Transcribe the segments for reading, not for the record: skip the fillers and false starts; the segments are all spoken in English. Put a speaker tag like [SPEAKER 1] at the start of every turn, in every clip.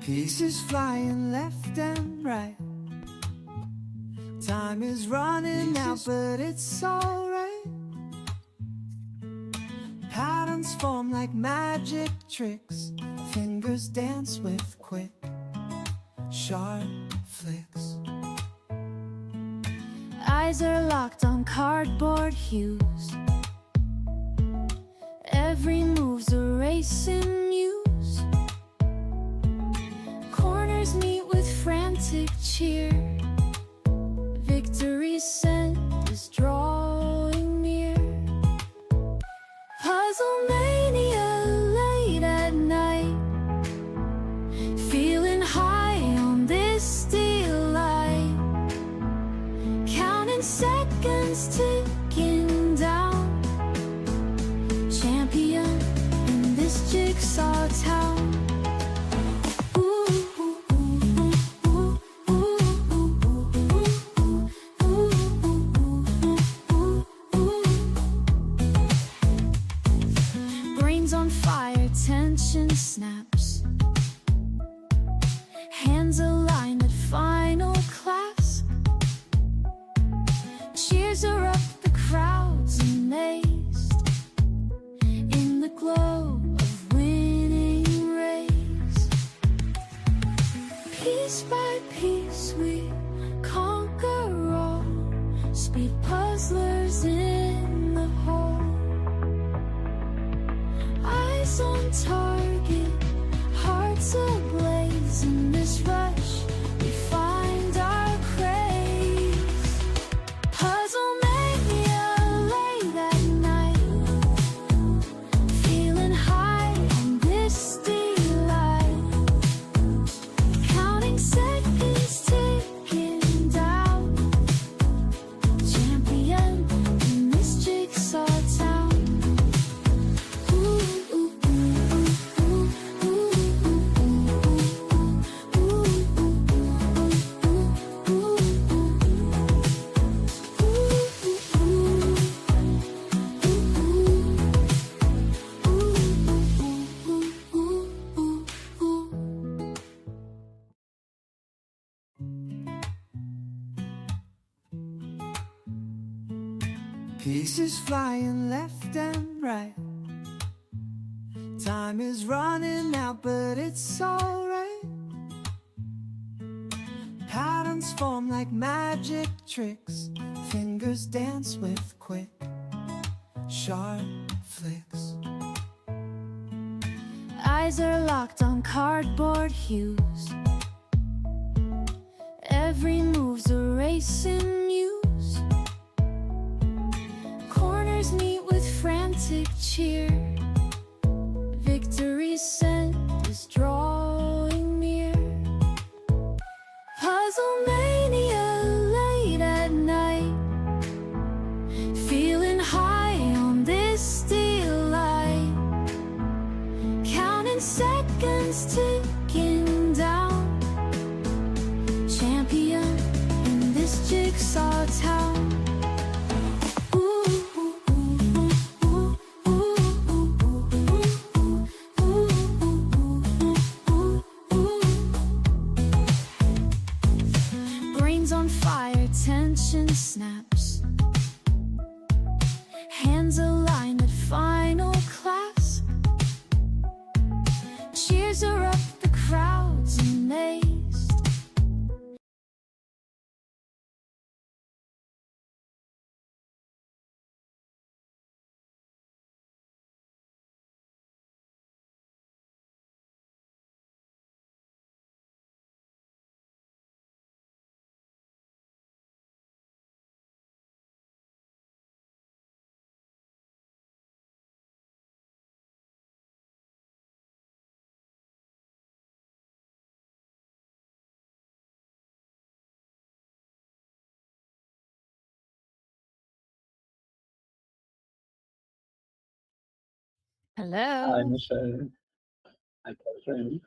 [SPEAKER 1] Pieces flying left and right. Time is running out, but it's alright. Patterns form like magic tricks. Fingers dance with quick, sharp flicks. Eyes are locked on cardboard hues. Every move's a race in use. Corners meet with frantic cheer. Victory's scent is drawing near. Puzzle mania late at night. Feeling high on this delight. Counting seconds ticking down. Champion in this jigsaw town. Brains on fire, tension snaps. Hands aligned at final clasp. Cheers are up, the crowd's amazed. In the glow of winning race. Piece by piece we conquer all. Speed puzzlers in the hall. Eyes on target, hearts ablaze. In this rush we find our craze. Puzzle mania late at night. Feeling high on this delight. Counting seconds ticking down. Champion in this jigsaw town. Pieces flying left and right. Time is running out, but it's alright. Patterns form like magic tricks. Fingers dance with quick, sharp flicks. Eyes are locked on cardboard hues. Every move's a race in use. Corners meet with frantic cheer. Victory's scent is drawing near. Puzzle mania late at night. Feeling high on this delight. Counting seconds ticking down. Champion in this jigsaw town. Brains on fire, tension snaps. Hands aligned at final clasp. Cheers are up, the crowd's amazed.
[SPEAKER 2] Hi,
[SPEAKER 3] Hello.
[SPEAKER 2] Michelle. Hi, Catherine.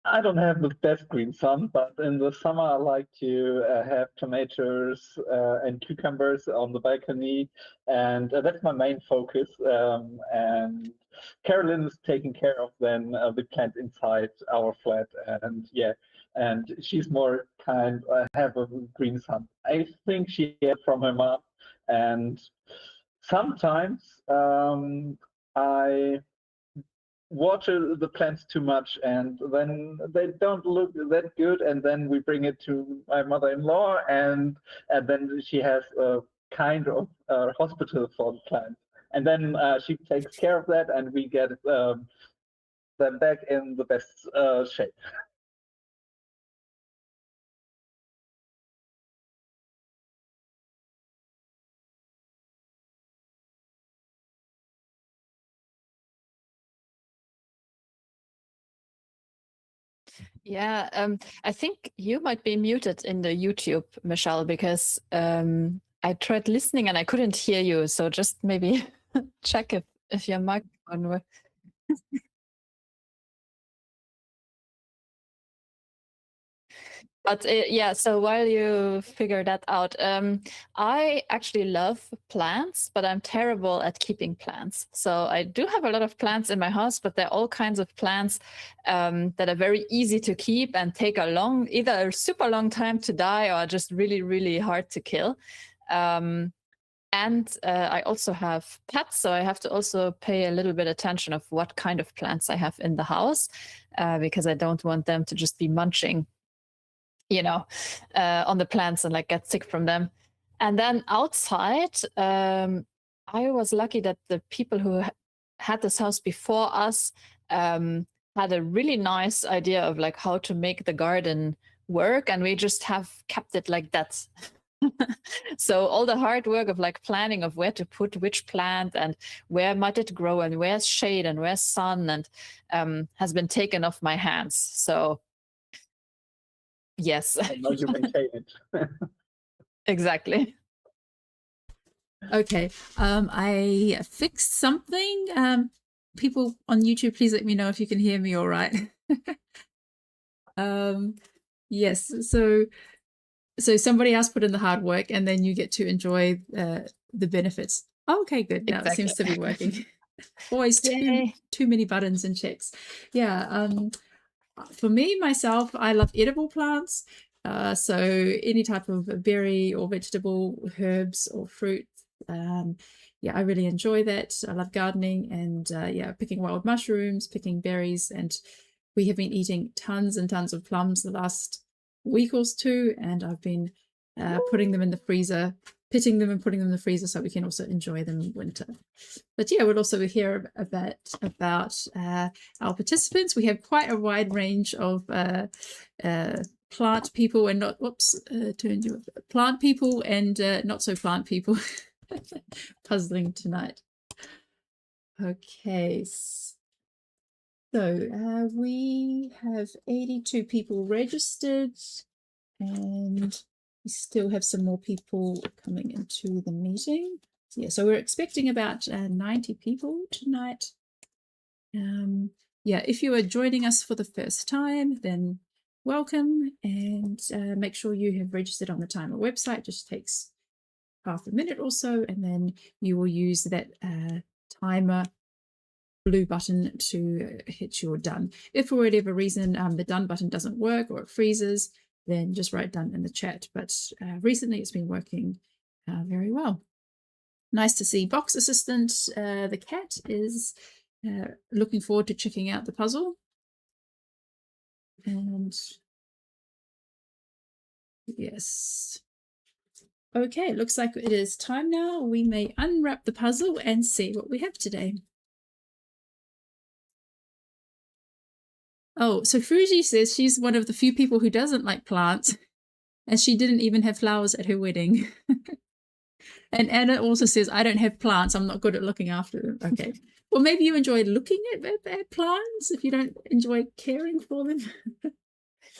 [SPEAKER 2] I don't have the best green thumb, but in the summer I like to have tomatoes and cucumbers on the balcony, and that's my main focus. And Carolyn is taking care of then the plants inside our flat, and yeah, and she's more kind. Have a green thumb. I think she had from her mom, and sometimes I water the plants too much and then they don't look that good, and then we bring it to my mother-in-law, and then she has a kind of hospital for the plants, and then she takes care of that and we get them back in the best shape.
[SPEAKER 3] Yeah, I think you might be muted in the YouTube, Michelle, because I tried listening and I couldn't hear you. So just maybe check if your microphone works. But yeah, so while you figure that out, I actually love plants, but I'm terrible at keeping plants. So I do have a lot of plants in my house, but they're all kinds of plants that are very easy to keep and take either a super long time to die or just really, really hard to kill. And I also have pets, so I have to also pay a little bit attention of what kind of plants I have in the house, because I don't want them to just be munching on the plants and like get sick from them. And then outside, I was lucky that the people who had this house before us had a really nice idea of like how to make the garden work, and we just have kept it like that. So all the hard work of like planning of where to put which plant and where might it grow and where's shade and where's sun and has been taken off my hands. So yes.
[SPEAKER 2] And now you maintain it.
[SPEAKER 3] Exactly.
[SPEAKER 4] Okay, I fixed something. People on YouTube, please let me know if you can hear me all right. Yes, so somebody else put in the hard work and then you get to enjoy the benefits. Okay, good. Now
[SPEAKER 3] Exactly.
[SPEAKER 4] it seems to be working. Always too many buttons and checks. Yeah, for me, myself, I love edible plants. So any type of berry or vegetable, herbs or fruit. Yeah, I really enjoy that. I love gardening and yeah, picking wild mushrooms, picking berries, and we have been eating tons and tons of plums the last week or two, and I've been putting them in the freezer, pitting them and putting them in the freezer so we can also enjoy them in winter. But yeah, we'll also hear about our participants. We have quite a wide range of plant people and plant people and not so plant people. Puzzling tonight. Okay, so we have 82 people registered, and we still have some more people coming into the meeting. So, yeah, so we're expecting about 90 people tonight. Yeah, if you are joining us for the first time, then welcome, and make sure you have registered on the timer website. It just takes half a minute or so, and then you will use that timer blue button to hit your done. If for whatever reason the done button doesn't work or it freezes, then just write done in the chat. But recently it's been working very well. Nice to see Box Assistant. The cat is looking forward to checking out the puzzle. And yes. Okay, looks like it is time now. We may unwrap the puzzle and see what we have today. Oh, so Fuji says she's one of the few people who doesn't like plants, and she didn't even have flowers at her wedding. And Anna also says, I don't have plants. I'm not good at looking after them. Okay. Well, maybe you enjoy looking at plants if you don't enjoy caring for them.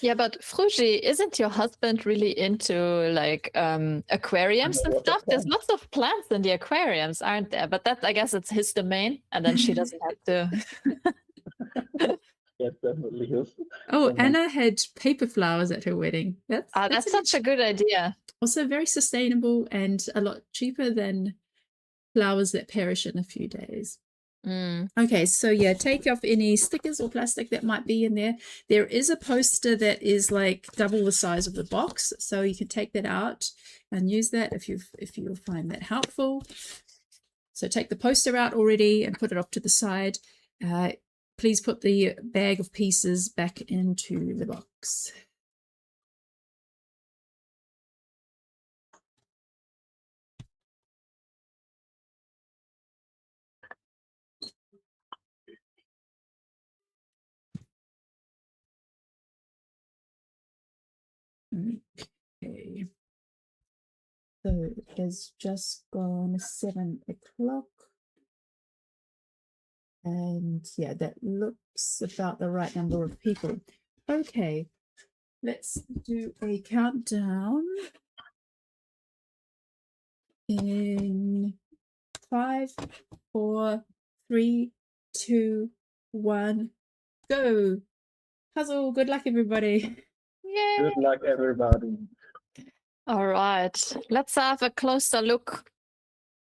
[SPEAKER 3] Yeah, but Fruji, isn't your husband really into like aquariums and stuff? There's lots of plants in the aquariums, aren't there? But that, I guess, it's his domain, and then she doesn't have to.
[SPEAKER 2] Yes, definitely.
[SPEAKER 4] Oh,
[SPEAKER 2] So
[SPEAKER 4] Anna had paper flowers at her wedding.
[SPEAKER 3] That's such a good idea.
[SPEAKER 4] Also very sustainable and a lot cheaper than flowers that perish in a few days.
[SPEAKER 3] Mm.
[SPEAKER 4] Okay, so yeah, take off any stickers or plastic that might be in there. There is a poster that is like double the size of the box, so you can take that out and use that if you find that helpful. So take the poster out already and put it off to the side. Please put the bag of pieces back into the box. Okay. So it has just gone 7 o'clock. And yeah, that looks about the right number of people. Okay, let's do a countdown. In 5, 4, 3, 2, 1, go. Puzzle, good luck, everybody.
[SPEAKER 3] Yay!
[SPEAKER 2] good luck, everybody.
[SPEAKER 3] All right, let's have a closer look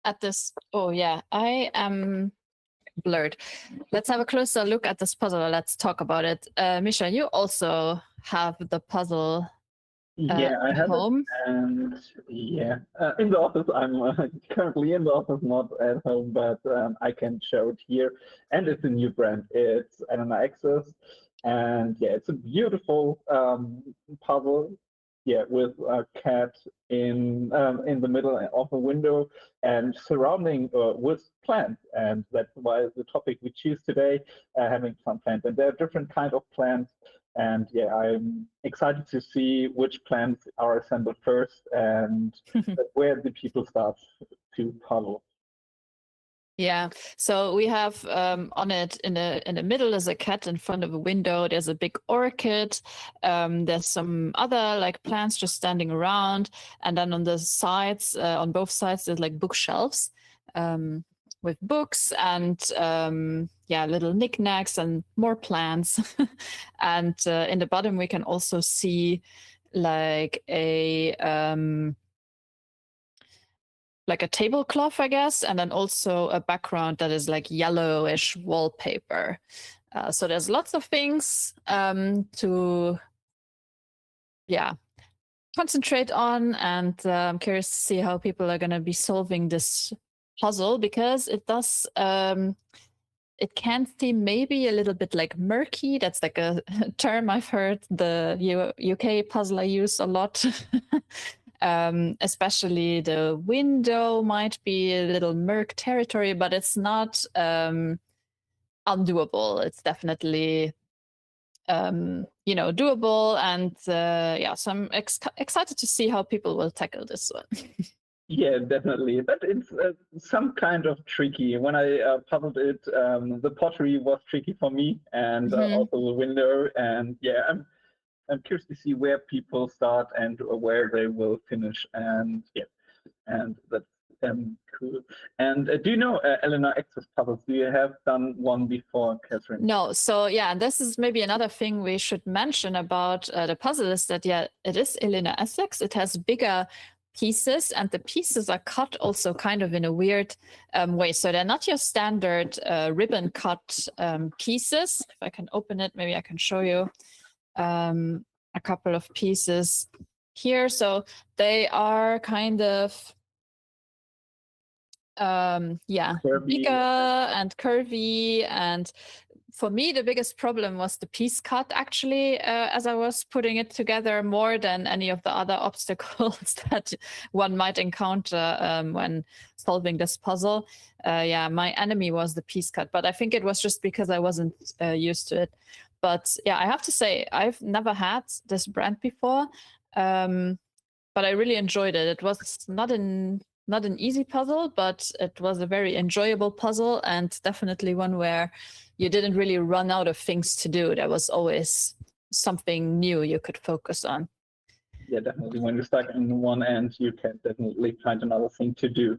[SPEAKER 3] at this. Oh yeah, I am blurred. Let's have a closer look at this puzzle. Let's talk about it. Misha, you also have the puzzle
[SPEAKER 2] Yeah, I
[SPEAKER 3] at
[SPEAKER 2] have it,
[SPEAKER 3] home.
[SPEAKER 2] and yeah, in the office. I'm currently in the office, not at home, but I can show it here. And it's a new brand. It's Elena Access, and yeah, it's a beautiful puzzle. Yeah, with a cat in the middle of a window and surrounding with plants, and that's why the topic we choose today, having some plants. And there are different kinds of plants. And yeah, I'm excited to see which plants are assembled first and where the people start to puzzle.
[SPEAKER 3] Yeah, so we have on it in the middle is a cat in front of a window. There's a big orchid. There's some other like plants just standing around, and then on the sides, on both sides, there's like bookshelves with books and yeah, little knickknacks and more plants. And in the bottom, we can also see like a tablecloth, I guess, and then also a background that is like yellowish wallpaper. So there's lots of things to, yeah, concentrate on, and I'm curious to see how people are going to be solving this puzzle, because it does, it can seem maybe a little bit like murky. That's like a term I've heard the UK puzzler use a lot. Especially the window might be a little murk territory, but it's not undoable. It's definitely doable, and yeah, so I'm excited to see how people will tackle this one.
[SPEAKER 2] Yeah, definitely. But it's some kind of tricky. When I puzzled it, the pottery was tricky for me, and also the window. And yeah, I'm curious to see where people start and where they will finish. And yeah, and that's cool. And do you know Elena Access puzzles? Do you have done one before, Catherine?
[SPEAKER 3] No. So yeah, this is maybe another thing we should mention about the puzzle is that, yeah, it is Elena Essex. It has bigger pieces, and the pieces are cut also kind of in a weird way. So they're not your standard ribbon cut pieces. If I can open it, maybe I can show you a couple of pieces here. So they are kind of yeah,
[SPEAKER 2] Curvy.
[SPEAKER 3] bigger and curvy. And for me, the biggest problem was the piece cut, actually, as I was putting it together, more than any of the other obstacles that one might encounter when solving this puzzle. Yeah, my enemy was the piece cut, but I think it was just because I wasn't used to it. But yeah, I have to say, I've never had this brand before, but I really enjoyed it. It was not an easy puzzle, but it was a very enjoyable puzzle, and definitely one where you didn't really run out of things to do. There was always something new you could focus on.
[SPEAKER 2] Yeah, definitely. When you're stuck in one end, you can definitely find another thing to do.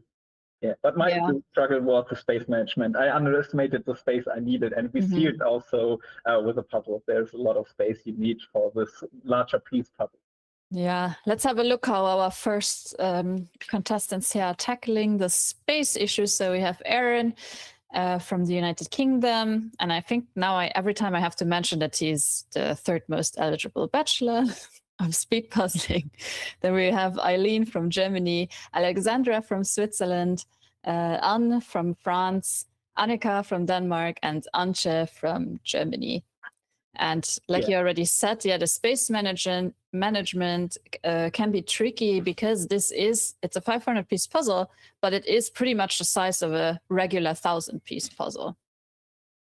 [SPEAKER 2] Yeah, but my
[SPEAKER 3] Yeah.
[SPEAKER 2] struggle was the space management. I underestimated the space I needed, and we see it also with a puzzle. There's a lot of space you need for this larger piece puzzle.
[SPEAKER 3] Yeah, let's have a look how our first contestants here are tackling the space issues. So we have Aaron from the United Kingdom, and I think now every time I have to mention that he's the third most eligible bachelor of speed puzzling. Then we have Eileen from Germany, Alexandra from Switzerland, Anne from France, Annika from Denmark, and Antje from Germany. And like you already said, the space management can be tricky because it's a 500-piece puzzle, but it is pretty much the size of a regular 1,000-piece puzzle.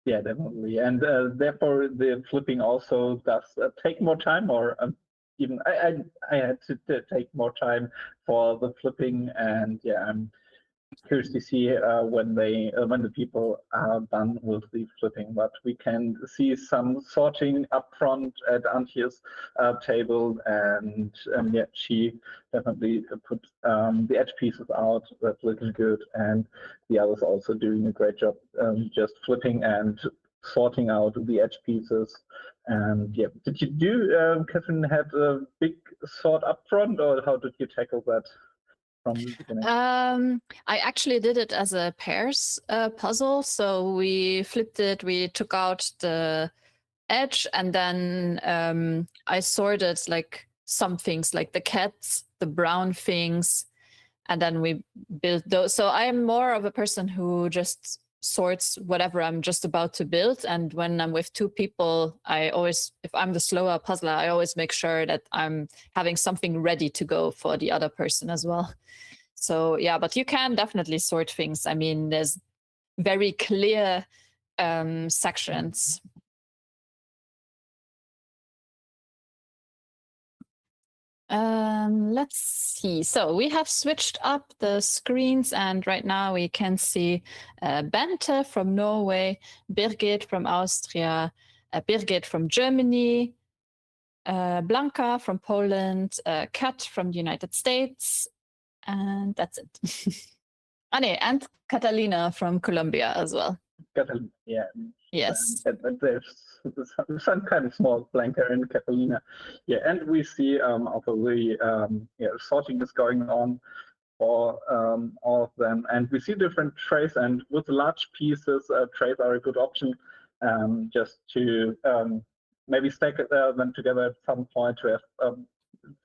[SPEAKER 2] Yeah, definitely. And therefore, the flipping also does take more time, or even I had to take more time for the flipping. And yeah, I'm curious to see when the people are done with the flipping. But we can see some sorting up front at Antje's table, and yeah, she definitely put the edge pieces out. That looks good, and the others also doing a great job, just flipping and sorting out the edge pieces. And yeah, did you do, Catherine, had a big sort up front, or how did you tackle that? From the beginning?
[SPEAKER 3] I actually did it as a pairs puzzle. So we flipped it, we took out the edge, and then I sorted like some things like the cats, the brown things, and then we built those. So I'm more of a person who just sorts whatever I'm just about to build. And when I'm with two people, if I'm the slower puzzler, I always make sure that I'm having something ready to go for the other person as well. So yeah, but you can definitely sort things. I mean, there's very clear sections. Let's see. So we have switched up the screens, and right now we can see Bente from Norway, Birgit from Austria, Birgit from Germany, Blanca from Poland, Kat from the United States, and that's it. And Catalina from Colombia as well.
[SPEAKER 2] Catalina, yeah.
[SPEAKER 3] Yes.
[SPEAKER 2] There's some kind of small Blanca and Catalina. Yeah, and we see also the sorting is going on for all of them. And we see different trays, and with large pieces, trays are a good option just to maybe stack them together at some point to have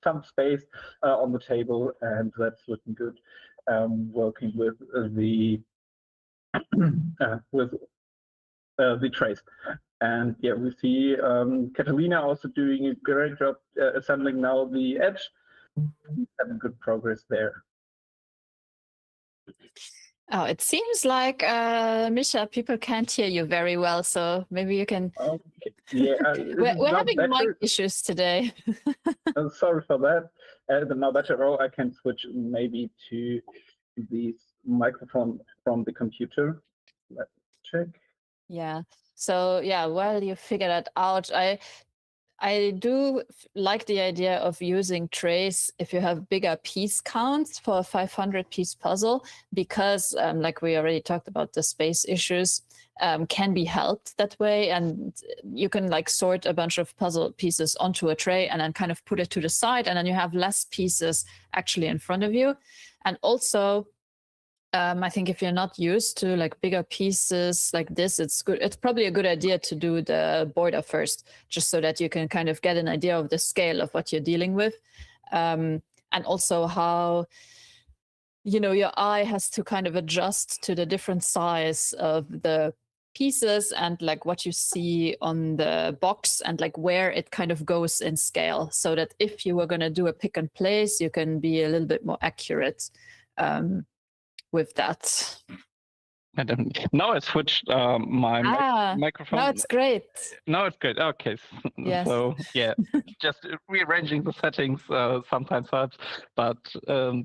[SPEAKER 2] some space on the table, and that's looking good. Working with the trays. And yeah, we see Catalina also doing a great job assembling now the edge. Having good progress there.
[SPEAKER 3] Oh, it seems like, Misha, people can't hear you very well, so maybe you can...
[SPEAKER 2] Okay. Yeah,
[SPEAKER 3] we're having mic issues today.
[SPEAKER 2] Sorry for that. But now better. Oh, I can switch maybe to the microphone from the computer. Let's check.
[SPEAKER 3] Yeah. So yeah, while you figure that out, I do like the idea of using trays if you have bigger piece counts for a 500-piece puzzle, because like we already talked about, the space issues can be helped that way. And you can like sort a bunch of puzzle pieces onto a tray and then kind of put it to the side, and then you have less pieces actually in front of you. And also, I think if you're not used to like bigger pieces like this, it's probably a good idea to do the border first, just so that you can kind of get an idea of the scale of what you're dealing with. And also how, your eye has to kind of adjust to the different size of the pieces and like what you see on the box and like where it kind of goes in scale, so that if you were going to do a pick and place, you can be a little bit more accurate with that.
[SPEAKER 5] Now I switched my microphone.
[SPEAKER 3] Now it's great.
[SPEAKER 5] Now it's good. Okay.
[SPEAKER 3] Yes.
[SPEAKER 5] So yeah, just rearranging the settings sometimes helps. But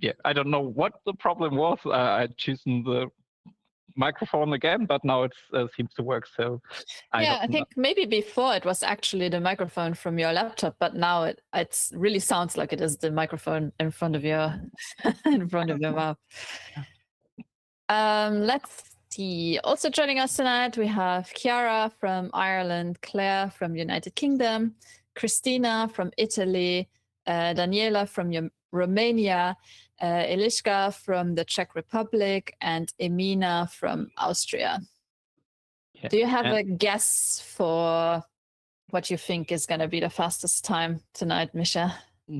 [SPEAKER 5] yeah, I don't know what the problem was. I'd chosen the microphone again, but now it seems to work. So
[SPEAKER 3] I think maybe before it was actually the microphone from your laptop, but now it really sounds like it is the microphone in front of your mouth. Let's see. Also joining us tonight, we have Chiara from Ireland, Claire from United Kingdom, Christina from Italy, Daniela from Romania, Eliška from the Czech Republic, and Emina from Austria.
[SPEAKER 5] Yeah.
[SPEAKER 3] Do you have a guess for what you think is going to be the fastest time tonight, Misha?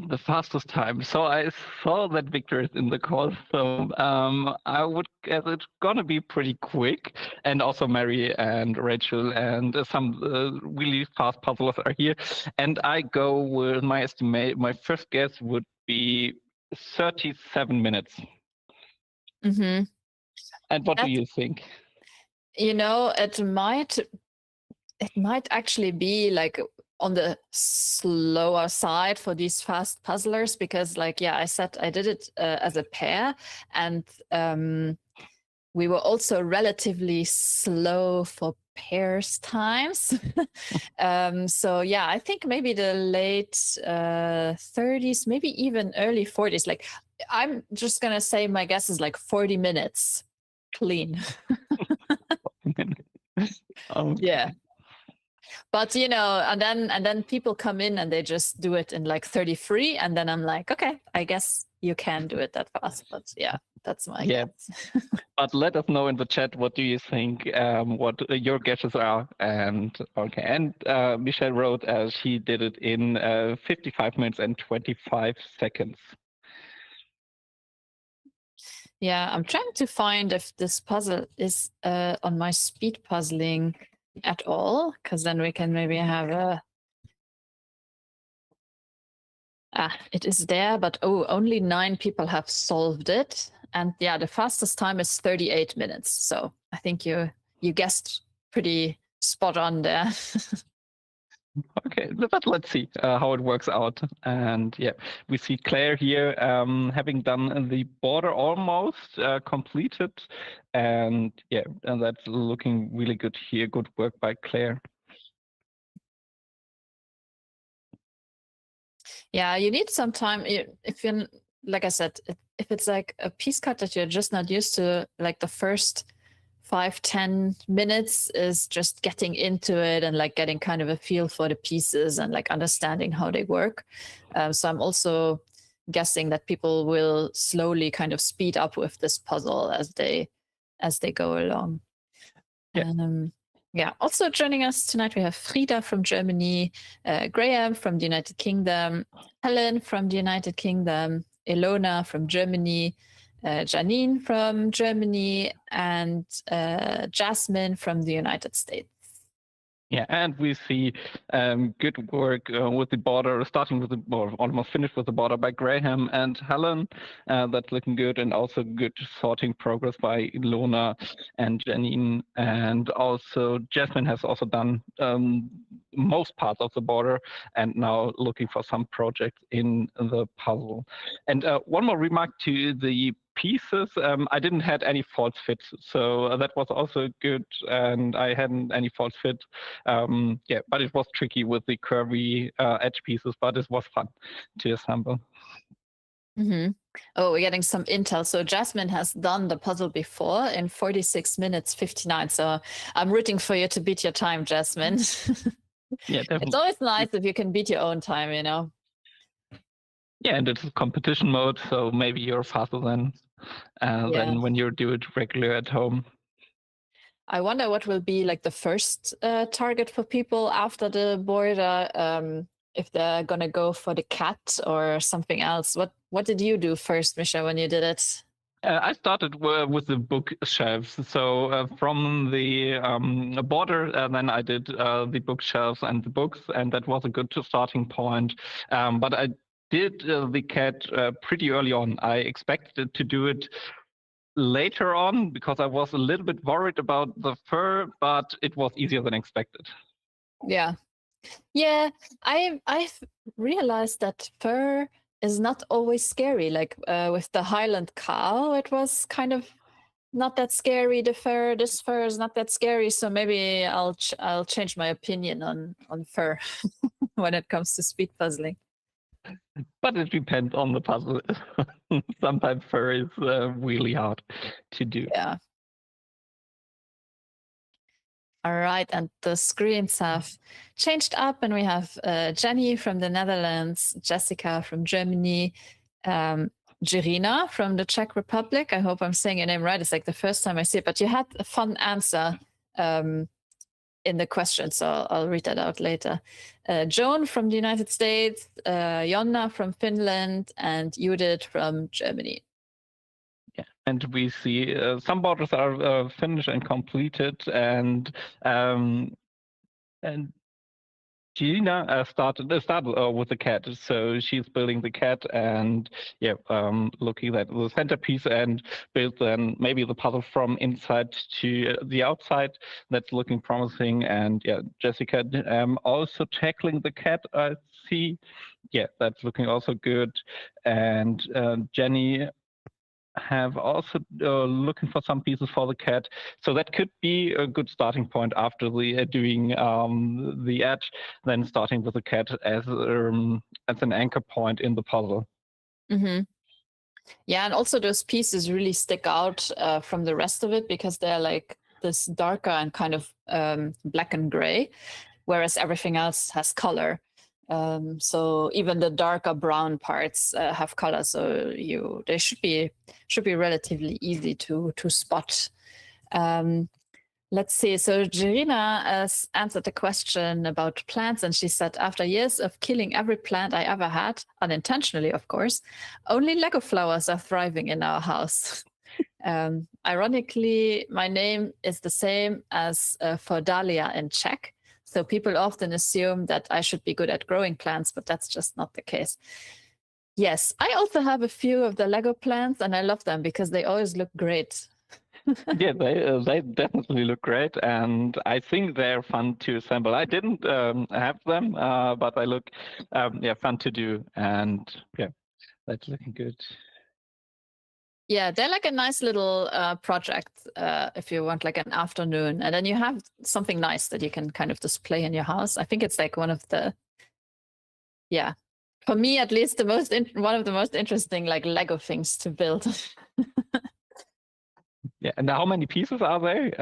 [SPEAKER 5] The fastest time. So I saw that Victor is in the call, so I would guess it's gonna be pretty quick. And also Mary and Rachel and some really fast puzzlers are here. And I go with my estimate. My first guess would be 37 minutes.
[SPEAKER 3] Mm-hmm.
[SPEAKER 5] And what do you think?
[SPEAKER 3] You know, it might actually be like on the slower side for these fast puzzlers, because like, yeah, I said I did it as a pair, and we were also relatively slow for pairs times. So yeah, I think maybe the late 30s, maybe even early 40s. Like, I'm just gonna say my guess is like 40 minutes clean. Yeah. But you know, and then people come in and they just do it in like 33, and then I'm like, okay, I guess you can do it that fast. But yeah, that's my guess.
[SPEAKER 5] But let us know in the chat, what do you think, what your guesses are. And okay, and Michelle wrote she did it in 55 minutes and 25 seconds.
[SPEAKER 3] Yeah, I'm trying to find if this puzzle is on my speed puzzling at all, because then we can maybe have a... it is there, but only 9 people have solved it. And yeah, the fastest time is 38 minutes. So I think you guessed pretty spot on there.
[SPEAKER 5] Okay, but let's see how it works out. And yeah, we see Claire here having done the border almost completed. And yeah, and that's looking really good here. Good work by Claire. Yeah,
[SPEAKER 3] you need some time. If you're, like I said, if it's like a piece cut that you're just not used to, like the first 5-10 minutes is just getting into it and like getting kind of a feel for the pieces and like understanding how they work. So I'm also guessing that people will slowly kind of speed up with this puzzle as they go along. Yeah. Also joining us tonight, we have Frida from Germany, Graham from the United Kingdom, Helen from the United Kingdom, Ilona from Germany, Janine from Germany, and Jasmine from the United States.
[SPEAKER 5] Yeah, and we see good work with the border, starting with or almost finished with the border by Graham and Helen. That's looking good, and also good sorting progress by Ilona and Janine. And also Jasmine has also done most parts of the border, and now looking for some projects in the puzzle. And one more remark to the pieces. I didn't had any false fits, so that was also good, and I hadn't any false fit. Yeah, but it was tricky with the curvy edge pieces, but it was fun to assemble.
[SPEAKER 3] Mm-hmm. Oh, we're getting some intel. So Jasmine has done the puzzle before in 46 minutes 59. So I'm rooting for you to beat your time, Jasmine.
[SPEAKER 5] Yeah, definitely.
[SPEAKER 3] It's always nice if you can beat your own time, you know.
[SPEAKER 5] Yeah, and it's competition mode, so maybe you're faster than when you do it regular at home.
[SPEAKER 3] I wonder what will be like the first target for people after the border, if they're gonna go for the cat or something else. What did you do first, Misha, when you did it?
[SPEAKER 5] I started with the bookshelves. So from the border, then I did the bookshelves and the books, and that was a good starting point. But I did the cat pretty early on. I expected to do it later on because I was a little bit worried about the fur, but it was easier than expected.
[SPEAKER 3] Yeah, I've realized that fur is not always scary. Like with the Highland cow, it was kind of not that scary. This fur is not that scary. So maybe I'll change my opinion on fur when it comes to speed puzzling.
[SPEAKER 5] But it depends on the puzzle. Sometimes fur is really hard to do.
[SPEAKER 3] Yeah. All right, and the screens have changed up, and we have Jenny from the Netherlands, Jessica from Germany, Jirina from the Czech Republic. I hope I'm saying your name right. It's like the first time I see it, but you had a fun answer in the question, so I'll read that out later. Joan from the United States, Jonna from Finland, and Judith from Germany.
[SPEAKER 5] Yeah, and we see some borders are finished and completed, and Gina started with the cat, so she's building the cat and looking at the centerpiece and build then maybe the puzzle from inside to the outside. That's looking promising. And Jessica also tackling the cat. I see. Yeah, that's looking also good. And Jenny have also looking for some pieces for the cat, so that could be a good starting point after the doing the edge, then starting with the cat as an anchor point in the puzzle.
[SPEAKER 3] Mm-hmm. Yeah, and also those pieces really stick out from the rest of it because they're like this darker and kind of black and gray, whereas everything else has color. So even the darker brown parts have color, so they should be relatively easy to spot. Let's see. So Jirina has answered the question about plants, and she said, after years of killing every plant I ever had, unintentionally, of course, only Lego flowers are thriving in our house. Ironically, my name is the same as for Dahlia in Czech. So people often assume that I should be good at growing plants, but that's just not the case. Yes, I also have a few of the Lego plants, and I love them because they always look great.
[SPEAKER 5] Yeah, they definitely look great, and I think they're fun to assemble. I didn't have them, but they look fun to do, and that's looking good.
[SPEAKER 3] Yeah, they're like a nice little project if you want like an afternoon, and then you have something nice that you can kind of display in your house. I think it's like one of the, for me at least, one of the most interesting like Lego things to build.
[SPEAKER 5] Yeah, and how many pieces are there?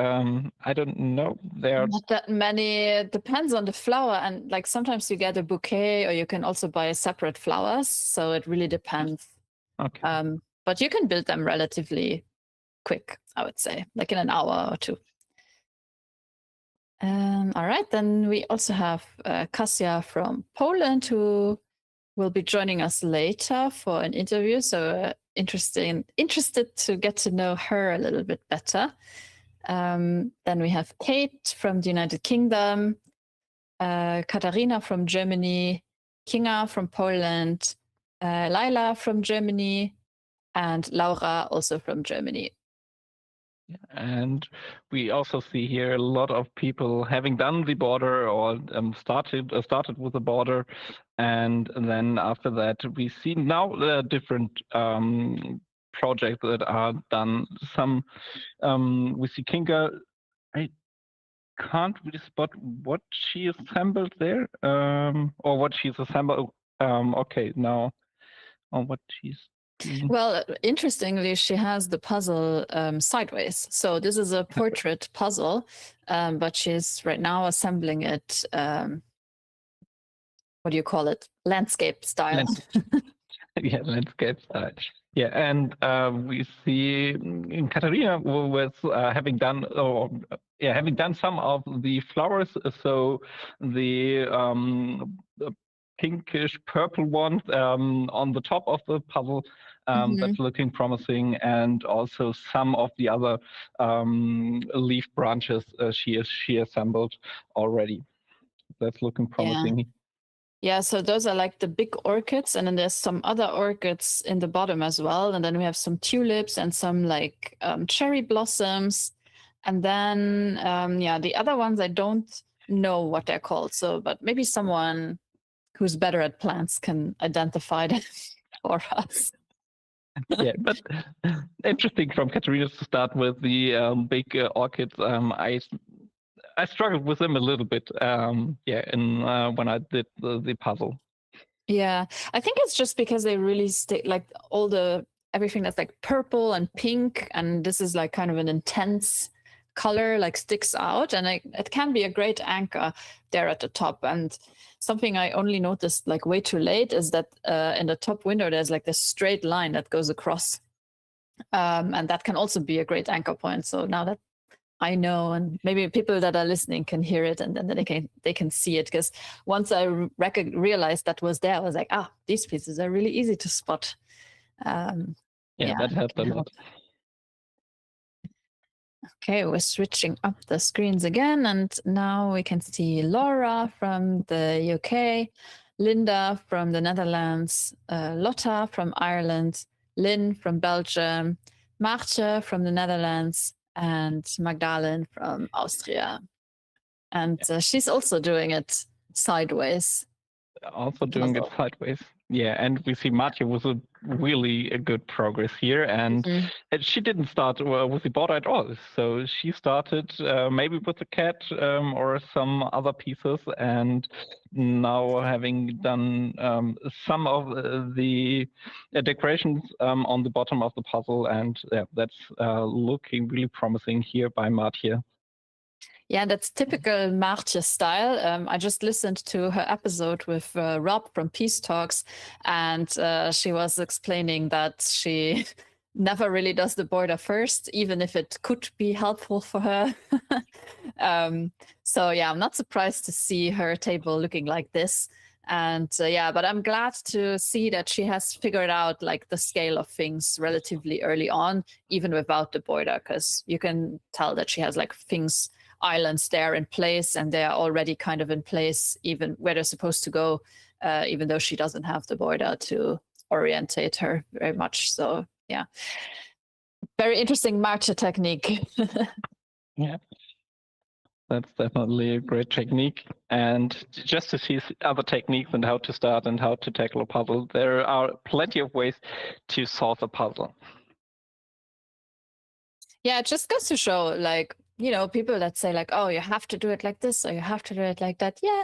[SPEAKER 5] I don't know. There are
[SPEAKER 3] not that many. It depends on the flower, and like sometimes you get a bouquet, or you can also buy separate flowers. So it really depends.
[SPEAKER 5] Okay.
[SPEAKER 3] But you can build them relatively quick, I would say, like in an hour or two. All right, then we also have Kasia from Poland who will be joining us later for an interview. So interested to get to know her a little bit better. Then we have Kate from the United Kingdom, Katharina from Germany, Kinga from Poland, Laila from Germany, and Laura also from Germany.
[SPEAKER 5] And we also see here a lot of people having done the border or started with the border, and then after that we see now different projects that are done. Some we see Kinga. I can't really spot what she assembled there, or what she's assembled. Okay, now on what she's doing.
[SPEAKER 3] Well, interestingly, she has the puzzle sideways. So this is a portrait puzzle, but she's right now assembling it. What do you call it? Landscape style.
[SPEAKER 5] Yeah, landscape style. Yeah, and we see in Katharina was having done some of the flowers. So the pinkish purple one on the top of the puzzle, that's looking promising, and also some of the other leaf branches she assembled already. That's looking promising.
[SPEAKER 3] Yeah, so those are like the big orchids, and then there's some other orchids in the bottom as well. And then we have some tulips and some like cherry blossoms. And then, the other ones, I don't know what they're called. So, but maybe someone who's better at plants can identify them for us.
[SPEAKER 5] Yeah, but interesting from Katharina to start with the big orchids. I struggled with them a little bit, when I did the puzzle.
[SPEAKER 3] Yeah, I think it's just because they really stick like everything that's like purple and pink, and this is like kind of an intense color, like sticks out, and it can be a great anchor there at the top. And something I only noticed like way too late is that in the top window there's like this straight line that goes across, and that can also be a great anchor point. So now that I know, and maybe people that are listening can hear it, and then they can see it. Because once I realized that was there, I was like, these pieces are really easy to spot.
[SPEAKER 5] Yeah, that helped a lot.
[SPEAKER 3] Okay, we're switching up the screens again, and now we can see Laura from the UK, Linda from the Netherlands, Lotta from Ireland, Lynn from Belgium, Maartje from the Netherlands, and Magdalene from Austria. And she's also doing it sideways.
[SPEAKER 5] Also doing it sideways. Yeah, and we see Matja with a really good progress here, and she didn't start with the border at all. So she started maybe with the cat or some other pieces, and now having done some of the decorations on the bottom of the puzzle, and that's looking really promising here by Matja.
[SPEAKER 3] Yeah, that's typical Maartje style. I just listened to her episode with Rob from Peace Talks, and she was explaining that she never really does the border first, even if it could be helpful for her. So yeah, I'm not surprised to see her table looking like this. And but I'm glad to see that she has figured out like the scale of things relatively early on, even without the border, because you can tell that she has like islands there in place, and they are already kind of in place even where they're supposed to go, even though she doesn't have the border to orientate her very much. So yeah, very interesting Maartje technique.
[SPEAKER 5] Yeah, that's definitely a great technique. And just to see other techniques and how to start and how to tackle a puzzle, there are plenty of ways to solve a puzzle.
[SPEAKER 3] Yeah, it just goes to show, like, people that say like, oh, you have to do it like this or you have to do it like that. Yeah,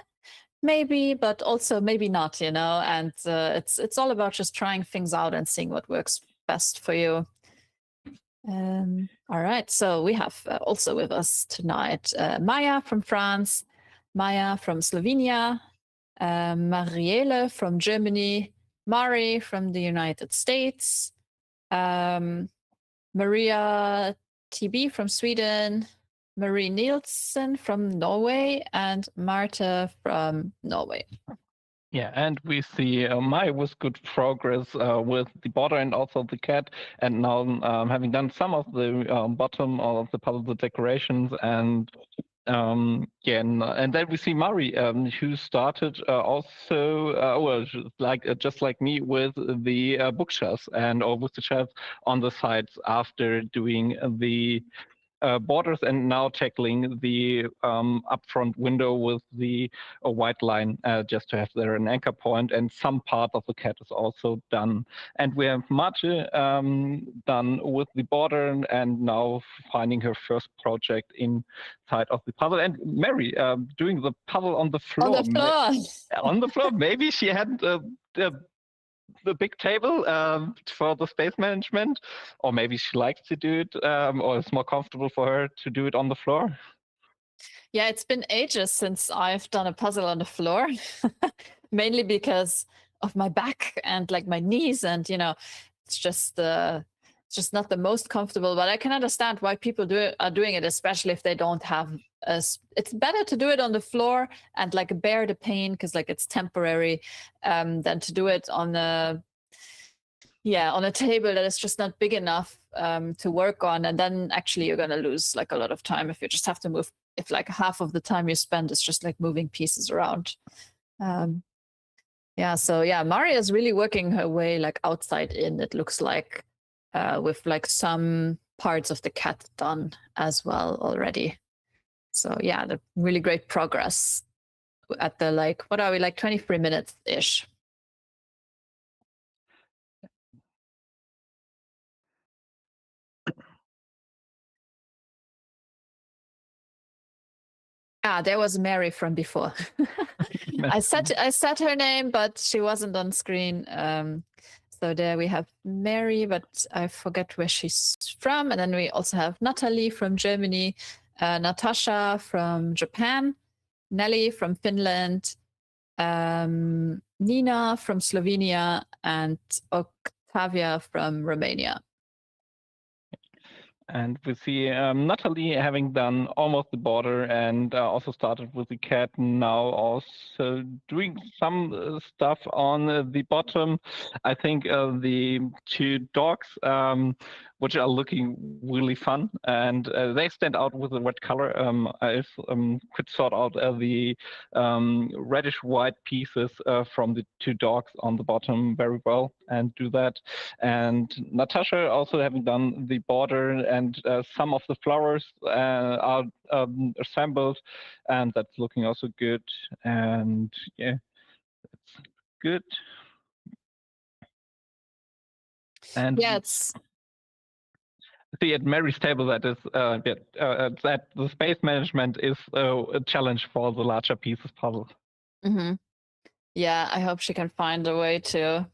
[SPEAKER 3] maybe, but also maybe not, and it's all about just trying things out and seeing what works best for you. All right, so we have also with us tonight Maya from France, Maya from Slovenia, Marielle from Germany, Mari from the United States, Maria TB from Sweden, Marie Nielsen from Norway, and Marta from Norway.
[SPEAKER 5] Yeah, and we see Maya with good progress with the border and also the cat, and now having done some of the bottom of the puzzle, the decorations, and and then we see Mari, who started also just like me with the bookshelves or with the shelves on the sides after doing the borders, and now tackling the upfront window with the white line just to have there an anchor point, and some part of the cat is also done. And we have Marge done with the border, and now finding her first project inside of the puzzle. And Mary doing the puzzle on the floor.
[SPEAKER 3] On the floor.
[SPEAKER 5] On the floor. Maybe she had the big table for the space management, or maybe she likes to do it, or it's more comfortable for her to do it on the floor.
[SPEAKER 3] Yeah, it's been ages since I've done a puzzle on the floor, mainly because of my back and like my knees, and it's just not the most comfortable. But I can understand why people are doing it, especially if they don't have it's better to do it on the floor and like bear the pain, because like it's temporary, than to do it on a table that is just not big enough to work on. And then actually you're going to lose like a lot of time if you just have to move, if like half of the time you spend is just like moving pieces around. Maria is really working her way like outside in, it looks like, with like some parts of the cat done as well already. So yeah, the really great progress at the what are we, like 23 minutes ish. Ah, there was Mary from before. I said her name, but she wasn't on screen. So there we have Mary, but I forget where she's from. And then we also have Natalie from Germany, Natasha from Japan, Nelly from Finland, Nina from Slovenia, and Octavia from Romania.
[SPEAKER 5] And we see Natalie having done almost the border and also started with the cat, now also doing some stuff on the bottom. I think the two dogs, which are looking really fun, and they stand out with the red color. I could sort out the reddish-white pieces from the two dogs on the bottom very well and do that. And Natasha also having done the border, and some of the flowers are assembled, and that's looking also good. And yeah, it's good. And
[SPEAKER 3] yeah, it's
[SPEAKER 5] see at Mary's table that is that the space management is a challenge for the larger pieces puzzle.
[SPEAKER 3] Mm-hmm. Yeah, I hope she can find a way to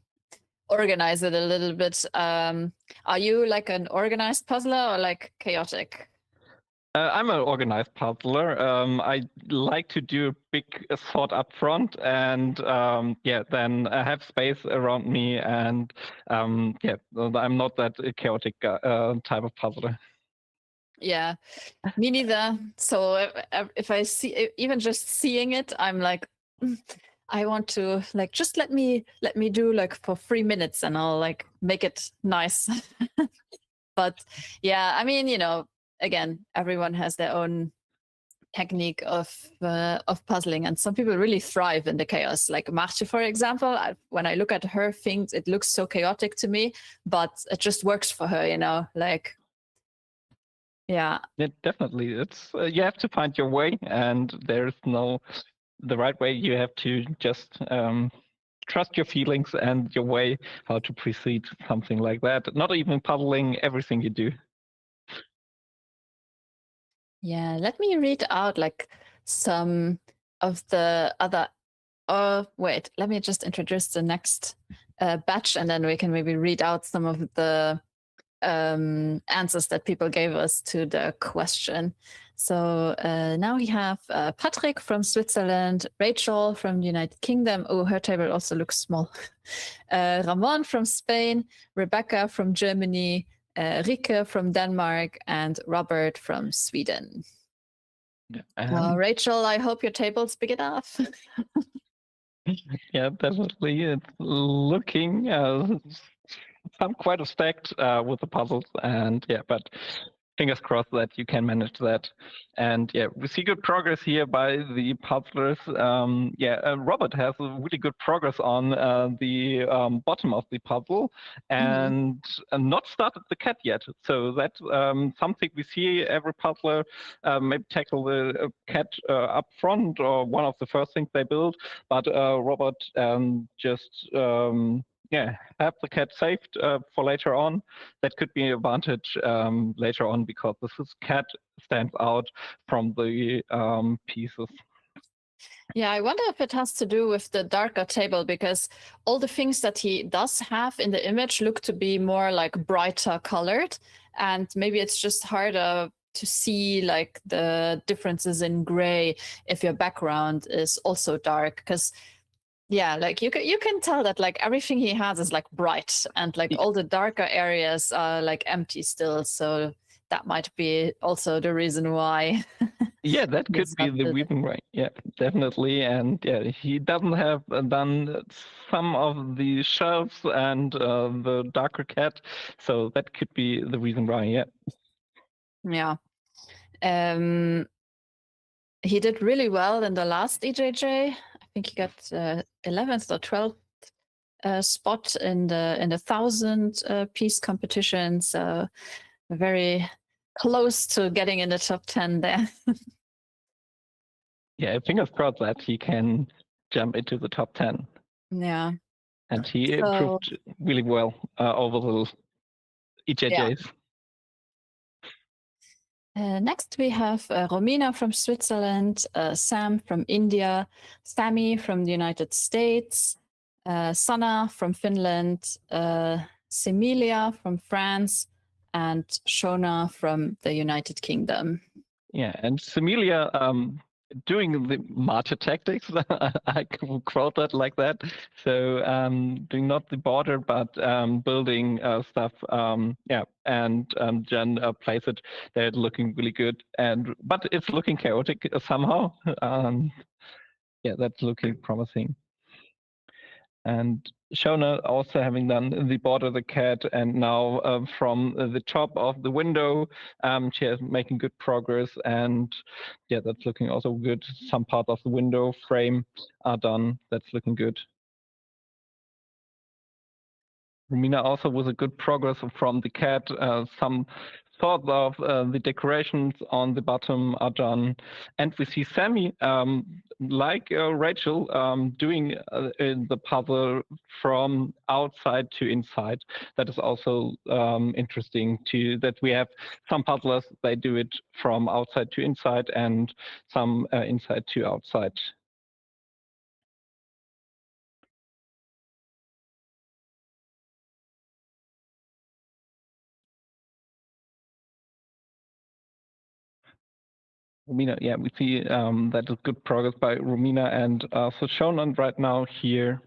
[SPEAKER 3] organize it a little bit. Are you like an organized puzzler or like chaotic?
[SPEAKER 5] I'm an organized puzzler. I like to do a big sort up front, and then I have space around me, and I'm not that chaotic type of puzzler.
[SPEAKER 3] Yeah, me neither. So if I see, even just seeing it, I'm like, I want to like just let me do like for 3 minutes, and I'll like make it nice. But yeah, I mean, again, everyone has their own technique of puzzling, and some people really thrive in the chaos. Like Marche, for example, when I look at her things, it looks so chaotic to me, but it just works for her. Like, yeah.
[SPEAKER 5] Yeah, definitely. It's you have to find your way, and there's no the right way. You have to just trust your feelings and your way how to proceed, something like that. Not even puzzling everything you do.
[SPEAKER 3] Yeah, let me read out like some of the other. Oh, wait, let me just introduce the next batch, and then we can maybe read out some of the answers that people gave us to the question. So now we have Patrick from Switzerland, Rachel from the United Kingdom. Oh, her table also looks small. Ramon from Spain, Rebecca from Germany, Rike from Denmark, and Robert from Sweden. Rachel, I hope your table's big enough.
[SPEAKER 5] Yeah, definitely. It's looking some quite stacked with the puzzles, and but fingers crossed that you can manage that. And we see good progress here by the puzzlers. Robert has a really good progress on the bottom of the puzzle, and not started the cat yet. So that's something we see every puzzler maybe tackle the cat up front, or one of the first things they build. But Robert just have the cat saved for later on. That could be an advantage later on, because this cat stands out from the pieces.
[SPEAKER 3] Yeah, I wonder if it has to do with the darker table, because all the things that he does have in the image look to be more like brighter colored, and maybe it's just harder to see like the differences in gray if your background is also dark, because like you can tell that like everything he has is like bright, and like all the darker areas are like empty still. So that might be also the reason why.
[SPEAKER 5] Yeah, that could be the reason why. Yeah, definitely. And he doesn't have done some of the shelves and the darker cat, so that could be the reason why. Yeah.
[SPEAKER 3] Yeah. He did really well in the last EJJ. I think he got 11th or 12th spot in the 1,000 piece competition. So very close to getting in the top 10 there.
[SPEAKER 5] Yeah, fingers crossed that he can jump into the top 10.
[SPEAKER 3] Yeah.
[SPEAKER 5] And he improved really well over the EJJs.
[SPEAKER 3] Next, we have Romina from Switzerland, Sam from India, Sammy from the United States, Sana from Finland, Semilia from France, and Shona from the United Kingdom.
[SPEAKER 5] Yeah, and Semilia doing the martyr tactics, I can quote that like that. So doing not the border, but building stuff. Yeah, and Jen plays it. They're looking really good, but it's looking chaotic somehow. Yeah, that's looking promising. And Shona also having done the border, the cat, and now from the top of the window, she is making good progress, and yeah, that's looking also good. Some part of the window frame are done. That's looking good. Romina also was a good progress from the cat. Some sort of the decorations on the bottom are done, and we see Sammy, like Rachel, doing the puzzle from outside to inside. That is also interesting that we have some puzzlers, they do it from outside to inside, and some inside to outside. Romina, yeah, we see that is good progress by Romina, and so shown on right now here.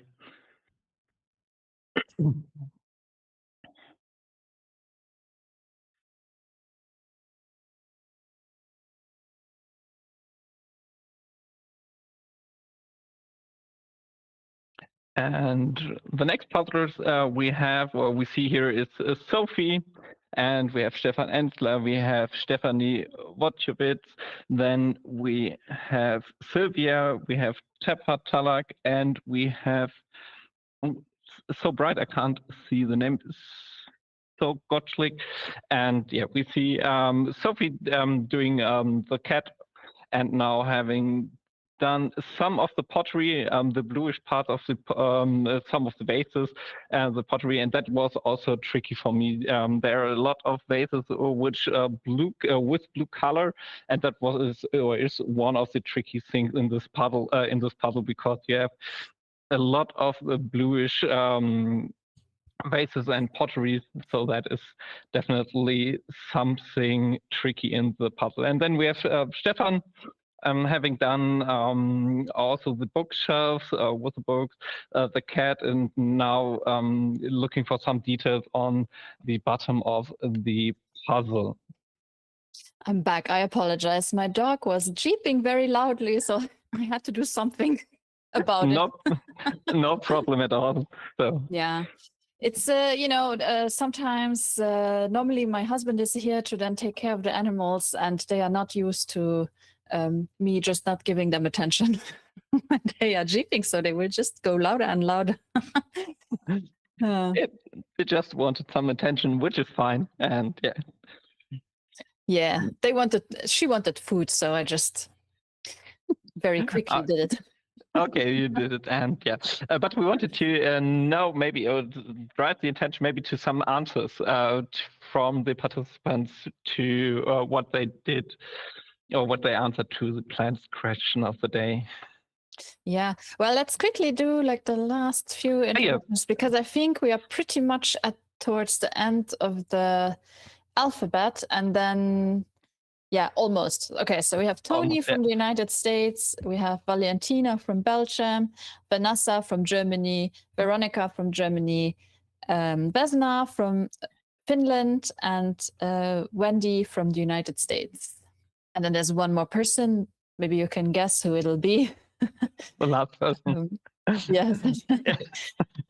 [SPEAKER 5] And the next puzzlers we see here is Sophie, and we have Stefan Ensler, we have Stefanie Wojciewicz, then we have Sylvia, we have Tepa Talak, and we have, so bright I can't see the name, so Gottschlick, and yeah, we see Sophie doing the cat, and now having done some of the pottery, the bluish part of the some of the vases, the pottery, and that was also tricky for me. There are a lot of vases which blue with blue color, and that is one of the tricky things in this puzzle. Because you have a lot of bluish vases and pottery, so that is definitely something tricky in the puzzle. And then we have Stefan having done also the bookshelves with the books, the cat, and now looking for some details on the bottom of the puzzle.
[SPEAKER 3] I'm back. I apologize. My dog was jeeping very loudly, so I had to do something about it.
[SPEAKER 5] No problem at all. So
[SPEAKER 3] yeah. It's, sometimes normally my husband is here to then take care of the animals, and they are not used to me just not giving them attention when they are jeeping, so they will just go louder and louder.
[SPEAKER 5] They just wanted some attention, which is fine, and yeah.
[SPEAKER 3] Yeah, she wanted food, so I just very quickly did it.
[SPEAKER 5] Okay, you did it, and yeah, but we wanted to know, maybe drive the attention maybe to some answers from the participants to what they did or what they answered to the planned question of the day.
[SPEAKER 3] Yeah, well, let's quickly do like the last few introductions, because I think we are pretty much towards the end of the alphabet, and then yeah, almost. Okay, so we have Tony from the United States, we have Valentina from Belgium, Vanessa from Germany, Veronica from Germany, Vesna from Finland, and Wendy from the United States. And then there's one more person. Maybe you can guess who it'll be.
[SPEAKER 5] The last person.
[SPEAKER 3] Yes.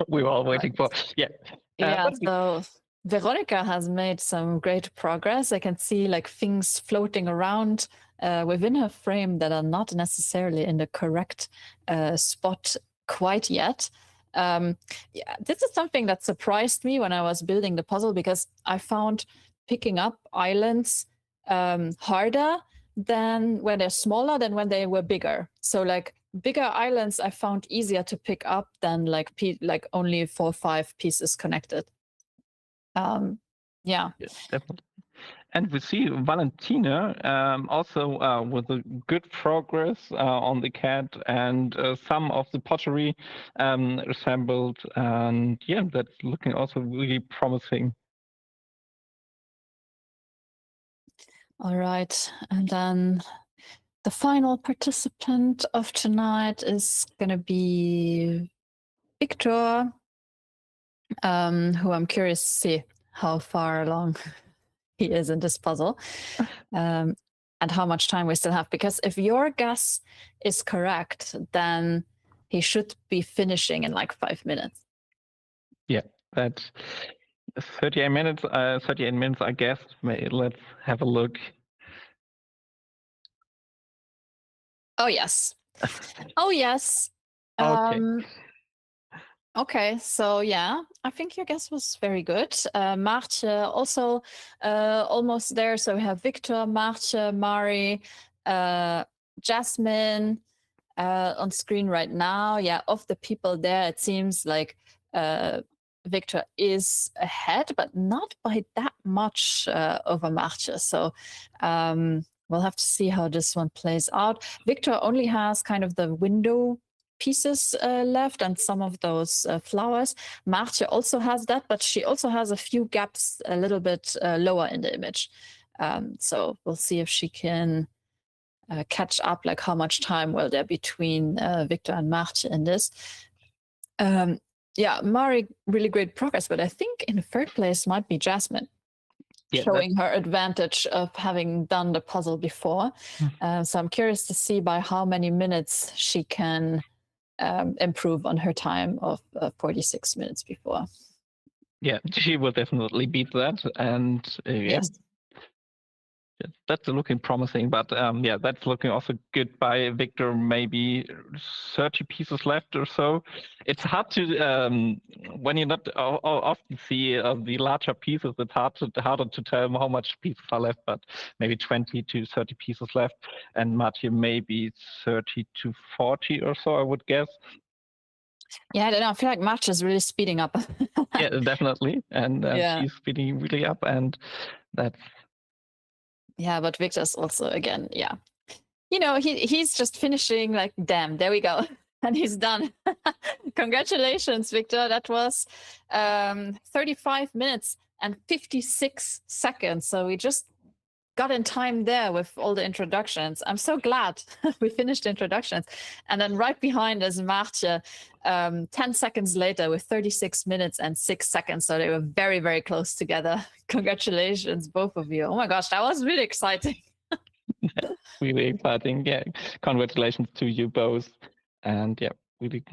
[SPEAKER 5] We were all waiting for. Yeah.
[SPEAKER 3] Yeah, so Veronica has made some great progress. I can see like things floating around within her frame that are not necessarily in the correct spot quite yet. Yeah, this is something that surprised me when I was building the puzzle, because I found picking up islands harder than when they're smaller than when they were bigger. So like bigger islands I found easier to pick up than like only 4 or 5 pieces connected. Yeah.
[SPEAKER 5] Yes, definitely. And we see Valentina also with a good progress on the cat, and some of the pottery assembled, and yeah, that's looking also really promising.
[SPEAKER 3] All right, and then the final participant of tonight is going to be Victor, who I'm curious to see how far along he is in this puzzle, and how much time we still have. Because if your guess is correct, then he should be finishing in like 5 minutes.
[SPEAKER 5] Yeah, that's 38 minutes. 38 minutes, I guess. Let's have a look.
[SPEAKER 3] Oh yes. Oh yes.
[SPEAKER 5] Okay.
[SPEAKER 3] Okay, so yeah, I think your guess was very good. Maartje also almost there. So we have Victor, Maartje, Mari, Jasmine on screen right now. Yeah, of the people there, it seems like Victor is ahead, but not by that much over Maartje. So we'll have to see how this one plays out. Victor only has kind of the window pieces left and some of those flowers. Maartje also has that, but she also has a few gaps a little bit lower in the image. So we'll see if she can catch up, like how much time will there between Victor and Maartje in this. Yeah, Mari, really great progress, but I think in third place might be Jasmine. Yeah, showing her advantage of having done the puzzle before. So I'm curious to see by how many minutes she can improve on her time of 46 minutes before.
[SPEAKER 5] Yeah, she will definitely beat that. And yes. That's looking promising, but yeah, that's looking also good by Victor. Maybe 30 pieces left or so. It's hard to when you not often see the larger pieces. It's harder to tell how much pieces are left, but maybe 20 to 30 pieces left, and Matthew maybe 30 to 40 or so, I would guess.
[SPEAKER 3] Yeah, I don't know. I feel like Match is really speeding up.
[SPEAKER 5] Yeah, definitely, and she's speeding really up, and that's.
[SPEAKER 3] Yeah, but Victor's also, again, yeah. You know, he's just finishing like, damn, there we go. And he's done. Congratulations, Victor. That was 35 minutes and 56 seconds. So we just got in time there with all the introductions. I'm so glad we finished introductions. And then right behind is Maartje, 10 seconds later with 36 minutes and 6 seconds. So they were very, very close together. Congratulations, both of you. Oh my gosh, that was really exciting.
[SPEAKER 5] Really exciting. Yeah, congratulations to you both. And yeah, really.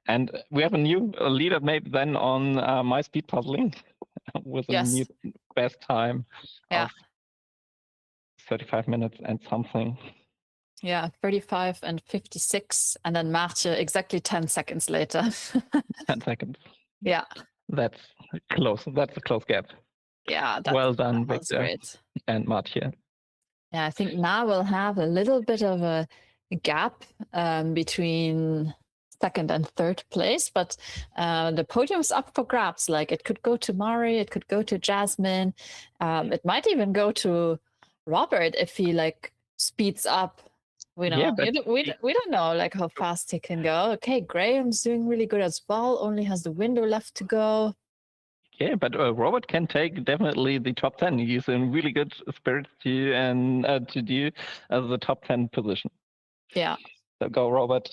[SPEAKER 5] And we have a new leader maybe then on my speed puzzling with a new best time of 35 minutes and something.
[SPEAKER 3] Yeah, 35 and 56, and then Maartje exactly 10 seconds later.
[SPEAKER 5] 10 seconds.
[SPEAKER 3] Yeah.
[SPEAKER 5] That's close. That's a close gap.
[SPEAKER 3] Yeah.
[SPEAKER 5] Well done, Victor and Maartje.
[SPEAKER 3] Yeah, I think now we'll have a little bit of a gap between second and third place, but the podium's up for grabs. Like it could go to Mari, it could go to Jasmine, it might even go to Robert if he like speeds up. We know, yeah, we don't know like how fast he can go. Okay, Graham's doing really good as well. Only has the window left to go.
[SPEAKER 5] Yeah, but Robert can take definitely the top 10. He's in really good spirits to do the top 10 position.
[SPEAKER 3] Yeah.
[SPEAKER 5] So go, Robert.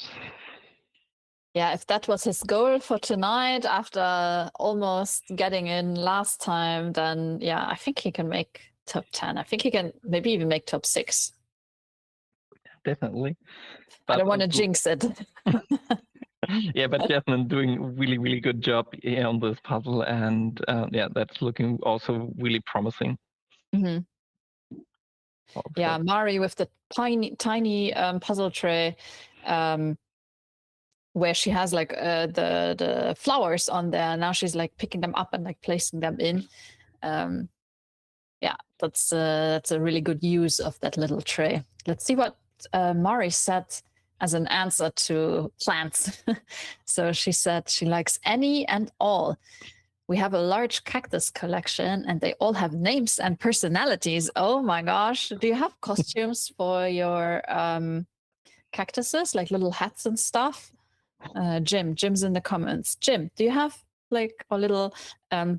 [SPEAKER 3] Yeah, if that was his goal for tonight after almost getting in last time, then yeah, I think he can make top 10. I think he can maybe even make top 6.
[SPEAKER 5] Definitely.
[SPEAKER 3] But I don't want to jinx it.
[SPEAKER 5] Yeah, but Jasmine doing a really, really good job on this puzzle. And yeah, that's looking also really promising.
[SPEAKER 3] Mm-hmm. Yeah, Mari with the tiny puzzle tray where she has like the flowers on there. Now she's like picking them up and like placing them in. Yeah, that's a really good use of that little tray. Let's see what Mari said as an answer to plants. So she said she likes any and all. we have a large cactus collection and they all have names and personalities. Oh my gosh. Do you have costumes for your cactuses, like little hats and stuff? Jim's in the comments. Jim, do you have like a little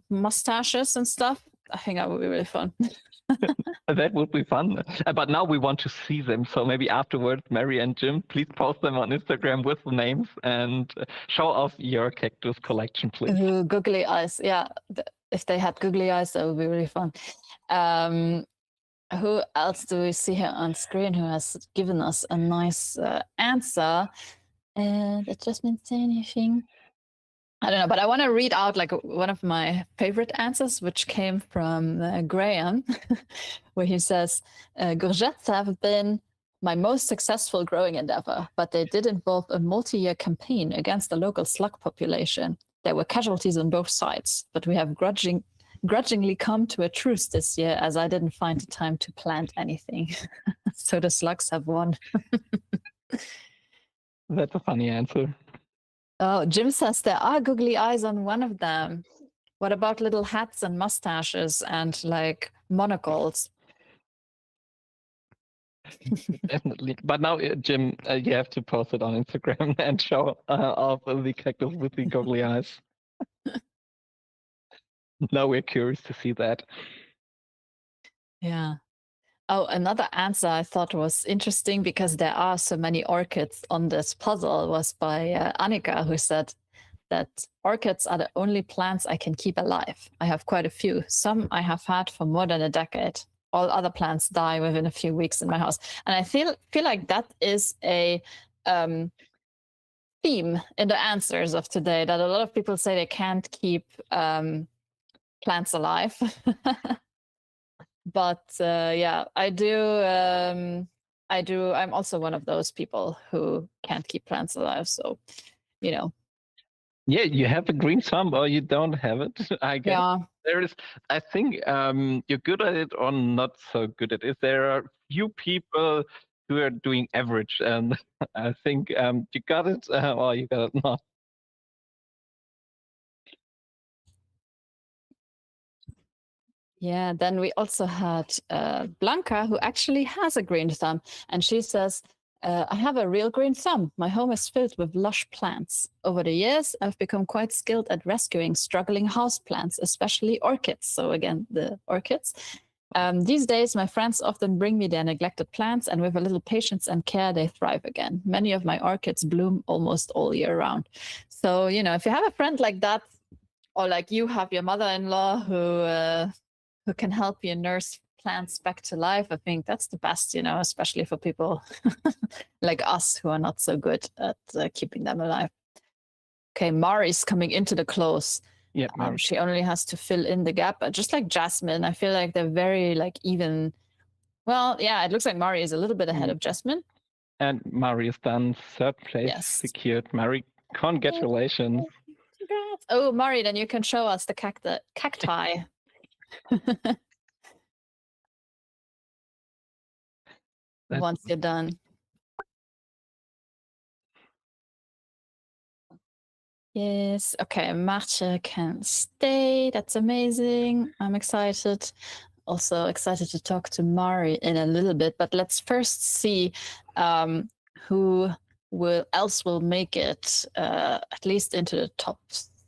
[SPEAKER 3] mustaches and stuff? I think that would be really fun.
[SPEAKER 5] That would be fun. But now we want to see them. So maybe afterwards, Mary and Jim, please post them on Instagram with the names and show off your cactus collection, please.
[SPEAKER 3] Ooh, googly eyes. Yeah. If they had googly eyes, that would be really fun. Who else do we see here on screen who has given us a nice answer? And it just means say anything. I don't know, but I want to read out like one of my favorite answers, which came from Graham, where he says, courgettes have been my most successful growing endeavor, but they did involve a multi-year campaign against the local slug population. There were casualties on both sides, but we have grudgingly come to a truce this year as I didn't find the time to plant anything. So the slugs have won.
[SPEAKER 5] That's a funny answer.
[SPEAKER 3] Oh, Jim says there are googly eyes on one of them. What about little hats and mustaches and like monocles?
[SPEAKER 5] Definitely. But now, Jim, you have to post it on Instagram and show off the cactus with the googly eyes. Now we're curious to see that.
[SPEAKER 3] Yeah. Oh, another answer I thought was interesting because there are so many orchids on this puzzle was by Annika, who said that orchids are the only plants I can keep alive. I have quite a few. Some I have had for more than a decade. All other plants die within a few weeks in my house. And I feel like that is a theme in the answers of today, that a lot of people say they can't keep plants alive. But yeah, I do. I'm also one of those people who can't keep plants alive. So, you know.
[SPEAKER 5] Yeah, you have a green thumb or you don't have it. I guess
[SPEAKER 3] Yeah.
[SPEAKER 5] there is. I think you're good at it or not so good at it. There are few people who are doing average, and I think you got it or you got it not.
[SPEAKER 3] Yeah, then we also had Blanca, who actually has a green thumb. And she says, I have a real green thumb. My home is filled with lush plants. Over the years, I've become quite skilled at rescuing struggling houseplants, especially orchids. So again, the orchids. These days, my friends often bring me their neglected plants, and with a little patience and care, they thrive again. Many of my orchids bloom almost all year round. So, you know, if you have a friend like that, or like you have your mother-in-law who can help you nurse plants back to life, I think that's the best, you know, especially for people like us who are not so good at keeping them alive. Okay, Mari's coming into the close.
[SPEAKER 5] Yeah,
[SPEAKER 3] she only has to fill in the gap, just like Jasmine. I feel like they're very like even. Well, yeah, it looks like Mari is a little bit ahead of Jasmine.
[SPEAKER 5] And Mari is done third place,
[SPEAKER 3] Yes.
[SPEAKER 5] secured. Mari, congratulations.
[SPEAKER 3] Congrats. Oh, Mari, then you can show us the cacti. Once you're done. Yes. Okay. Marcia can stay. That's amazing. I'm excited. Also excited to talk to Mari in a little bit. But let's first see who else will make it at least into the top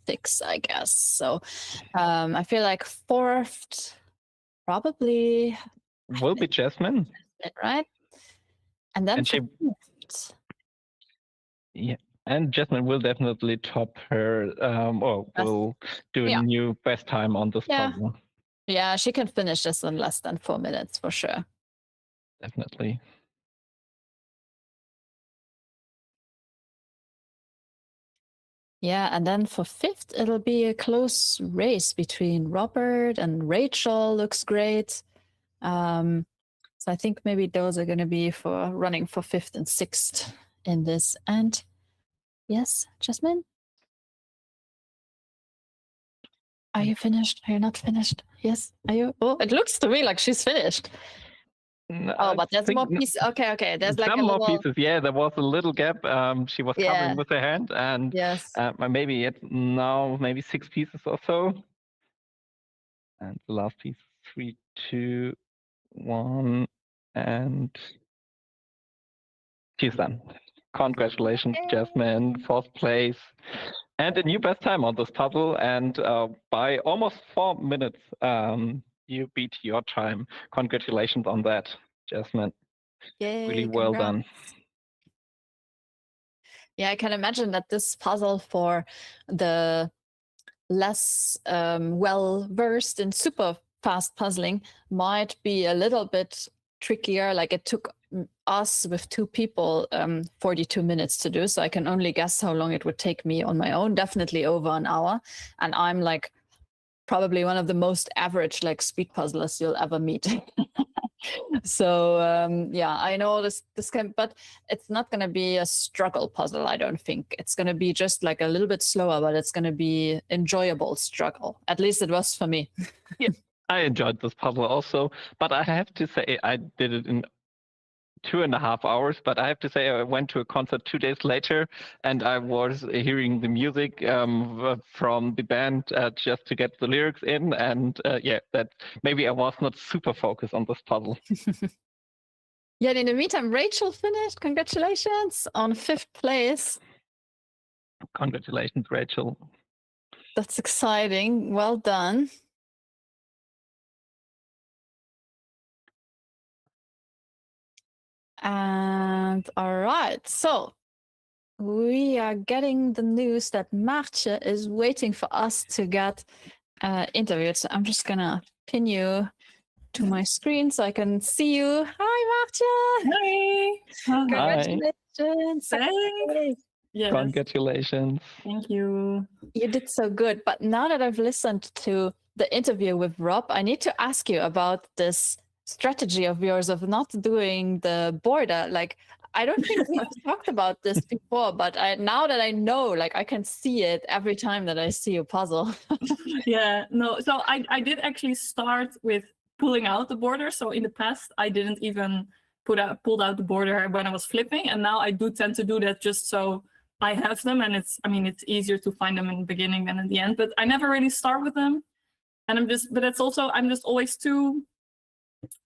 [SPEAKER 3] 6, I guess. So I feel like fourth probably
[SPEAKER 5] will be Jasmine.
[SPEAKER 3] Right? And then
[SPEAKER 5] yeah. And Jasmine will definitely top her, or will do a new best time on this puzzle.
[SPEAKER 3] Yeah, she can finish this in less than 4 minutes for sure.
[SPEAKER 5] Definitely.
[SPEAKER 3] Yeah, and then for 5th, it'll be a close race between Robert and Rachel. Looks great. So I think maybe those are going to be for running for 5th and 6th in this. And yes, Jasmine? Are you finished? Are you not finished? Yes. Are you? Oh, it looks to me like she's finished.
[SPEAKER 5] No,
[SPEAKER 3] oh, but there's more pieces. Okay. There's like
[SPEAKER 5] some more pieces. Yeah, there was a little gap. She was covering with her hand, and
[SPEAKER 3] yes.
[SPEAKER 5] maybe now maybe 6 pieces or so. And the last piece, 3, 2, 1, and she's done. Congratulations, Jasmine, 4th place. And a new best time on this puzzle. And by almost 4 minutes, you beat your time. Congratulations on that, Jasmine.
[SPEAKER 3] Yay,
[SPEAKER 5] Really well done.
[SPEAKER 3] Yeah, I can imagine that this puzzle for the less well-versed in super fast puzzling might be a little bit trickier. Like it took us with 2 people 42 minutes to do, so I can only guess how long it would take me on my own. Definitely over an hour, and I'm like probably one of the most average like speed puzzlers you'll ever meet. So yeah, I know this can, but it's not going to be a struggle puzzle. I don't think it's going to be just like a little bit slower, but it's going to be enjoyable struggle. At least it was for me.
[SPEAKER 5] Yeah, I enjoyed this puzzle also, but I have to say I did it in 2.5 hours. But I have to say I went to a concert 2 days later, and I was hearing the music from the band just to get the lyrics in, and yeah, that maybe I was not super focused on this puzzle.
[SPEAKER 3] Yeah, in the meantime, Rachel finished. Congratulations on 5th place.
[SPEAKER 5] Congratulations, Rachel.
[SPEAKER 3] That's exciting. Well done. And all right, so we are getting the news that Maartje is waiting for us to get interviewed. So I'm just gonna pin you to my screen so I can see you. Hi, Maartje.
[SPEAKER 6] Hi.
[SPEAKER 3] Congratulations.
[SPEAKER 6] Thanks. Yes.
[SPEAKER 5] Congratulations.
[SPEAKER 6] Thank you.
[SPEAKER 3] You did so good. But now that I've listened to the interview with Rob, I need to ask you about this strategy of yours of not doing the border. Like, I don't think we've talked about this before, but now that I know, like, I can see it every time that I see a puzzle.
[SPEAKER 6] Yeah, no, so I did actually start with pulling out the border. So in the past, I didn't even pulled out the border when I was flipping. And now I do tend to do that just so I have them. And it's easier to find them in the beginning than in the end, but I never really start with them. And I'm just always too,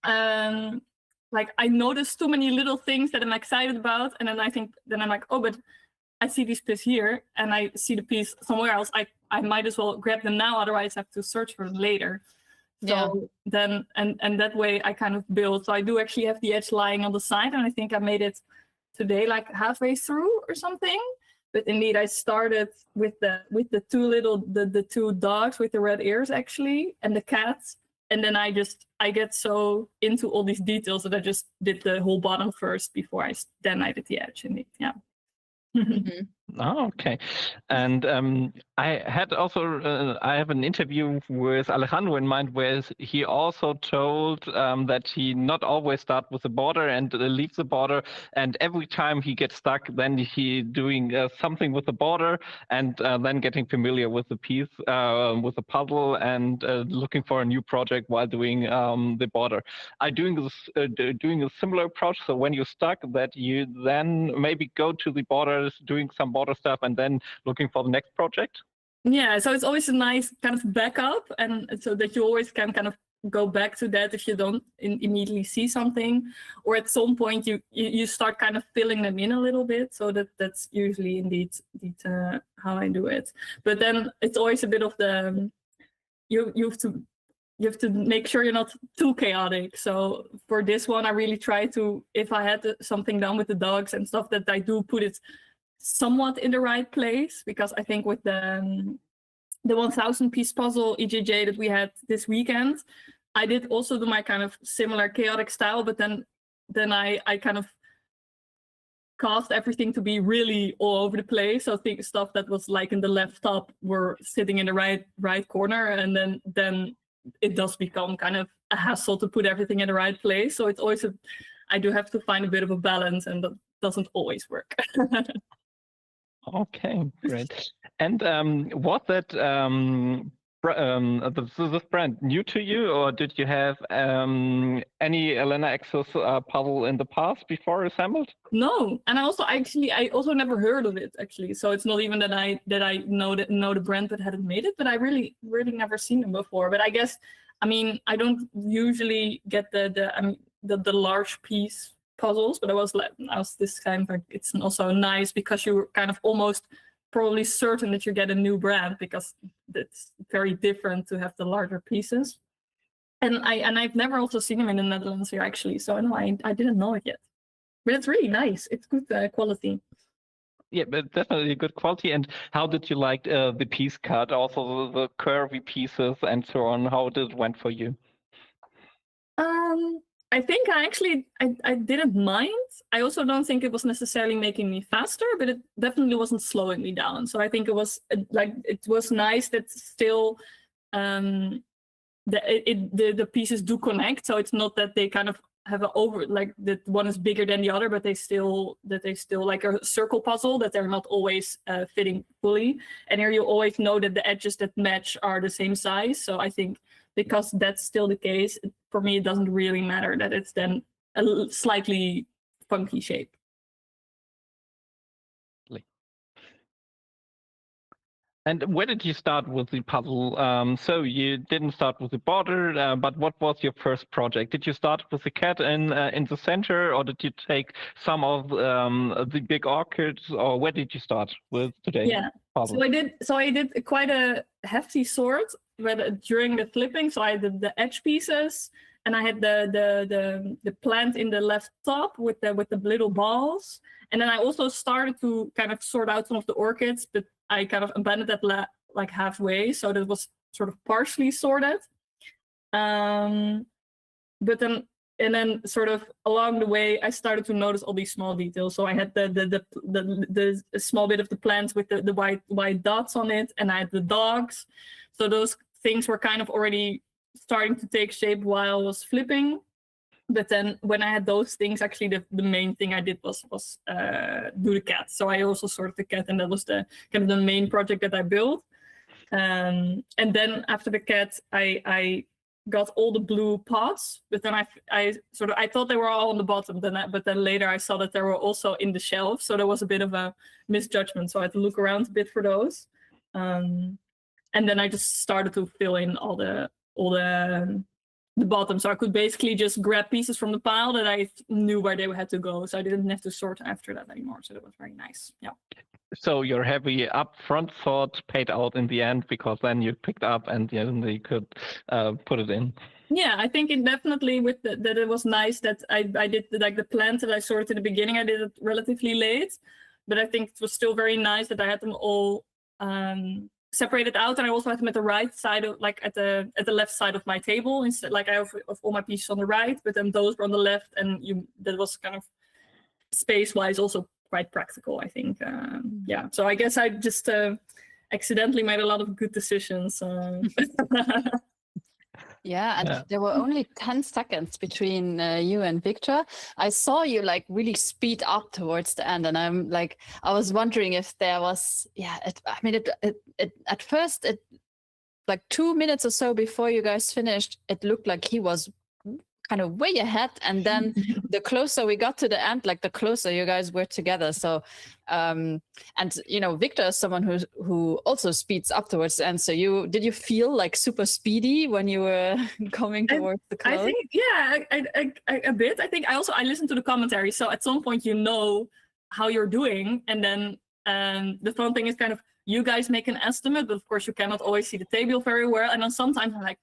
[SPEAKER 6] like I notice too many little things that I'm excited about. And then I'm like, oh, but I see this piece here and I see the piece somewhere else. I might as well grab them now, otherwise I have to search for them later. So then, and that way I kind of build. So I do actually have the edge lying on the side, and I think I made it today like halfway through or something. But indeed, I started with the 2 dogs with the red ears actually, and the cats. And then I get so into all these details that I just did the whole bottom first before I did the edge. Indeed, yeah.
[SPEAKER 3] Mm-hmm.
[SPEAKER 5] Oh, okay. And I have an interview with Alejandro in mind where he also told that he not always start with the border and leave the border, and every time he gets stuck, then he doing something with the border and then getting familiar with the piece, with the puzzle, and looking for a new project while doing the border. I doing a similar approach. So when you're stuck, that you then maybe go to the borders, doing some border stuff, and then looking for the next project?
[SPEAKER 6] Yeah, so it's always a nice kind of backup, and so that you always can kind of go back to that if you don't immediately see something, or at some point you start kind of filling them in a little bit. So that's usually indeed how I do it. But then it's always a bit of the you have to make sure you're not too chaotic. So for this one, I really try to, if I had something done with the dogs and stuff, that I do put it somewhat in the right place, because I think with the 1000 piece puzzle EJJ that we had this weekend, I did also do my kind of similar chaotic style, but then I kind of cast everything to be really all over the place. So stuff that was like in the left top were sitting in the right corner, and then it does become kind of a hassle to put everything in the right place. So it's always I do have to find a bit of a balance, and that doesn't always work.
[SPEAKER 5] Okay, great. And was that this brand new to you, or did you have any Elena Access puzzle in the past before assembled?
[SPEAKER 6] No, and I also never heard of it actually. So it's not even that I know the brand but hadn't made it. But I really never seen them before. But I guess I mean, I don't usually get the large piece puzzles, but I was this time like, it's also nice because you're kind of almost probably certain that you get a new brand, because it's very different to have the larger pieces. And I've never also seen them in the Netherlands here actually, so no, I didn't know it yet. But it's really nice. It's good quality.
[SPEAKER 5] Yeah, but definitely good quality. And how did you like the piece cut, also the curvy pieces and so on? How did it went for you?
[SPEAKER 6] I think I didn't mind. I also don't think it was necessarily making me faster, but it definitely wasn't slowing me down. So I think it was it was nice that still the pieces do connect. So it's not that they kind of have an over, like that one is bigger than the other, but they still like a circle puzzle, that they're not always fitting fully. And here you always know that the edges that match are the same size. So I think because that's still the case, for me, it doesn't really matter that it's then a slightly funky shape.
[SPEAKER 5] And where did you start with the puzzle? So you didn't start with the border, but what was your first project? Did you start with the cat in the center, or did you take some of the big orchids, or where did you start with today?
[SPEAKER 6] Yeah, puzzle? So I did quite a hefty sort, but during the flipping, so I did the edge pieces, and I had the plant in the left top with the little balls, and then I also started to kind of sort out some of the orchids, but I kind of abandoned that like halfway, so that was sort of partially sorted. But then sort of along the way, I started to notice all these small details. So I had the small bit of the plants with the white dots on it, and I had the dogs. So those things were kind of already starting to take shape while I was flipping. But then when I had those things, actually the main thing I did was do the cat. So I also sorted the cat, and that was the kind of the main project that I built. And then after the cat, I got all the blue pots, but then I thought they were all on the bottom. But then later I saw that they were also in the shelf. So there was a bit of a misjudgment. So I had to look around a bit for those. And then I just started to fill in all the bottom, so I could basically just grab pieces from the pile that I knew where they had to go, so I didn't have to sort after that anymore. So that was very nice. Yeah. So
[SPEAKER 5] your heavy upfront thought paid out in the end, because then you picked up and you could put it in. Yeah, I think it definitely that it was nice that I did like the plant that I sorted in the beginning. I did it relatively late, but I think it was still very nice that I had them all separated out, and I also had them at the right side of, like at the left side of my table, instead, like I have all my pieces on the right, but then those were on the left, and that was kind of space wise also quite practical, I think. Yeah, so I guess I just accidentally made a lot of good decisions.
[SPEAKER 3] Yeah, and there were only 10 seconds between you and Victor. I saw you like really speed up towards the end, and I was wondering if there was, at first, like 2 minutes or so before you guys finished, it looked like he was kind of way ahead, and then the closer we got to the end, like the closer you guys were together. So and Victor is someone who also speeds up towards the end, so did you feel like super speedy when you were coming towards the close?
[SPEAKER 6] I think a bit. I think I listened to the commentary, so at some point you know how you're doing, and then the fun thing is kind of you guys make an estimate, but of course you cannot always see the table very well, and then sometimes I'm like,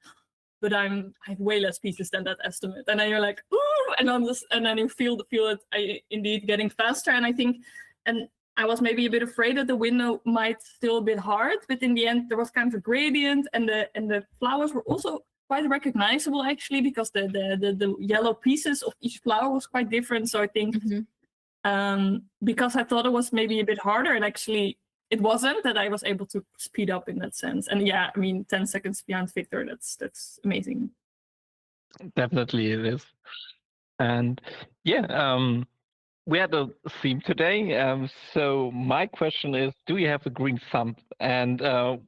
[SPEAKER 6] but I have way less pieces than that estimate. And then you're like, ooh, and then you feel it indeed getting faster. And I think, and I was maybe a bit afraid that the window might still a bit hard, but in the end there was kind of a gradient, and the flowers were also quite recognizable actually, because the yellow pieces of each flower was quite different. So I think because I thought it was maybe a bit harder, and actually it wasn't, that I was able to speed up in that sense. And yeah, I mean, 10 seconds behind Victor, that's amazing.
[SPEAKER 5] Definitely it is. And yeah, we had a theme today. So my question is, do you have a green thumb? And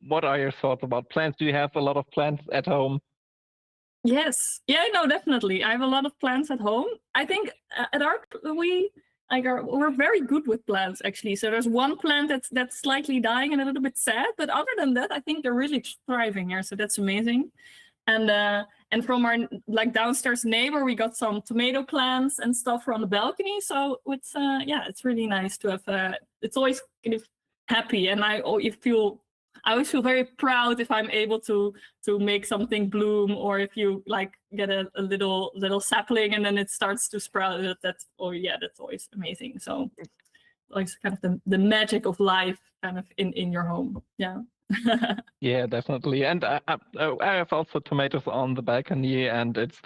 [SPEAKER 5] what are your thoughts about plants? Do you have a lot of plants at home?
[SPEAKER 6] Yes. Yeah, no, definitely. I have a lot of plants at home. I think at ARC, we're very good with plants, actually. So there's one plant that's slightly dying and a little bit sad, but other than that, I think they're really thriving here. So that's amazing. And from our like downstairs neighbor, we got some tomato plants and stuff from the balcony. So it's it's really nice to have. It's always kind of happy, and I always feel very proud if I'm able to make something bloom, or if you like get a little sapling and then it starts to sprout. That's always amazing. So like kind of the magic of life kind of in your home. Yeah.
[SPEAKER 5] Yeah, definitely. And I have also tomatoes on the balcony, and it's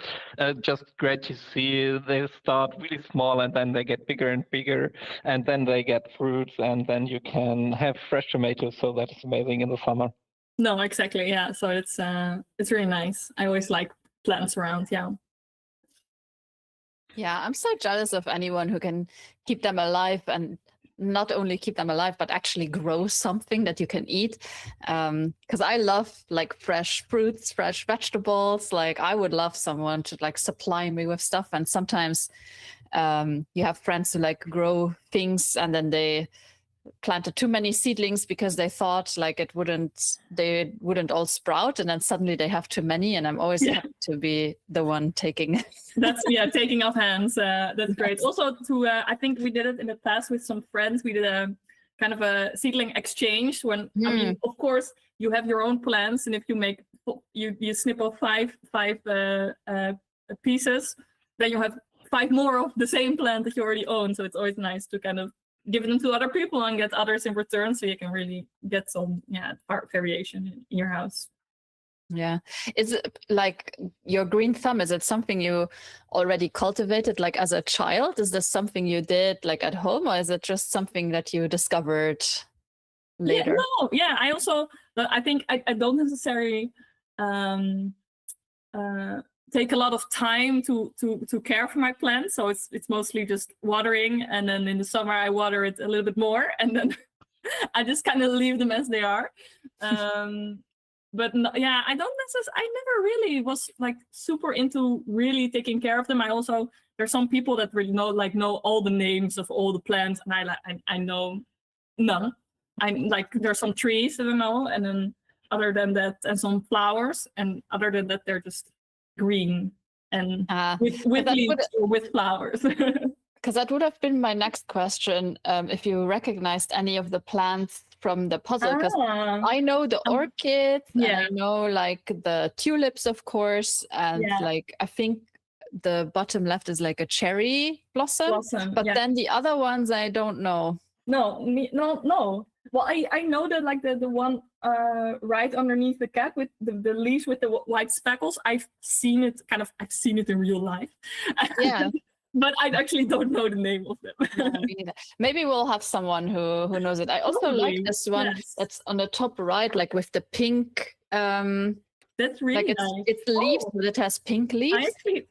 [SPEAKER 5] just great to see they start really small and then they get bigger and bigger, and then they get fruits, and then you can have fresh tomatoes. So that's amazing in the summer.
[SPEAKER 6] No, exactly. Yeah. So it's really nice. I always like plants around. Yeah.
[SPEAKER 3] Yeah, I'm so jealous of anyone who can keep them alive, and not only keep them alive, but actually grow something that you can eat. Because I love like fresh fruits, fresh vegetables. Like I would love someone to like supply me with stuff. And sometimes you have friends who like grow things and then they planted too many seedlings because they thought like they wouldn't all sprout, and then suddenly they have too many, and I'm always happy to be the one taking
[SPEAKER 6] That's taking off hands. That's great. Also I think we did it in the past with some friends. We did a kind of a seedling exchange when I mean, of course you have your own plants, and if you make you snip off five pieces, then you have 5 more of the same plant that you already own. So it's always nice to kind of give them to other people and get others in return, so you can really get some variation in your house.
[SPEAKER 3] Yeah. Is it like your green thumb, is it something you already cultivated like as a child? Is this something you did like at home, or is it just something that you discovered later?
[SPEAKER 6] I also, I think I don't necessarily take a lot of time to care for my plants. So it's mostly just watering, and then in the summer I water it a little bit more, and then I just kind of leave them as they are. But no, I don't necessarily. I never really was like super into really taking care of them. There's some people that really know all the names of all the plants, and I know none. I'm like, there's some trees that I know, and then other than that, and some flowers, and other than that, they're just green and with leaves or with flowers.
[SPEAKER 3] Because that would have been my next question, if you recognized any of the plants from the puzzle. Because I know the orchids, and I know like the tulips, of course, and like I think the bottom left is like a cherry blossom. But then the other ones I don't know.
[SPEAKER 6] No. Well, I know that like the one right underneath the cap with the leaves with the white speckles. I've seen it in real life.
[SPEAKER 3] Yeah.
[SPEAKER 6] But I actually don't know the name of them.
[SPEAKER 3] Maybe we'll have someone who knows it. I also like this one that's on the top right, like with the pink.
[SPEAKER 6] That's really
[SPEAKER 3] like
[SPEAKER 6] nice.
[SPEAKER 3] It's leaves, but it has pink leaves.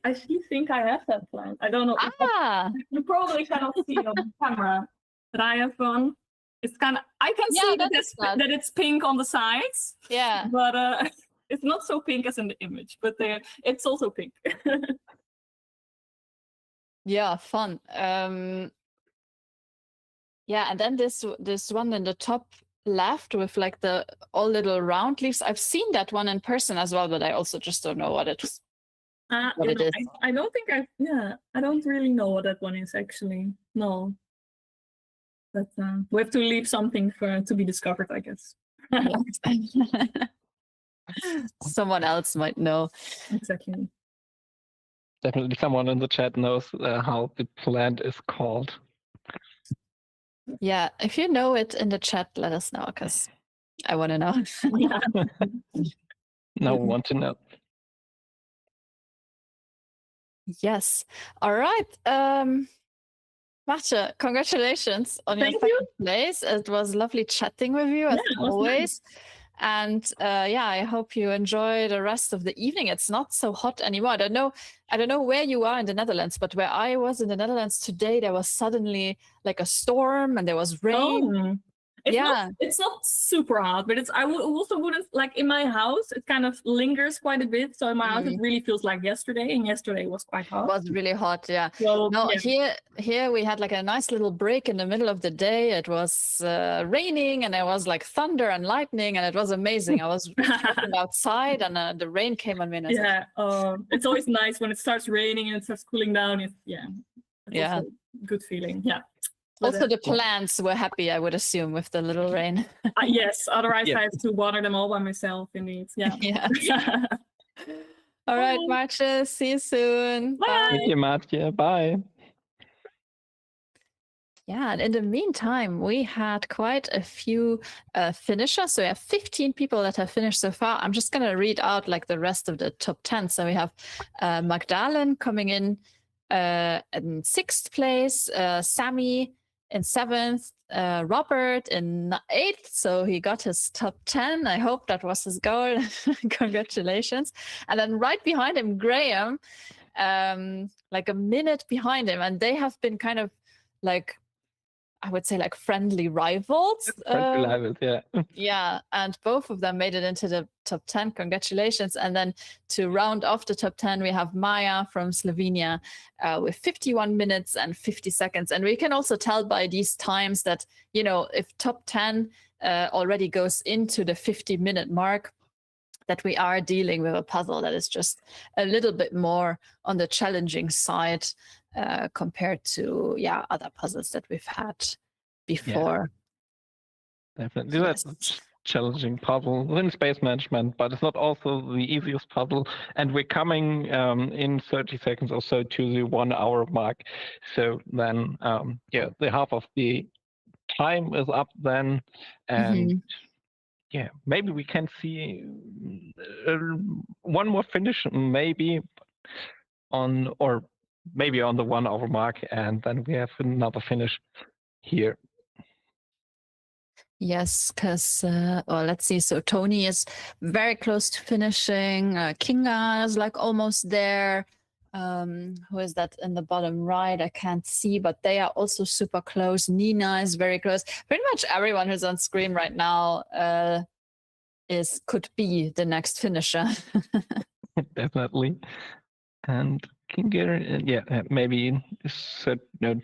[SPEAKER 6] I actually think I have that plant. I don't know. You probably cannot see it on the camera, but I have one. It's kind of, I can see that it's pink on the sides.
[SPEAKER 3] Yeah.
[SPEAKER 6] But it's not so pink as in the image, but it's also pink.
[SPEAKER 3] Yeah, fun. Yeah, and then this one in the top left with like the all little round leaves. I've seen that one in person as well, but I also just don't know what it is.
[SPEAKER 6] I don't think I don't really know what that one is actually. No. But we have to leave something to be discovered, I guess.
[SPEAKER 3] Someone else might know.
[SPEAKER 6] Exactly.
[SPEAKER 5] Definitely someone in the chat knows how the plant is called.
[SPEAKER 3] Yeah, if you know it in the chat, let us know, because I want to know.
[SPEAKER 5] No one to know.
[SPEAKER 3] Yes. All right. Marte, congratulations on your second place. It was lovely chatting with you as always. Nice. And I hope you enjoy the rest of the evening. It's not so hot anymore. I don't know where you are in the Netherlands, but where I was in the Netherlands today, there was suddenly like a storm and there was rain.
[SPEAKER 6] It's not super hot, but I also wouldn't like in my house. It kind of lingers quite a bit. So in my house, it really feels like yesterday, and yesterday was quite hot.
[SPEAKER 3] It was really hot, yeah.
[SPEAKER 6] So,
[SPEAKER 3] No,
[SPEAKER 6] yeah.
[SPEAKER 3] here we had like a nice little break in the middle of the day. It was raining, and there was like thunder and lightning, and it was amazing. I was walking outside, and the rain came on me. And I was like,
[SPEAKER 6] It's always nice when it starts raining and it starts cooling down. It's also a good feeling. Yeah.
[SPEAKER 3] Also, the plants were happy, I would assume, with the little rain.
[SPEAKER 6] Yes, otherwise I have to water them all by myself, indeed. Yeah.
[SPEAKER 3] Yeah. All right, Marcia, see you soon.
[SPEAKER 6] Bye.
[SPEAKER 5] Thank you, Matja. Bye.
[SPEAKER 3] Yeah, and in the meantime, we had quite a few finishers. So we have 15 people that have finished so far. I'm just going to read out like the rest of the top 10. So we have Magdalen coming in 6th place, Sammy in 7th, Robert in 8th. So he got his top 10. I hope that was his goal. Congratulations. And then right behind him, Graham, like a minute behind him. And they have been kind of like, I would say like friendly rivals.
[SPEAKER 5] Friendly rivals, yeah.
[SPEAKER 3] Yeah, and both of them made it into the top 10. Congratulations. And then to round off the top 10, we have Maya from Slovenia with 51 minutes and 50 seconds. And we can also tell by these times that, you know, if top 10 already goes into the 50-minute mark, that we are dealing with a puzzle that is just a little bit more on the challenging side compared to other puzzles that we've had before.
[SPEAKER 5] Definitely. That's a challenging puzzle in space management, but it's not also the easiest puzzle. And we're coming in 30 seconds or so to the 1 hour mark. So then, the half of the time is up then. And maybe we can see one more finish, maybe on the 1 hour mark, and then we have another finish here.
[SPEAKER 3] Yes, because let's see. So Tony is very close to finishing. Kinga is like almost there. Who is that in the bottom right? I can't see, but they are also super close. Nina is very close. Pretty much everyone who's on screen right now could be the next finisher.
[SPEAKER 5] Definitely. And Kinga, maybe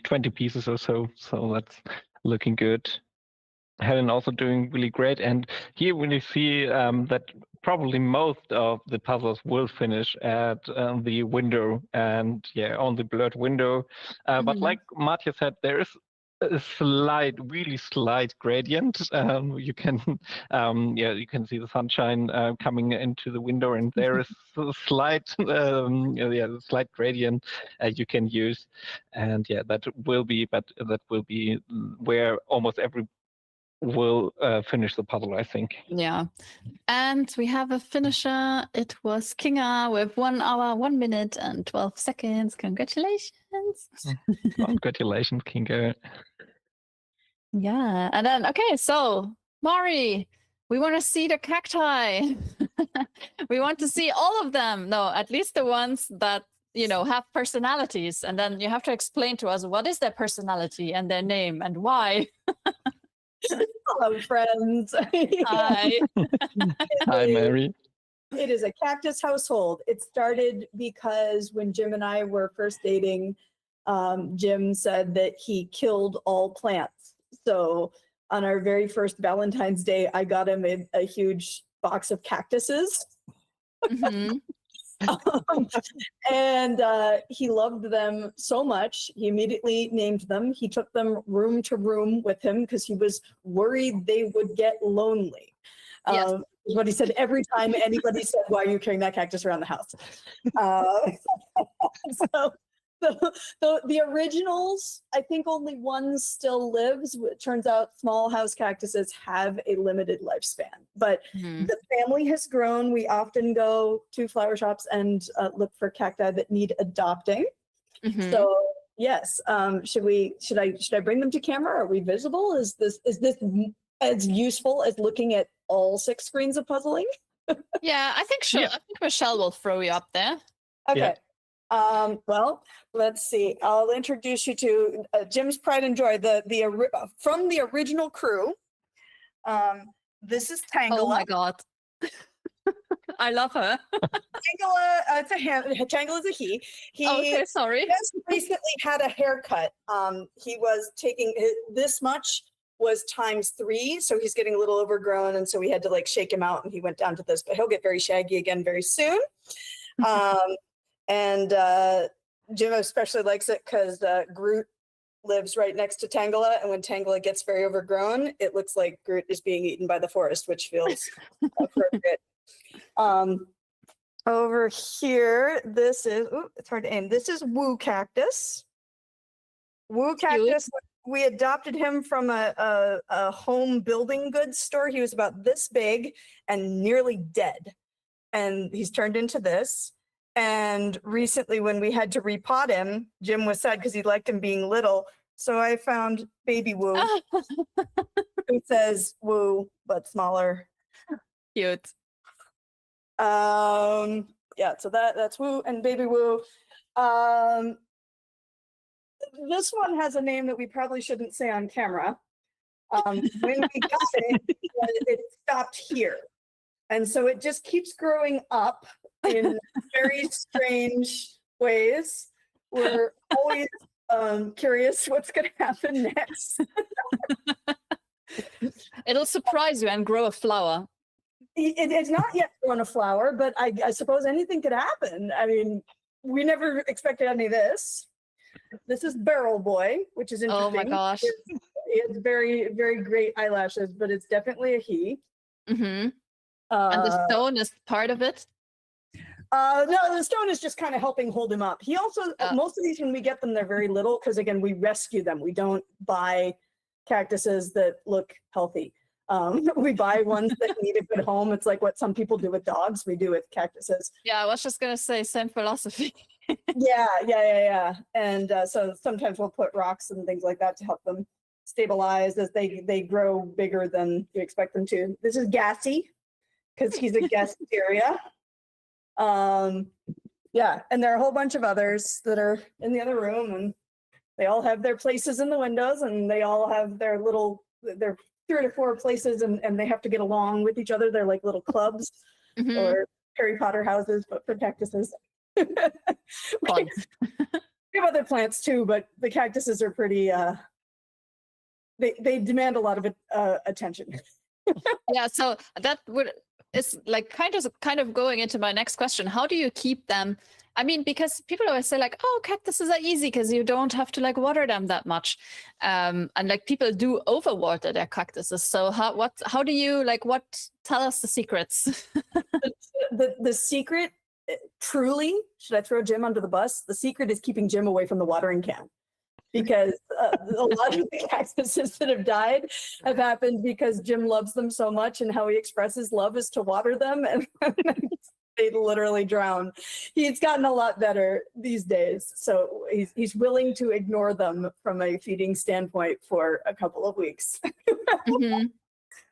[SPEAKER 5] 20 pieces or so. So that's looking good. Helen also doing really great. And here we see that probably most of the puzzles will finish at the window and on the blurred window. But like Matja said, there is a really slight gradient. You can see the sunshine coming into the window, and there is a slight slight gradient you can use, and that will be where almost every will finish the puzzle, I think.
[SPEAKER 3] Yeah. And we have a finisher. It was Kinga with 1 hour, 1 minute and 12 seconds. Congratulations.
[SPEAKER 5] Congratulations, Kinga.
[SPEAKER 3] Yeah. And then, okay, so Mari, we want to see the cacti. We want to see all of them. No, at least the ones that, have personalities. And then you have to explain to us what is their personality and their name and why.
[SPEAKER 7] Hello, friends.
[SPEAKER 3] Hi.
[SPEAKER 5] Hi, Mary.
[SPEAKER 7] It is a cactus household. It started because when Jim and I were first dating, Jim said that he killed all plants. So on our very first Valentine's Day, I got him a huge box of cactuses. And he loved them so much, he immediately named them. He took them room to room with him because he was worried they would get lonely.
[SPEAKER 3] Yes.
[SPEAKER 7] Is what he said every time anybody said, "Why are you carrying that cactus around the house?" So the originals, I think only one still lives. It turns out small house cactuses have a limited lifespan, but the family has grown. We often go to flower shops and look for cacti that need adopting. So yes, should I bring them to camera? Are we visible? Is this as useful as looking at all 6 screens of puzzling?
[SPEAKER 3] Yeah, I think I think Michelle will throw you up there.
[SPEAKER 7] Okay.
[SPEAKER 5] Yeah.
[SPEAKER 7] Well, let's see. I'll introduce you to Jim's pride and joy, from the original crew. This is Tangela.
[SPEAKER 3] Oh my god. I love her.
[SPEAKER 7] Tangela, it's a him. Tangela is a he. He
[SPEAKER 3] Okay, sorry.
[SPEAKER 7] just recently had a haircut. He was taking this much was ×3, so he's getting a little overgrown, and so we had to like shake him out, and he went down to this. But he'll get very shaggy again very soon. And Jim especially likes it because Groot lives right next to Tangela, and when Tangela gets very overgrown, it looks like Groot is being eaten by the forest, which feels appropriate. Over here, this is, it's hard to aim. This is Woo Cactus. Woo Cactus, we adopted him from a home building goods store. He was about this big and nearly dead. And he's turned into this. And recently when we had to repot him, Jim was sad because he liked him being little. So I found baby Woo, who says Woo, but smaller.
[SPEAKER 3] Cute.
[SPEAKER 7] Yeah, so that's Woo and baby Woo. This one has a name that we probably shouldn't say on camera. When we got it, it stopped here. And so it just keeps growing up in very strange ways. We're always curious what's going to happen next.
[SPEAKER 3] It'll surprise you and grow a flower.
[SPEAKER 7] It's not yet grown a flower, but I suppose anything could happen. I mean, we never expected any of this. This is Barrel Boy, which is interesting.
[SPEAKER 3] Oh my gosh.
[SPEAKER 7] It's very, very great eyelashes, but it's definitely a he.
[SPEAKER 3] Mm-hmm. And the stone is part of it?
[SPEAKER 7] No, the stone is just kind of helping hold him up. He also, most of these, when we get them, they're very little because, again, we rescue them. We don't buy cactuses that look healthy. We buy ones that need a good home. It's like what some people do with dogs, we do with cactuses.
[SPEAKER 3] Yeah, I was just going to say, same philosophy.
[SPEAKER 7] Yeah. And so sometimes we'll put rocks and things like that to help them stabilize as they grow bigger than you expect them to. This is Gassy, because he's a Gasteria. Yeah, and there are a whole bunch of others that are in the other room, and they all have their places in the windows, and they all have their 3 to 4 places, and they have to get along with each other. They're like little clubs or Harry Potter houses, but for cactuses.
[SPEAKER 3] Fun.
[SPEAKER 7] We have other plants too, but the cactuses are pretty, they demand a lot of attention.
[SPEAKER 3] Yeah, so that is like kind of going into my next question. How do you keep them? I mean, because people always say like, oh, cactuses are easy because you don't have to like water them that much. And like people do overwater their cactuses. So how do you tell us the secrets?
[SPEAKER 7] The secret, truly, should I throw Jim under the bus? The secret is keeping Jim away from the watering can. Because a lot of the cactuses that have died have happened because Jim loves them so much, and how he expresses love is to water them, and they literally drown. He's gotten a lot better these days, so he's willing to ignore them from a feeding standpoint for a couple of weeks.
[SPEAKER 3] Mm-hmm.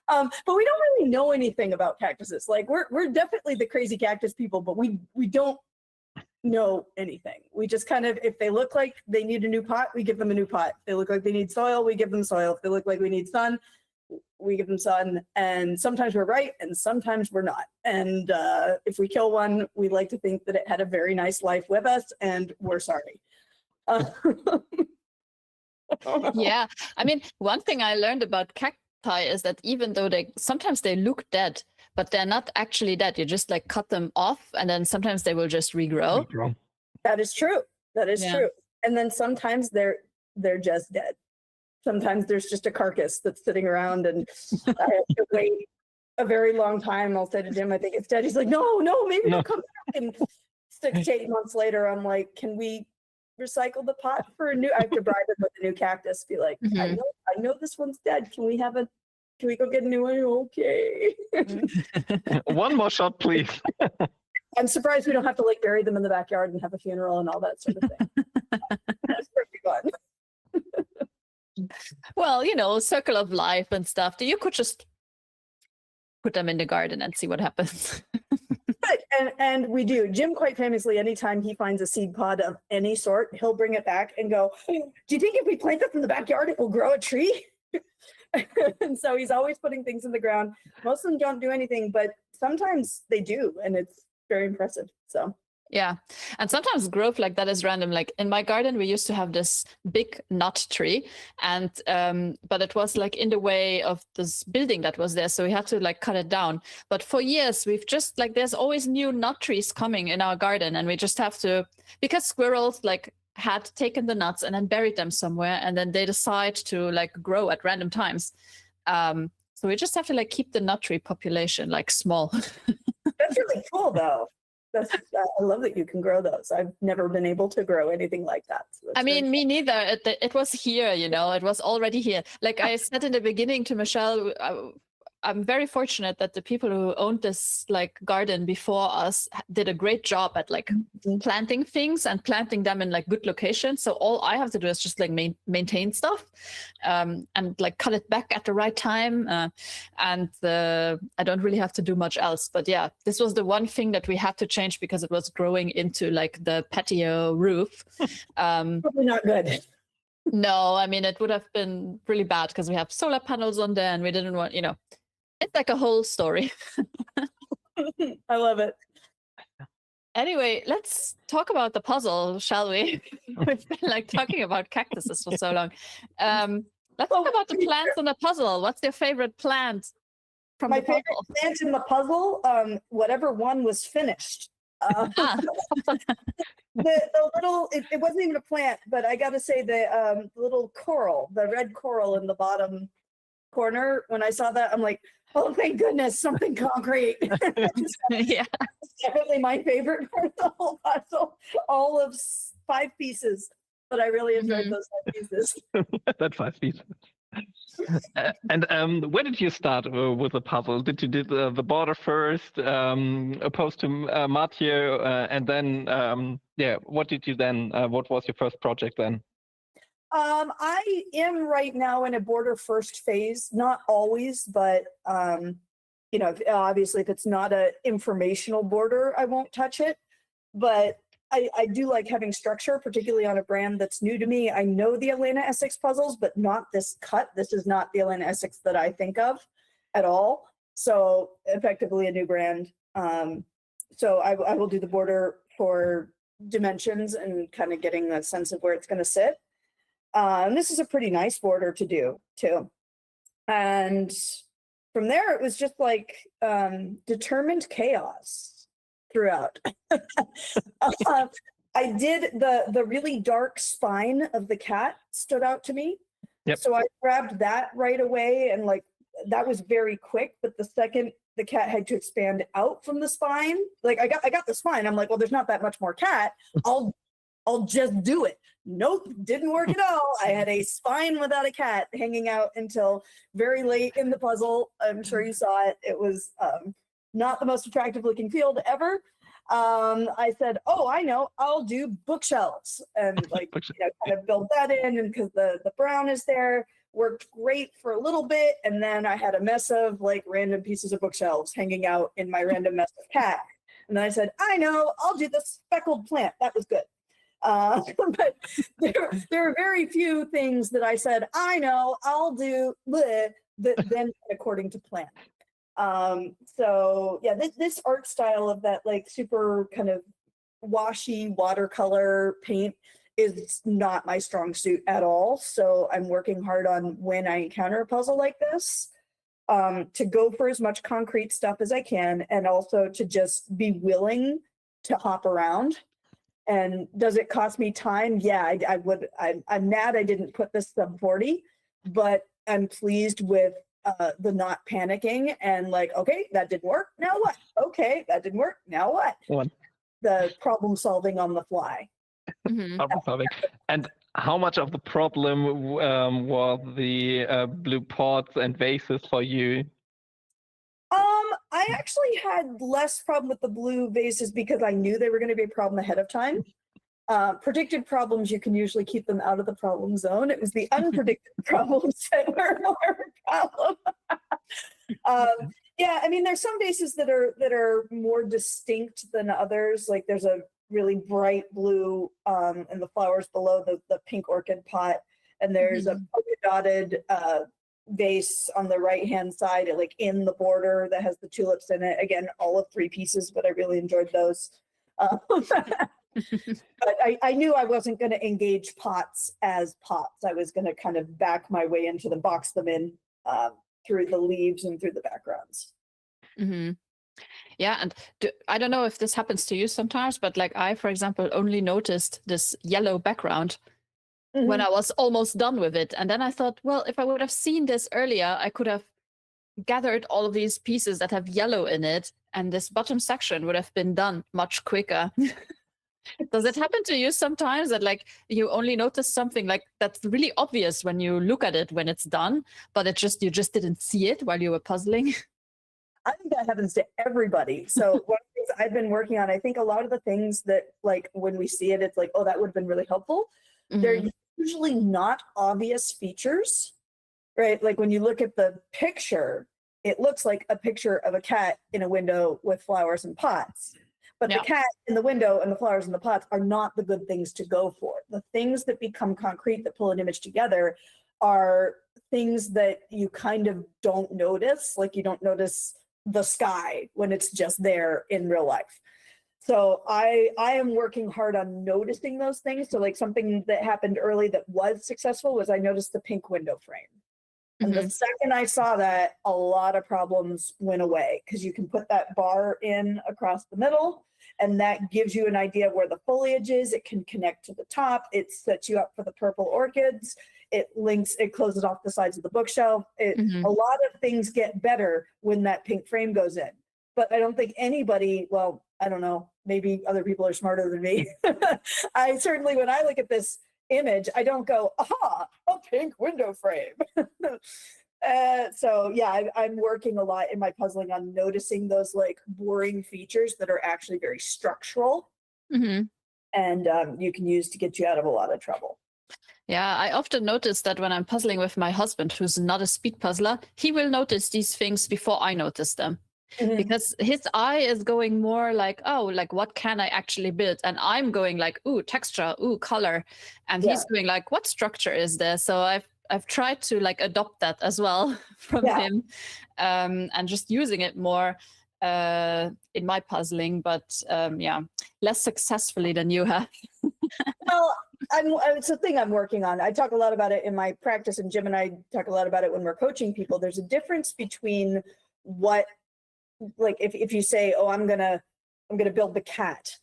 [SPEAKER 7] But we don't really know anything about cactuses. Like we're definitely the crazy cactus people, but we don't know anything. We just kind of, if they look like they need a new pot, we give them a new pot. If they look like they need soil, we give them soil. If they look like we need sun, we give them sun. And sometimes we're right, and sometimes we're not. And if we kill one, we like to think that it had a very nice life with us, and we're sorry.
[SPEAKER 3] Yeah, I mean, one thing I learned about cacti is that even though sometimes they look dead, but they're not actually dead. You just like cut them off, and then sometimes they will just regrow.
[SPEAKER 7] That is true. That is true. And then sometimes they're just dead. Sometimes there's just a carcass that's sitting around, and I have to wait a very long time. I'll say to Jim, I think it's dead. He's like, no, maybe it'll come back. And 6 to 8 months later, I'm like, can we recycle the pot for a new? I have to bribe him with a new cactus. Be like, I know this one's dead. Can we go get a new one? Okay.
[SPEAKER 5] One more shot, please.
[SPEAKER 7] I'm surprised we don't have to like bury them in the backyard and have a funeral and all that sort of thing. That's pretty fun.
[SPEAKER 3] Well, circle of life and stuff. You could just put them in the garden and see what happens.
[SPEAKER 7] And we do. Jim, quite famously, anytime he finds a seed pod of any sort, he'll bring it back and go, do you think if we plant this in the backyard, it will grow a tree? And so he's always putting things in the ground. Most of them don't do anything, but sometimes they do, and it's very impressive. So
[SPEAKER 3] Yeah. And sometimes growth like that is random. Like in my garden, we used to have this big nut tree, and but it was like in the way of this building that was there. So we had to like cut it down. But for years, we've just like, there's always new nut trees coming in our garden, and we just have to, because squirrels like had taken the nuts and then buried them somewhere, and then they decide to like grow at random times. So we just have to like keep the nut tree population like small.
[SPEAKER 7] that's really cool, though. I love that you can grow those. I've never been able to grow anything like that. So
[SPEAKER 3] I mean, me neither. It was here, you know, it was already here. Like I said in the beginning to Michelle, I'm very fortunate that the people who owned this like garden before us did a great job at like planting things and planting them in like good locations. So all I have to do is just like maintain stuff and like cut it back at the right time. And I don't really have to do much else. But yeah, this was the one thing that we had to change because it was growing into like the patio roof.
[SPEAKER 7] Probably not good.
[SPEAKER 3] No, I mean, it would have been really bad because we have solar panels on there and we didn't want, you know, it's like a whole story.
[SPEAKER 7] I love it.
[SPEAKER 3] Anyway, let's talk about the puzzle, shall we? We've been like talking about cactuses for so long. Let's talk about the plants on the puzzle. What's your favorite plant from
[SPEAKER 7] My
[SPEAKER 3] the puzzle?
[SPEAKER 7] favorite plant in the puzzle, whatever one was finished. The little, it wasn't even a plant, but I got to say the little coral, the red coral in the bottom corner. When I saw that, I'm like, oh, thank goodness, something concrete.
[SPEAKER 3] Yeah.
[SPEAKER 7] It's definitely my favorite part of the whole puzzle. All of 5 pieces, but I really enjoyed those 5 pieces.
[SPEAKER 5] That's 5 pieces. And where did you start with the puzzle? Did you do the border first, opposed to Mathieu, and then yeah, what did you then? What was your first project then?
[SPEAKER 7] I am right now in a border first phase, not always, but you know, obviously if it's not an informational border, I won't touch it. But I do like having structure, particularly on a brand that's new to me. I know the Elena Essex puzzles, but not this cut. This is not the Elena Essex that I think of at all. So effectively a new brand. So I will do the border for dimensions and kind of getting a sense of where it's going to sit. And this is a pretty nice border to do too. And from there, it was just like determined chaos throughout. I did the really dark spine of the cat stood out to me.
[SPEAKER 5] Yep.
[SPEAKER 7] So I grabbed that right away, and like that was very quick. But the second the cat had to expand out from the spine, like I got the spine. I'm like, well, there's not that much more cat. I'll just do it. Nope, didn't work at all. I had a spine without a cat hanging out until very late in the puzzle. I'm sure you saw it. It was not the most attractive looking field ever. I said, oh, I know, I'll do bookshelves, and like, you know, kind of build that in, and because the brown is there, worked great for a little bit, and then I had a mess of like random pieces of bookshelves hanging out in my random mess of cat. And then I said, I know, I'll do the speckled plant. That was good. But there are very few things that I said, I know, I'll do bleh, that then according to plan. So yeah, this art style of that like super kind of washy watercolor paint is not my strong suit at all. So I'm working hard on, when I encounter a puzzle like this, to go for as much concrete stuff as I can, and also to just be willing to hop around. And does it cost me time? Yeah, I would. I'm mad I didn't put this sub 40, but I'm pleased with the not panicking and like, okay, that didn't work. Now what? Okay, that didn't work. Now what? The problem solving on the fly.
[SPEAKER 3] Mm-hmm.
[SPEAKER 5] Problem solving. And how much of the problem was the blue pots and vases for you?
[SPEAKER 7] I actually had less problem with the blue vases because I knew they were going to be a problem ahead of time. Predicted problems, you can usually keep them out of the problem zone. It was the unpredicted problems that were more a problem. Yeah, I mean, there's some vases that are more distinct than others. Like there's a really bright blue and the flowers below the pink orchid pot, and there's a polka dotted vase on the right-hand side, like in the border that has the tulips in it. Again, all of 3 pieces, but I really enjoyed those. But I knew I wasn't going to engage pots as pots. I was going to kind of back my way into them, box them in through the leaves and through the backgrounds.
[SPEAKER 3] Mm-hmm. Yeah, and I don't know if this happens to you sometimes, but like I, for example, only noticed this yellow background when I was almost done with it. And then I thought, well, if I would have seen this earlier, I could have gathered all of these pieces that have yellow in it, and this bottom section would have been done much quicker. Does it happen to you sometimes that like you only notice something like that's really obvious when you look at it when it's done, but you just didn't see it while you were puzzling?
[SPEAKER 7] I think that happens to everybody. So one of the things I've been working on, I think a lot of the things that like when we see it, it's like, oh, that would have been really helpful. They're usually not obvious features, right? Like when you look at the picture, it looks like a picture of a cat in a window with flowers and pots. But the cat in the window and the flowers in the pots are not the good things to go for. The things that become concrete that pull an image together are things that you kind of don't notice. Like you don't notice the sky when it's just there in real life. So I am working hard on noticing those things. So like something that happened early that was successful was I noticed the pink window frame. And the second I saw that, a lot of problems went away because you can put that bar in across the middle and that gives you an idea of where the foliage is. It can connect to the top. It sets you up for the purple orchids. It closes off the sides of the bookshelf. A lot of things get better when that pink frame goes in. But I don't think anybody, well, I don't know, maybe other people are smarter than me. I certainly, when I look at this image, I don't go, aha, a pink window frame. So yeah, I'm working a lot in my puzzling on noticing those like boring features that are actually very structural and you can use to get you out of a lot of trouble.
[SPEAKER 3] Yeah, I often notice that when I'm puzzling with my husband, who's not a speed puzzler, he will notice these things before I notice them. Because his eye is going more like, oh, like what can I actually build? And I'm going like, ooh, texture, ooh, color. And he's going like, what structure is there? So I've tried to like adopt that as well from him and just using it more in my puzzling, but less successfully than you have.
[SPEAKER 7] Well, it's a thing I'm working on. I talk a lot about it in my practice, and Jim and I talk a lot about it when we're coaching people. There's a difference between what, like if you say, oh, I'm gonna build the cat,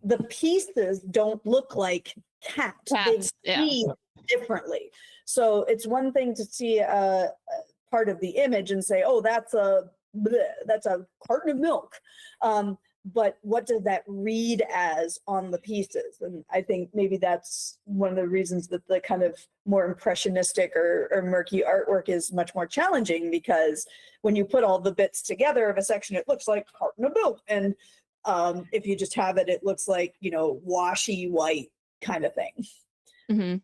[SPEAKER 7] the pieces don't look like cats. They see differently. So it's one thing to see a part of the image and say, oh, that's a carton of milk. But what does that read as on the pieces? And I think maybe that's one of the reasons that the kind of more impressionistic or murky artwork is much more challenging, because when you put all the bits together of a section, it looks like a carton of milk. And if you just have it, it looks like, you know, washy white kind of thing.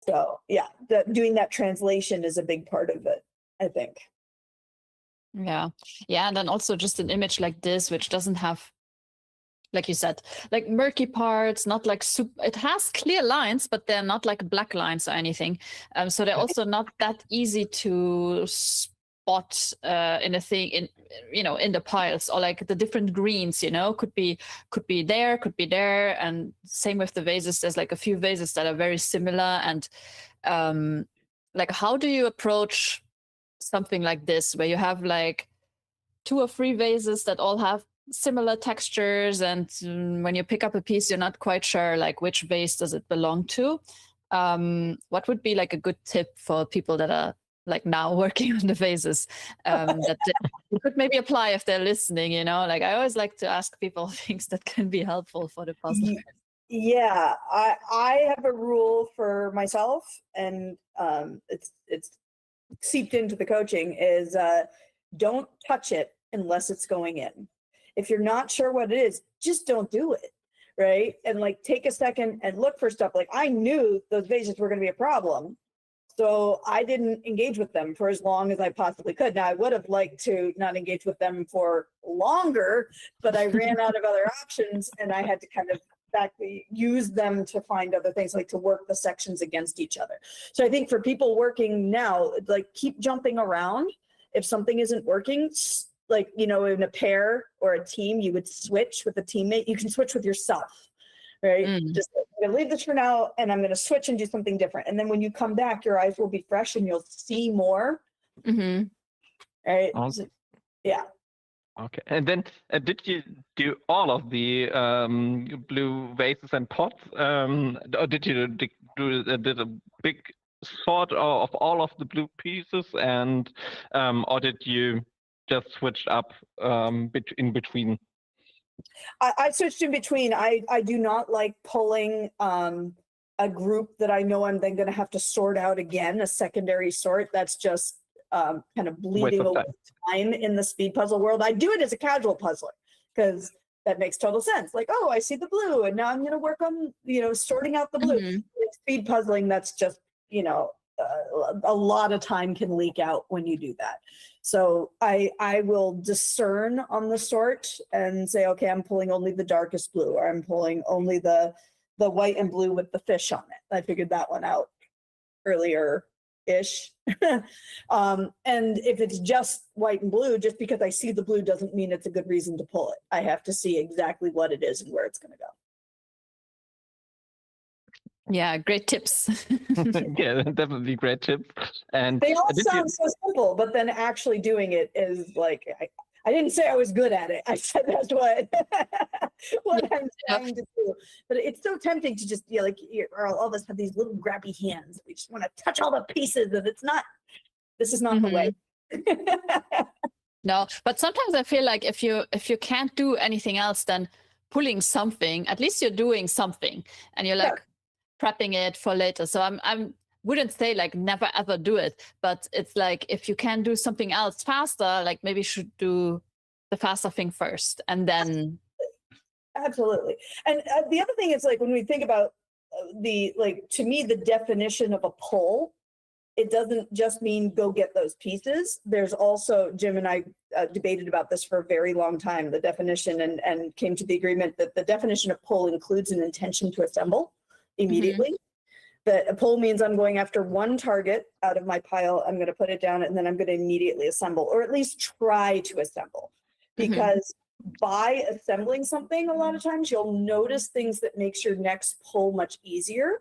[SPEAKER 7] So yeah, doing that translation is a big part of it, I think.
[SPEAKER 3] Yeah. And then also just an image like this, which doesn't have, like you said, like murky parts, not like it has clear lines, but they're not like black lines or anything. So they're also not that easy to spot in a thing, in the piles, or like the different greens, could be there. And same with the vases. There's like a few vases that are very similar. And like, how do you approach something like this, where you have like 2 or 3 vases that all have similar textures, and when you pick up a piece, you're not quite sure like which vase does it belong to? What would be like a good tip for people that are like now working on the vases that they could maybe apply if they're listening? Like I always like to ask people things that can be helpful for the puzzle.
[SPEAKER 7] Yeah, I have a rule for myself, and it's seeped into the coaching, is don't touch it unless it's going in. If you're not sure what it is, just don't do it, right? And like take a second and look for stuff. Like I knew those vases were going to be a problem, so I didn't engage with them for as long as I possibly could. Now I would have liked to not engage with them for longer, but I ran out of other options, and I had to kind of exactly use them to find other things, like to work the sections against each other. So I think for people working now, like keep jumping around. If something isn't working, like, you know, in a pair or a team, you would switch with a teammate. You can switch with yourself, right? Just I'm gonna leave this for now and I'm gonna switch and do something different. And then when you come back, your eyes will be fresh and you'll see more. Right?
[SPEAKER 5] Okay.
[SPEAKER 7] Yeah.
[SPEAKER 5] Okay. And then did you do all of the blue vases and pots? Or did you did a big sort of all of the blue pieces, and or did you just switch up in between?
[SPEAKER 7] I switched in between. I do not like pulling a group that I know I'm then going to have to sort out again, a secondary sort. That's just kind of bleeding away time in the speed puzzle world. I do it as a casual puzzler because that makes total sense. Like, oh, I see the blue, and now I'm going to work on, you know, sorting out the blue. In speed puzzling, that's just, you know, a lot of time can leak out when you do that. So I will discern on the sort and say, okay, I'm pulling only the darkest blue, or I'm pulling only the white and blue with the fish on it. I figured that one out earlier-ish. And if it's just white and blue, just because I see the blue doesn't mean it's a good reason to pull it. I have to see exactly what it is and where it's going to go.
[SPEAKER 3] Yeah, great tips.
[SPEAKER 5] Yeah, definitely great tips. And
[SPEAKER 7] they all sound so simple, but then actually doing it is like, I didn't say I was good at it. I said that's what I'm trying to do. But it's so tempting to just, like, or all of us have these little grabby hands. We just want to touch all the pieces, and this is not the way.
[SPEAKER 3] No, but sometimes I feel like if you can't do anything else than pulling something, at least you're doing something, and you're like prepping it for later. So I'm wouldn't say like never ever do it, but it's like if you can do something else faster, like maybe you should do the faster thing first, and then.
[SPEAKER 7] Absolutely. And the other thing is, like, when we think about to me, the definition of a pull, it doesn't just mean go get those pieces. There's also, Jim and I debated about this for a very long time, the definition, and came to the agreement that the definition of pull includes an intention to assemble immediately. That a pull means I'm going after one target out of my pile, I'm going to put it down, and then I'm going to immediately assemble, or at least try to assemble. Because by assembling something, a lot of times you'll notice things that makes your next pull much easier.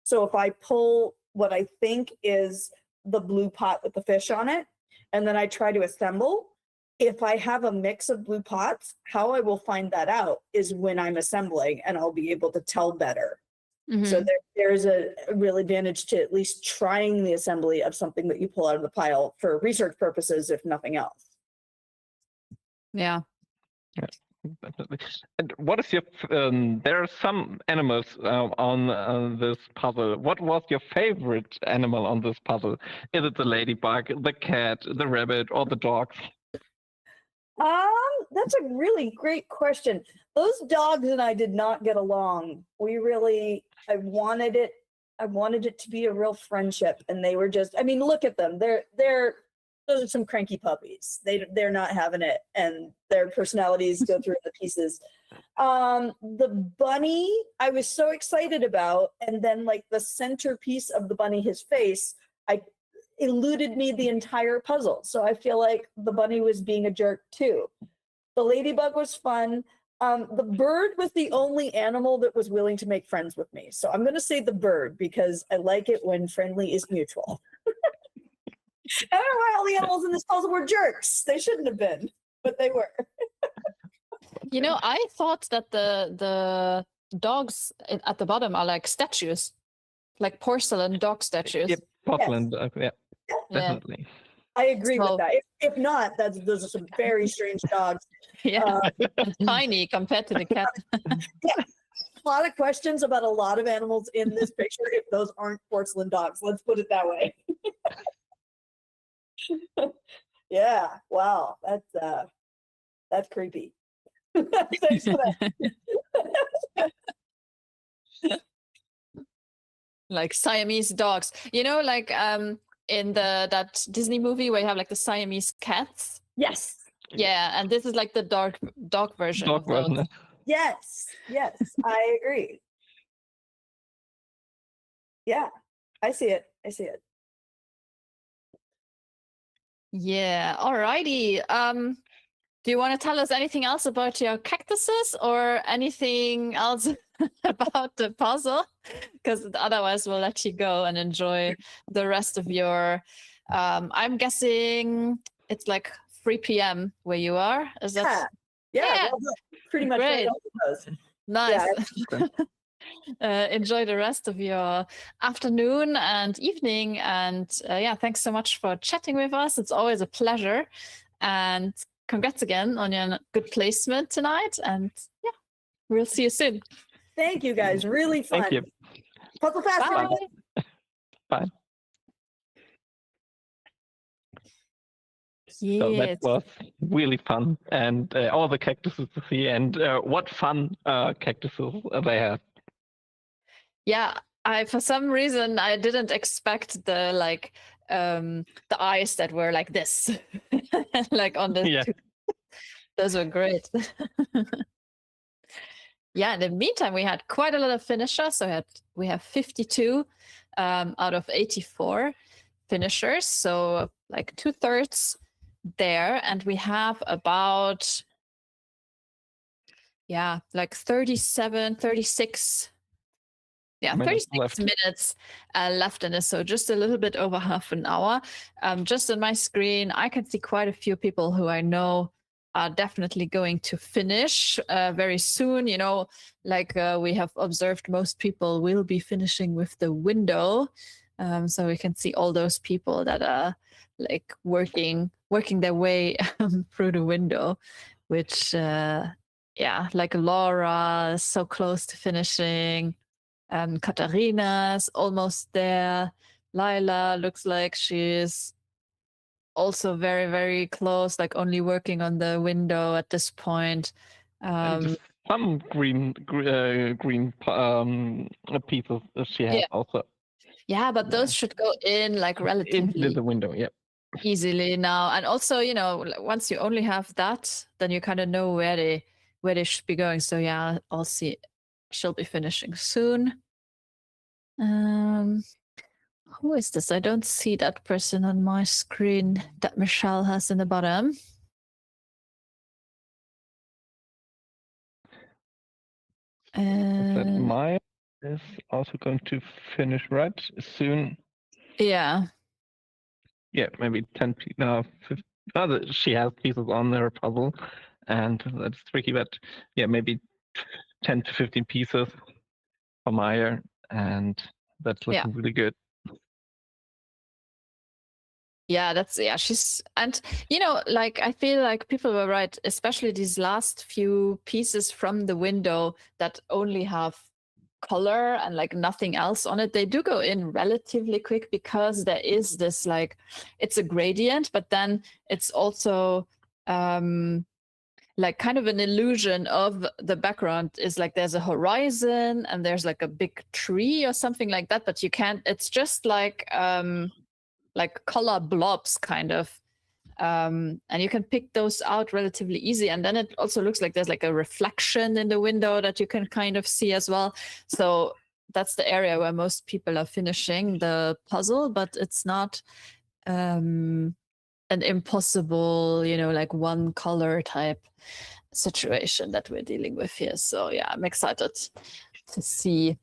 [SPEAKER 7] So if I pull what I think is the blue pot with the fish on it, and then I try to assemble, if I have a mix of blue pots, how I will find that out is when I'm assembling, and I'll be able to tell better. So there's a real advantage to at least trying the assembly of something that you pull out of the pile for research purposes, if nothing else.
[SPEAKER 3] Yeah.
[SPEAKER 5] Definitely. And what is your? There are some animals on this puzzle. What was your favorite animal on this puzzle? Is it the ladybug, the cat, the rabbit, or the dog?
[SPEAKER 7] That's a really great question. Those dogs and I did not get along. I wanted it to be a real friendship, and they were just, I mean, look at them. Those are some cranky puppies. They're not having it, and their personalities go through the pieces. The bunny, I was so excited about, and then like the centerpiece of the bunny, his face, eluded me the entire puzzle. So I feel like the bunny was being a jerk too. The ladybug was fun. The bird was the only animal that was willing to make friends with me. So I'm going to say the bird, because I like it when friendly is mutual. I don't know why all the animals in this puzzle were jerks. They shouldn't have been, but they were.
[SPEAKER 3] You know, I thought that the dogs at the bottom are like statues, like porcelain dog statues.
[SPEAKER 5] Yeah, porcelain. Yes. Definitely.
[SPEAKER 7] I agree with that. If not, those are some very strange dogs.
[SPEAKER 3] Yeah, tiny compared to the cat.
[SPEAKER 7] Yeah, a lot of questions about a lot of animals in this picture if those aren't porcelain dogs. Let's put it that way. Yeah, wow, that's creepy. Thanks for that.
[SPEAKER 3] Like Siamese dogs, you know, like in that Disney movie where you have like the Siamese cats.
[SPEAKER 7] Yes.
[SPEAKER 3] Yeah, and this is like the dog version.
[SPEAKER 5] Dog version.
[SPEAKER 7] Yes, I agree. Yeah, I see it.
[SPEAKER 3] Yeah, alrighty. Do you want to tell us anything else about your cactuses or anything else about the puzzle? Because otherwise we'll let you go and enjoy the rest of your I'm guessing it's like 3 p.m. where you are. Is that
[SPEAKER 7] Yeah. Well, pretty much
[SPEAKER 3] great.
[SPEAKER 7] right off the coast.
[SPEAKER 3] Nice.
[SPEAKER 7] Yeah.
[SPEAKER 3] Enjoy the rest of your afternoon and evening. And yeah, thanks so much for chatting with us. It's always a pleasure. And congrats again on your good placement tonight. And yeah, we'll see you soon.
[SPEAKER 7] Thank you guys. Really fun.
[SPEAKER 5] Thank you.
[SPEAKER 7] Puzzle fast.
[SPEAKER 3] Bye.
[SPEAKER 5] Bye.
[SPEAKER 3] Yes.
[SPEAKER 5] So that was really fun, and all the cactuses to see, and what fun cactuses they have.
[SPEAKER 3] Yeah, for some reason I didn't expect the eyes that were like this, like on the.
[SPEAKER 5] Yeah.
[SPEAKER 3] Those were great. Yeah. In the meantime, we had quite a lot of finishers. So we have 52 out of 84 finishers. So like 2/3 there, and we have about like 37, 36. Yeah, 36 minutes left in this, so just a little bit over half an hour. Just on my screen, I can see quite a few people who I know are definitely going to finish very soon. You know, like we have observed, most people will be finishing with the window. So we can see all those people that are like working their way through the window, which like Laura is so close to finishing. Katharina's almost there. Lila looks like she's also very, very close, like only working on the window at this point.
[SPEAKER 5] And some green pieces she has also.
[SPEAKER 3] Yeah, but those should go in like relatively
[SPEAKER 5] into the window,
[SPEAKER 3] easily now. And also, you know, once you only have that, then you kind of know where they should be going. So yeah, I'll see. She'll be finishing soon. Who is this? I don't see that person on my screen that Michelle has in the bottom.
[SPEAKER 5] Maya is also going to finish right soon.
[SPEAKER 3] Yeah.
[SPEAKER 5] Yeah, maybe 10 pieces. She has pieces on their puzzle, and that's tricky, but yeah, maybe 10 to 15 pieces for Maya, and that's looking really good.
[SPEAKER 3] Yeah, she's, and you know, like I feel like people were right, especially these last few pieces from the window that only have color and like nothing else on it. They do go in relatively quick because there is this like, it's a gradient, but then it's also like kind of an illusion of the background is like there's a horizon and there's like a big tree or something like that, but you can't, it's just like color blobs kind of, and you can pick those out relatively easy. And then it also looks like there's like a reflection in the window that you can kind of see as well. So that's the area where most people are finishing the puzzle, but it's not an impossible, you know, like one color type situation that we're dealing with here. So yeah, I'm excited to see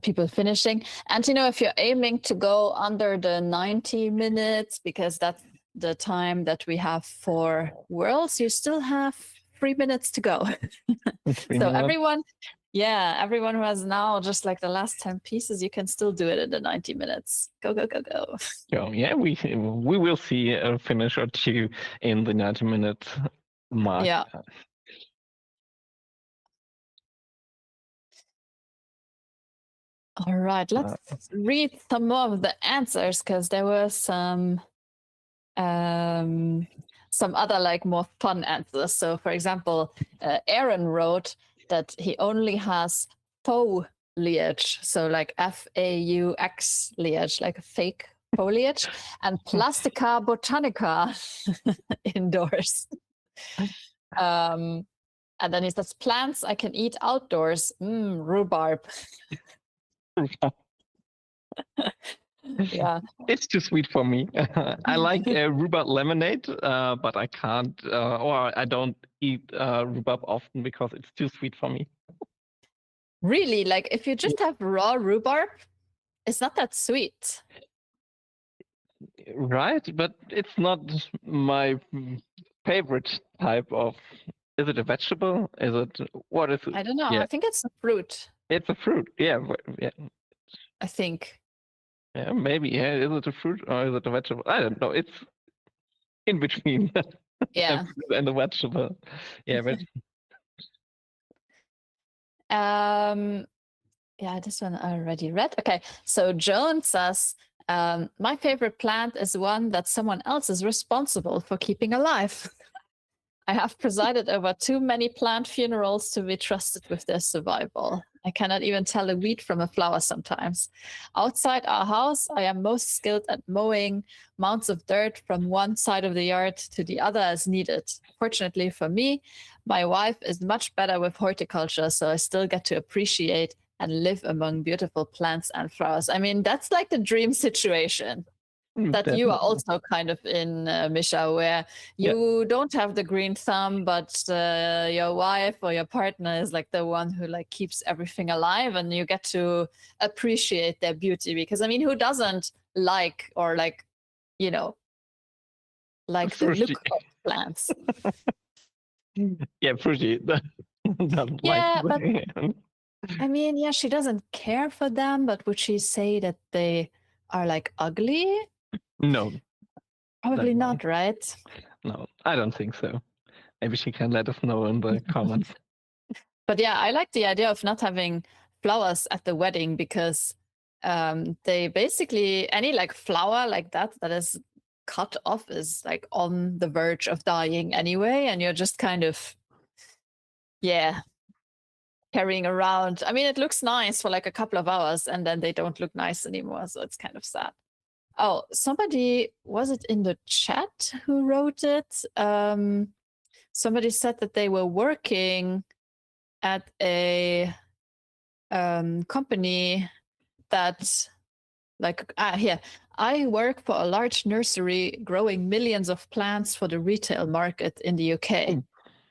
[SPEAKER 3] people finishing. And you know, if you're aiming to go under the 90 minutes, because that's the time that we have for worlds, you still have 3 minutes to go. So everyone who has now just like the last 10 pieces, you can still do it in the 90 minutes. Go.
[SPEAKER 5] So yeah, we will see a finish or two in the 90 minute mark.
[SPEAKER 3] Yeah. All right, let's read some more of the answers, because there were some other like more fun answers. So for example, Aaron wrote that he only has foliage, so like FAUX liage, like a fake foliage, and Plastica botanica indoors. And then he says, plants I can eat outdoors. Rhubarb. Yeah.
[SPEAKER 5] It's too sweet for me. I like rhubarb lemonade, but I can't, or I don't eat rhubarb often because it's too sweet for me.
[SPEAKER 3] Really, like if you just have raw rhubarb, it's not that sweet.
[SPEAKER 5] Right, but it's not my favorite type of. Is it a vegetable? Is it what is it?
[SPEAKER 3] I don't know.
[SPEAKER 5] Yeah.
[SPEAKER 3] I think it's a fruit.
[SPEAKER 5] It's a fruit. Yeah, yeah,
[SPEAKER 3] I think.
[SPEAKER 5] yeah. Maybe. Yeah. Is it a fruit or is it a vegetable? I don't know. It's in between
[SPEAKER 3] Yeah.
[SPEAKER 5] the fruit and the vegetable. Yeah, but
[SPEAKER 3] Yeah, this one I already read. Okay, so Joan says, my favorite plant is one that someone else is responsible for keeping alive. I have presided over too many plant funerals to be trusted with their survival. I cannot even tell a weed from a flower sometimes. Outside our house, I am most skilled at mowing mounds of dirt from one side of the yard to the other as needed. Fortunately for me, my wife is much better with horticulture, so I still get to appreciate and live among beautiful plants and flowers. I mean, that's like the dream situation that you are also kind of in, Misha, where you don't have the green thumb, but your wife or your partner is like the one who like keeps everything alive, and you get to appreciate their beauty. Because I mean, who doesn't like or like, you know, like the look of plants?
[SPEAKER 5] Yeah, pretty.
[SPEAKER 3] Yeah, but
[SPEAKER 5] like
[SPEAKER 3] I mean, yeah, she doesn't care for them, but would she say that they are like ugly?
[SPEAKER 5] No.
[SPEAKER 3] Probably
[SPEAKER 5] No.
[SPEAKER 3] not, right?
[SPEAKER 5] No, I don't think so. Maybe she can let us know in the comments.
[SPEAKER 3] But yeah, I like the idea of not having flowers at the wedding, because they basically, any like flower like that is cut off is like on the verge of dying anyway, and you're just kind of, yeah, carrying around. I mean, it looks nice for like a couple of hours and then they don't look nice anymore, so it's kind of sad. Oh, somebody, was it in the chat who wrote it? Somebody said that they were working at a company that, like, here, I work for a large nursery growing millions of plants for the retail market in the UK,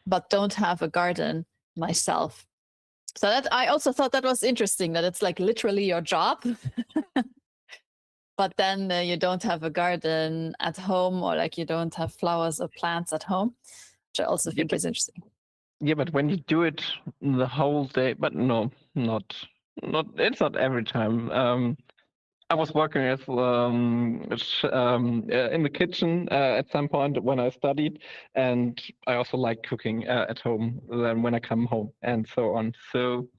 [SPEAKER 3] but don't have a garden myself. So that, I also thought that was interesting, that it's like literally your job. But then you don't have a garden at home, or like you don't have flowers or plants at home, which I also think is interesting.
[SPEAKER 5] Yeah, but when you do it the whole day, but no, not it's not every time. I was working as in the kitchen at some point when I studied, and I also like cooking at home then when I come home and so on. So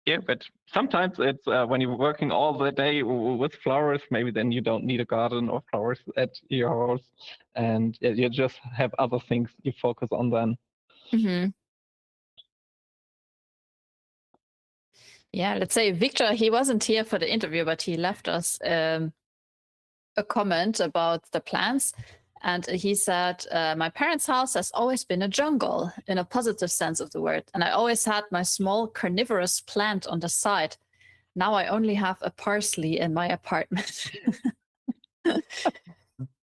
[SPEAKER 5] yeah, but sometimes it's when you're working all the day with flowers, maybe then you don't need a garden or flowers at your house, and you just have other things you focus on then.
[SPEAKER 3] Mm-hmm. Yeah, let's say Victor, he wasn't here for the interview, but he left us a comment about the plants. And he said, my parents' house has always been a jungle in a positive sense of the word. And I always had my small carnivorous plant on the side. Now I only have a parsley in my apartment.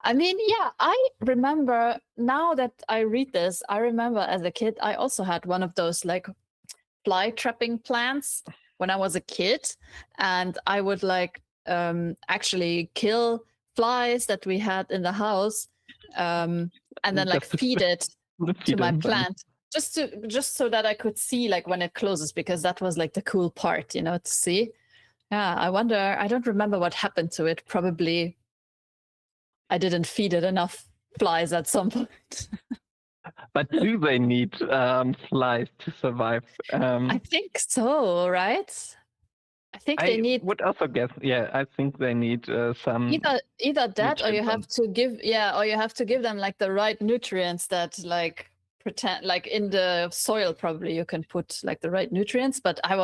[SPEAKER 3] I mean, yeah, I remember, now that I read this, I remember as a kid, I also had one of those like fly trapping plants when I was a kid. And I would like actually kill flies that we had in the house, and then like feed it to my plant, just so that I could see like when it closes, because that was like the cool part, you know, to see. Yeah, I wonder, I don't remember what happened to it. Probably I didn't feed it enough flies at some point.
[SPEAKER 5] But do they need flies to survive?
[SPEAKER 3] I think so, right? I think they need.
[SPEAKER 5] Would also guess. Yeah, I think they need some.
[SPEAKER 3] Either that, or you have to give. Yeah, or you have to give them like the right nutrients that like pretend like in the soil. Probably you can put like the right nutrients. But I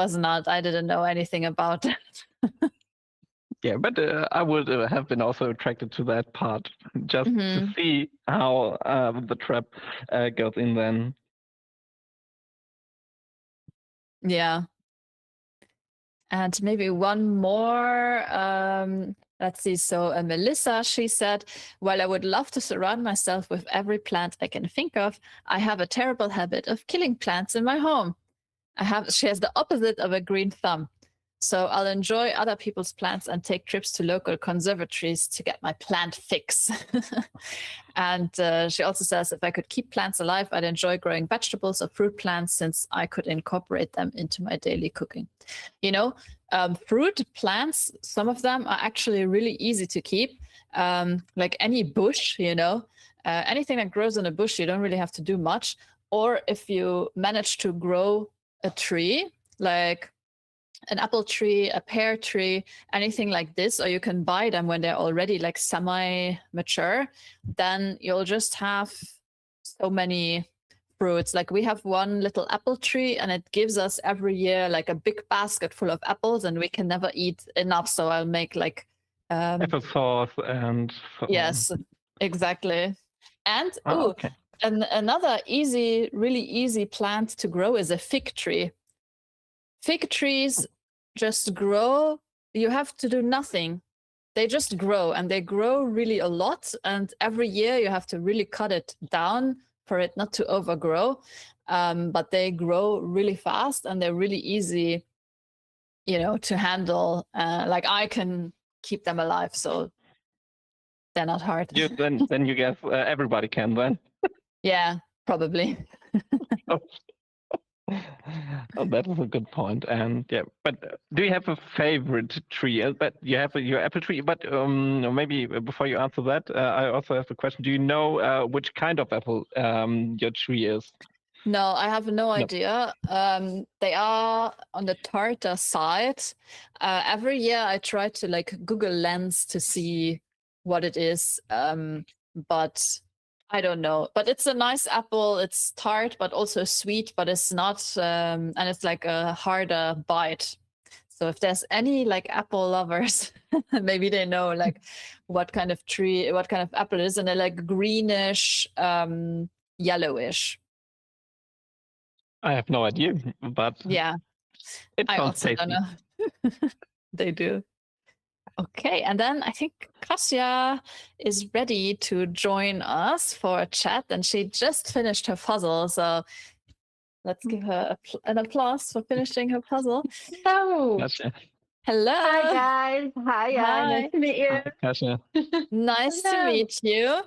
[SPEAKER 3] didn't know anything about that.
[SPEAKER 5] Yeah, but I would have been also attracted to that part, just to see how the trap goes in then.
[SPEAKER 3] Yeah. And maybe one more. Let's see. So Melissa, she said, while I would love to surround myself with every plant I can think of, I have a terrible habit of killing plants in my home. She has the opposite of a green thumb. So I'll enjoy other people's plants and take trips to local conservatories to get my plant fix. And she also says, if I could keep plants alive, I'd enjoy growing vegetables or fruit plants since I could incorporate them into my daily cooking. You know, fruit plants, some of them are actually really easy to keep. Like any bush, you know, anything that grows in a bush, you don't really have to do much. Or if you manage to grow a tree, like an apple tree, a pear tree, anything like this, or you can buy them when they're already like semi-mature, then you'll just have so many fruits. Like we have one little apple tree and it gives us every year like a big basket full of apples and we can never eat enough. So I'll make like
[SPEAKER 5] applesauce and so
[SPEAKER 3] yes, exactly. And
[SPEAKER 5] okay.
[SPEAKER 3] another really easy plant to grow is a fig tree. Fig trees just grow. You have to do nothing. They just grow and they grow really a lot. And every year you have to really cut it down for it not to overgrow. But they grow really fast and they're really easy, you know, to handle. Like I can keep them alive, so they're not hard.
[SPEAKER 5] Then you guess everybody can then.
[SPEAKER 3] Yeah, probably.
[SPEAKER 5] Oh, that is a good point. And yeah, but do you have a favorite tree? But you have your apple tree. But maybe before you answer that, I also have a question. Do you know which kind of apple your tree is?
[SPEAKER 3] No, I have no idea. They are on the tartar side. Every year I try to like Google Lens to see what it is, but I don't know. But it's a nice apple. It's tart, but also sweet, but it's not, and it's like a harder bite. So if there's any like apple lovers, maybe they know like what kind of tree, what kind of apple it is, and they're like greenish, yellowish.
[SPEAKER 5] I have no idea, but
[SPEAKER 3] yeah,
[SPEAKER 5] it
[SPEAKER 3] I
[SPEAKER 5] sounds
[SPEAKER 3] also
[SPEAKER 5] tasty.
[SPEAKER 3] don't know. They do. Okay, and then I think Kasia is ready to join us for a chat, and she just finished her puzzle. So let's give her an applause for finishing her puzzle.
[SPEAKER 8] Hello.
[SPEAKER 5] Kasia.
[SPEAKER 3] Hello.
[SPEAKER 8] Hi guys. Hi. Nice to meet you.
[SPEAKER 5] Hi, Kasia.
[SPEAKER 3] Nice to
[SPEAKER 8] Hello.
[SPEAKER 3] meet you.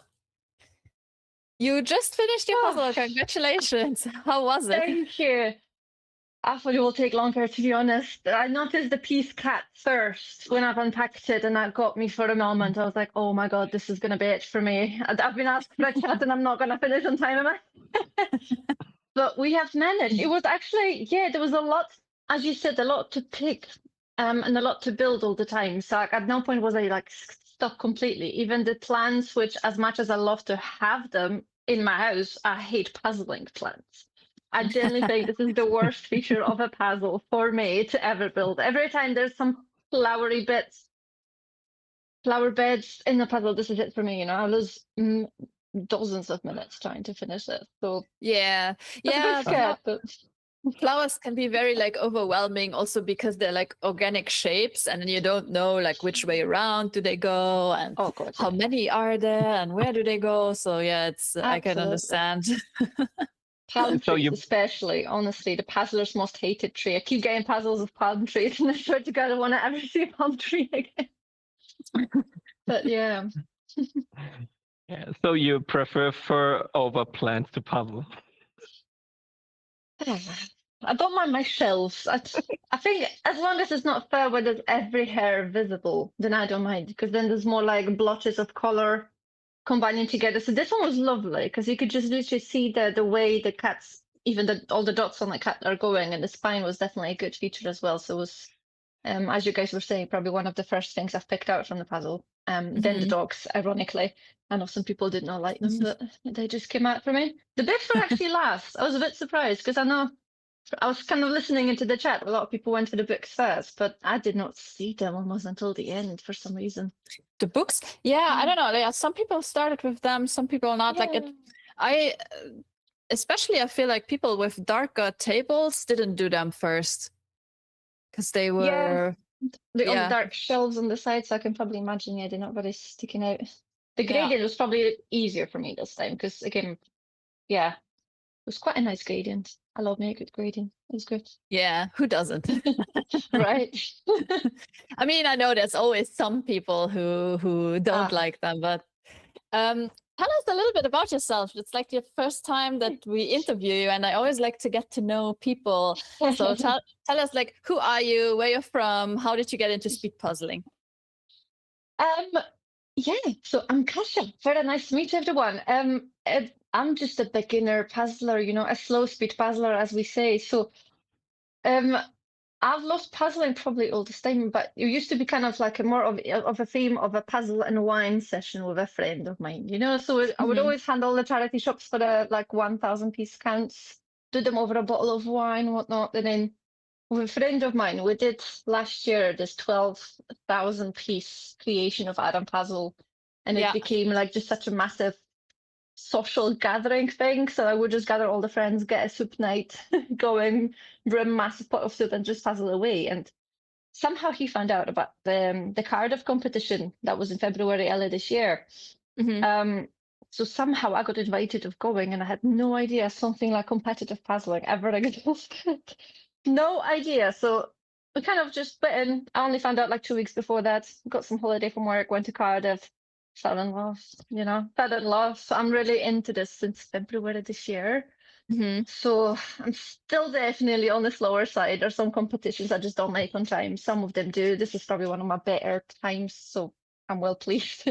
[SPEAKER 3] You just finished your puzzle.
[SPEAKER 8] Oh.
[SPEAKER 3] Congratulations. How was it?
[SPEAKER 8] Thank you. I thought it will take longer, to be honest. I noticed the piece cat first when I've unpacked it, and that got me for a moment. I was like, oh my God, this is going to be it for me. I've been asked for a chat and I'm not going to finish on time, am I? But we have managed. It was actually, yeah, there was a lot, as you said, a lot to pick and a lot to build all the time. So like, at no point was I like stuck completely. Even the plants, which as much as I love to have them in my house, I hate puzzling plants. I generally think this is the worst feature of a puzzle for me to ever build. Every time there's some flower beds in the puzzle, this is it for me. You know, I lose dozens of minutes trying to finish it. So
[SPEAKER 3] yeah,
[SPEAKER 8] yeah, scared, but
[SPEAKER 3] flowers can be very like overwhelming also because they're like organic shapes and then you don't know like which way around do they go and how many are there and where do they go. So yeah, it's I can understand.
[SPEAKER 8] Palm trees especially, honestly, the puzzler's most hated tree. I keep getting puzzles of palm trees and I swear to God I want to ever see a palm tree again. But yeah.
[SPEAKER 5] Yeah, so you prefer fur over plants to puzzle?
[SPEAKER 8] I don't mind my shelves. I think as long as it's not fur where there's every hair visible, then I don't mind, because then there's more like blotches of color combining together. So this one was lovely because you could just literally see the way the cats, even all the dots on the cat are going, and the spine was definitely a good feature as well. So it was, as you guys were saying, probably one of the first things I've picked out from the puzzle. Then the dogs, ironically. I know some people did not like them, but they just came out for me. The bits were actually last. I was a bit surprised because I know I was kind of listening into the chat. A lot of people went for the books first, but I did not see them almost until the end for some reason.
[SPEAKER 3] The books? Yeah, I don't know. Yeah, some people started with them, some people not.
[SPEAKER 8] Yeah.
[SPEAKER 3] Like especially I feel like people with darker tables didn't do them first because they were
[SPEAKER 8] On the dark shelves on the side, so I can probably imagine, they're not very sticking out. The
[SPEAKER 3] Yeah.
[SPEAKER 8] gradient was probably easier for me this time because, again, it was quite a nice gradient. I love me a good gradient. It was good.
[SPEAKER 3] Yeah, who doesn't?
[SPEAKER 8] Right.
[SPEAKER 3] I mean, I know there's always some people who don't like them, but tell us a little bit about yourself. It's like the first time that we interview you, and I always like to get to know people. So tell us, like, who are you, where you're from, how did you get into speed puzzling?
[SPEAKER 8] So I'm Kasia. Very nice to meet everyone. I'm just a beginner puzzler, a slow speed puzzler, as we say. So I've lost puzzling probably all this time, but it used to be kind of like a more of a theme of a puzzle and wine session with a friend of mine, So I would always handle the charity shops for the like 1,000 piece counts, do them over a bottle of wine, whatnot, and then with a friend of mine, we did last year this 12,000 piece creation of Adam puzzle, and it became like just such a massive social gathering thing. So I would just gather all the friends, get a soup night going, brew a massive pot of soup, and just puzzle away. And somehow he found out about the Cardiff competition that was in February earlier this year. So somehow I got invited of going, and I had no idea something like competitive puzzling ever existed. No idea. So we kind of just put in. I only found out like 2 weeks before that. Got some holiday from work, went to Cardiff, fell in love. So I'm really into this since February this year. So I'm still definitely on the slower side. There's some competitions I just don't make on time. Some of them do. This is probably one of my better times, so I'm well pleased.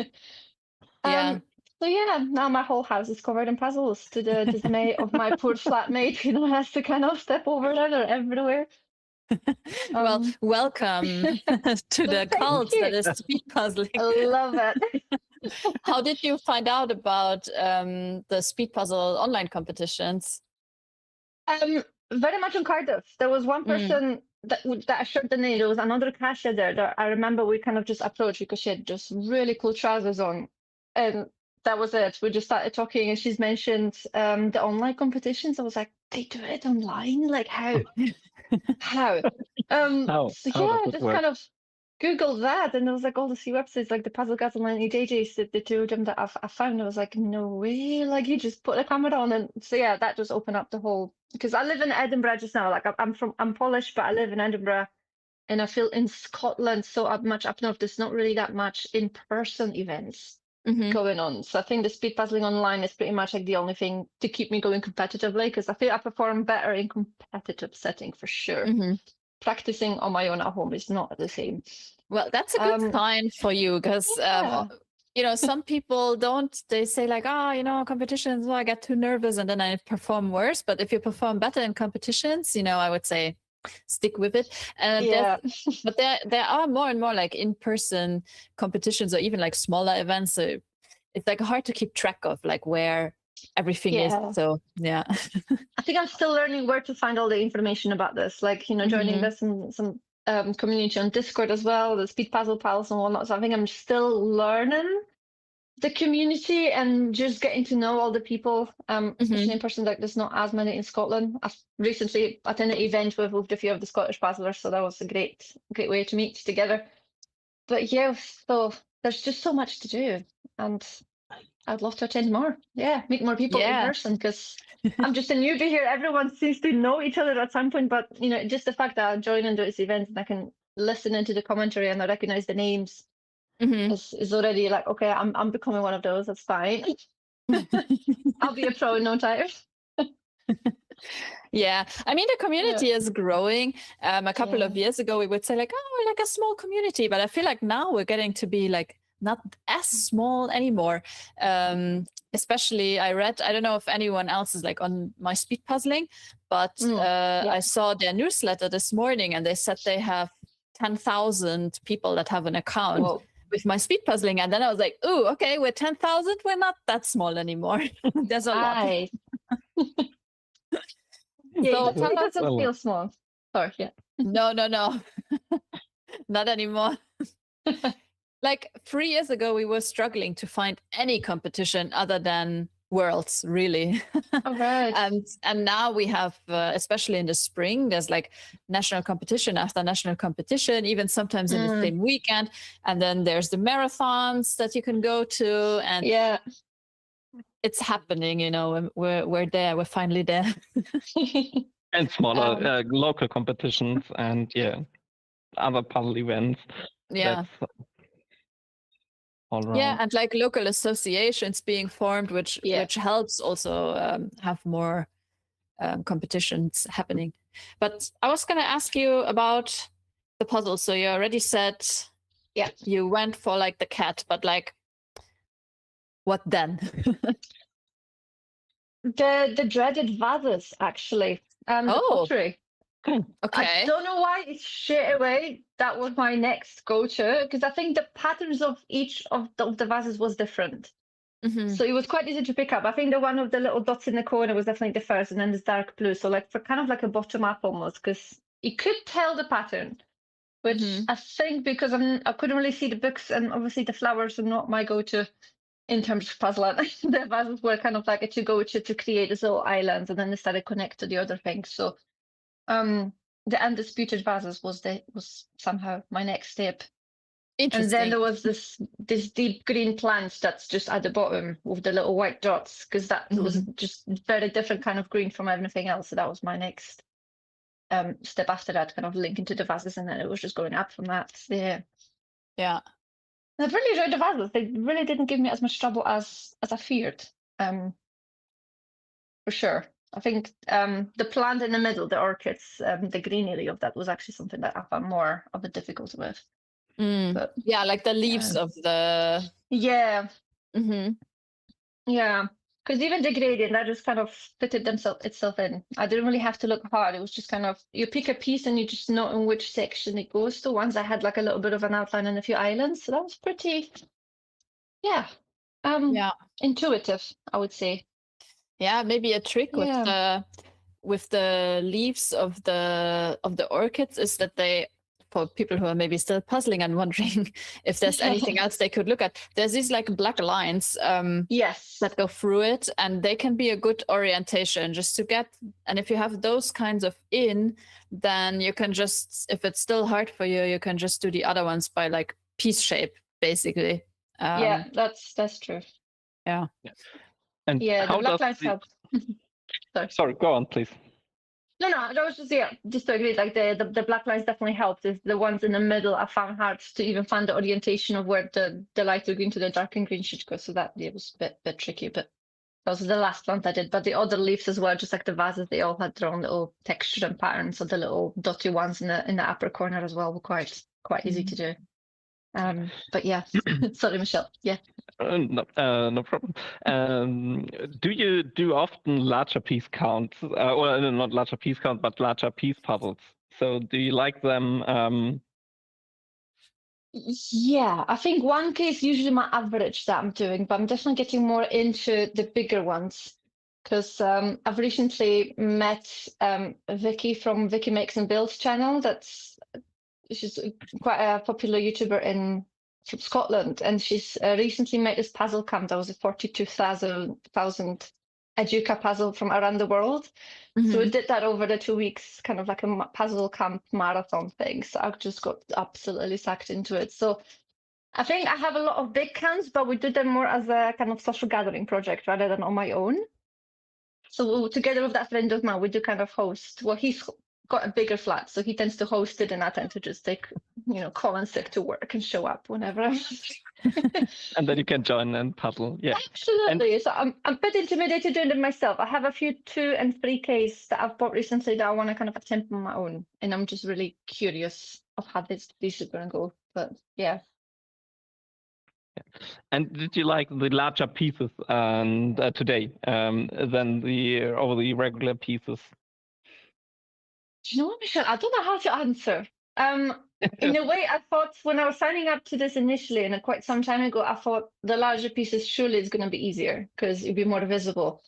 [SPEAKER 8] Now my whole house is covered in puzzles, to the dismay of my poor flatmate, has to kind of step over them. They're everywhere.
[SPEAKER 3] Well, welcome to the cult that is speed puzzling.
[SPEAKER 8] I love it.
[SPEAKER 3] How did you find out about the speed puzzle online competitions?
[SPEAKER 8] Very much on Cardiff. There was one person that I shared the name. There was another Kasia there that I remember we kind of just approached because she had just really cool trousers on. And that was it. We just started talking, and she's mentioned the online competitions. I was like, they do it online? Like, how? How? Just kind of Googled that, and there was like all the websites, like the Puzzle Guys Online EJJs, the two of them that I found. I was like, no way! Like, you just put the camera on, and so that just opened up the whole. Because I live in Edinburgh just now. Like, I'm Polish, but I live in Edinburgh, and I feel in Scotland so much up north. There's not really that much in-person events going on. So I think the speed puzzling online is pretty much like the only thing to keep me going competitively, because I feel I perform better in competitive setting for sure. Practicing on my own at home is not the same.
[SPEAKER 3] Well, that's a good sign for you, because some people don't. They say like, competitions, I get too nervous and then I perform worse. But if you perform better in competitions, I would say stick with it. But there are more and more like in-person competitions, or even like smaller events. So it's like hard to keep track of like where everything is. So
[SPEAKER 8] I think I'm still learning where to find all the information about this. Like, joining this some community on Discord as well, the Speed Puzzle Pals and whatnot. So I think I'm still learning the community and just getting to know all the people. Especially in person, like there's not as many in Scotland. I've recently attended an event with a few of the Scottish puzzlers, so that was a great way to meet together. But so there's just so much to do, and I'd love to attend more. Meet more people in person, because I'm just a newbie here. Everyone seems to know each other at some point, but just the fact that I join into this event and I can listen into the commentary and I recognize the names is already like, okay, I'm becoming one of those. That's fine. I'll be a pro in no time.
[SPEAKER 3] I mean, the community is growing. A couple of years ago, we would say like, we're like a small community, but I feel like now we're getting to be like not as small anymore. Especially I don't know if anyone else is like on my speed puzzling, but I saw their newsletter this morning, and they said they have 10,000 people that have an account with my speed puzzling. And then I was like, ooh, okay, we're 10,000. We're not that small anymore. There's a lot.
[SPEAKER 8] So it doesn't feel small. Sorry,
[SPEAKER 3] No. Not anymore. Like 3 years ago, we were struggling to find any competition other than worlds, really.
[SPEAKER 8] All right.
[SPEAKER 3] And now we have, especially in the spring, there's like national competition after national competition, even sometimes in the same weekend. And then there's the marathons that you can go to, and
[SPEAKER 8] Yeah.
[SPEAKER 3] it's happening. You know, we're there. We're finally there.
[SPEAKER 5] And smaller local competitions and other puzzle events.
[SPEAKER 3] Yeah.
[SPEAKER 5] That's all around.
[SPEAKER 3] Yeah, and like local associations being formed, which helps also have more competitions happening. But I was going to ask you about the puzzle. So you already said, you went for like the cat, but like, what then?
[SPEAKER 8] The dreaded vases, actually. The pottery.
[SPEAKER 3] Okay.
[SPEAKER 8] I don't know why it's straight away that was my next go-to, because I think the patterns of each of the vases was different. So it was quite easy to pick up. I think the one of the little dots in the corner was definitely the first, and then this dark blue. So like for kind of like a bottom up almost, because you could tell the pattern, which I think because I couldn't really see the books, and obviously the flowers are not my go-to in terms of puzzle. The vases were kind of like a to-go-to to create these little islands, and then they started connect to the other things. So the undisputed vases was somehow my next step. And then there was this deep green plant that's just at the bottom with the little white dots, because that was just very different kind of green from everything else. So that was my next step after that, kind of linking to the vases, and then it was just going up from that. Yeah.
[SPEAKER 3] Yeah.
[SPEAKER 8] And I've really enjoyed the vases. They really didn't give me as much trouble as I feared. For sure. I think the plant in the middle, the orchids, the greenery of that was actually something that I found more of a difficulty with. But,
[SPEAKER 3] yeah, like the leaves of the...
[SPEAKER 8] Yeah. Yeah. Because even the gradient, that just kind of fitted itself in. I didn't really have to look hard. It was just kind of, you pick a piece and you just know in which section it goes to. Once I had like a little bit of an outline and a few islands. So that was pretty, intuitive, I would say.
[SPEAKER 3] Yeah, maybe a trick with the leaves of the orchids is that they, for people who are maybe still puzzling and wondering if there's anything else they could look at, there's these like black lines that go through it, and they can be a good orientation just to get. And if you have those kinds of then you can just, if it's still hard for you, you can just do the other ones by like piece shape, basically.
[SPEAKER 8] Yeah, that's true.
[SPEAKER 3] Yeah.
[SPEAKER 5] And
[SPEAKER 8] the black lines help.
[SPEAKER 5] Sorry, go on, please.
[SPEAKER 8] No, that was just to agree. Like the black lines definitely helped. Is the ones in the middle I found hard to even find the orientation of where the lighter green to the darker green should go. So that was a bit tricky. But that was the last plant I did. But the other leaves as well, just like the vases, they all had their own little texture and patterns. So the little dotty ones in the upper corner as well were quite easy to do. But yeah, sorry, Michelle. Yeah.
[SPEAKER 5] No problem. Do you do often larger piece counts? Well, not larger piece count, but larger piece puzzles. So do you like them?
[SPEAKER 8] Yeah, I think 1K is usually my average that I'm doing, but I'm definitely getting more into the bigger ones, because I've recently met Vicky from Vicky Makes and Builds channel. She's quite a popular YouTuber from Scotland, and she's recently made this puzzle camp that was a 42,000 Educa puzzle from around the world. So we did that over the 2 weeks, kind of like a puzzle camp marathon thing. So I just got absolutely sucked into it. So I think I have a lot of big camps, but we do them more as a kind of social gathering project rather than on my own. So together with that friend of mine, we do kind of host. Well, he's got a bigger flat, so he tends to host it, and I tend to just take, call in sick to work and show up whenever.
[SPEAKER 5] And then you can join and puzzle. Yeah,
[SPEAKER 8] absolutely. So I'm a bit intimidated doing it myself. I have a few 2 and 3Ks that I've bought recently that I want to kind of attempt on my own, and I'm just really curious of how these are going to go. But yeah.
[SPEAKER 5] And did you like the larger pieces and today than over the regular pieces?
[SPEAKER 8] Do you know what, Michelle? I don't know how to answer. In a way, I thought when I was signing up to this initially, and quite some time ago, I thought the larger pieces surely is going to be easier because it'd be more visible.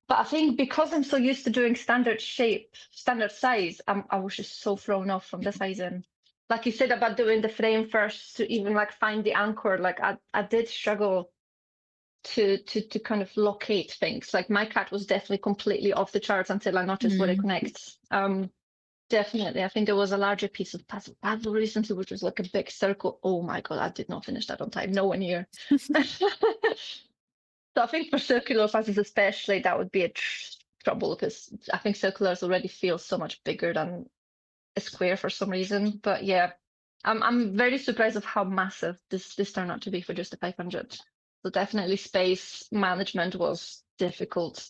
[SPEAKER 8] But I think because I'm so used to doing standard shape, standard size, I was just so thrown off from the sizing. Like you said about doing the frame first to even like find the anchor, like I did struggle to kind of locate things. Like my cat was definitely completely off the charts until I noticed where it connects. Definitely. I think there was a larger piece of puzzle recently, which was like a big circle. Oh my God, I did not finish that on time. Nowhere near. So I think for circular puzzles especially, that would be a trouble, because I think circulars already feel so much bigger than a square for some reason. But yeah, I'm very surprised of how massive this turned out to be for just a 500. So definitely space management was difficult.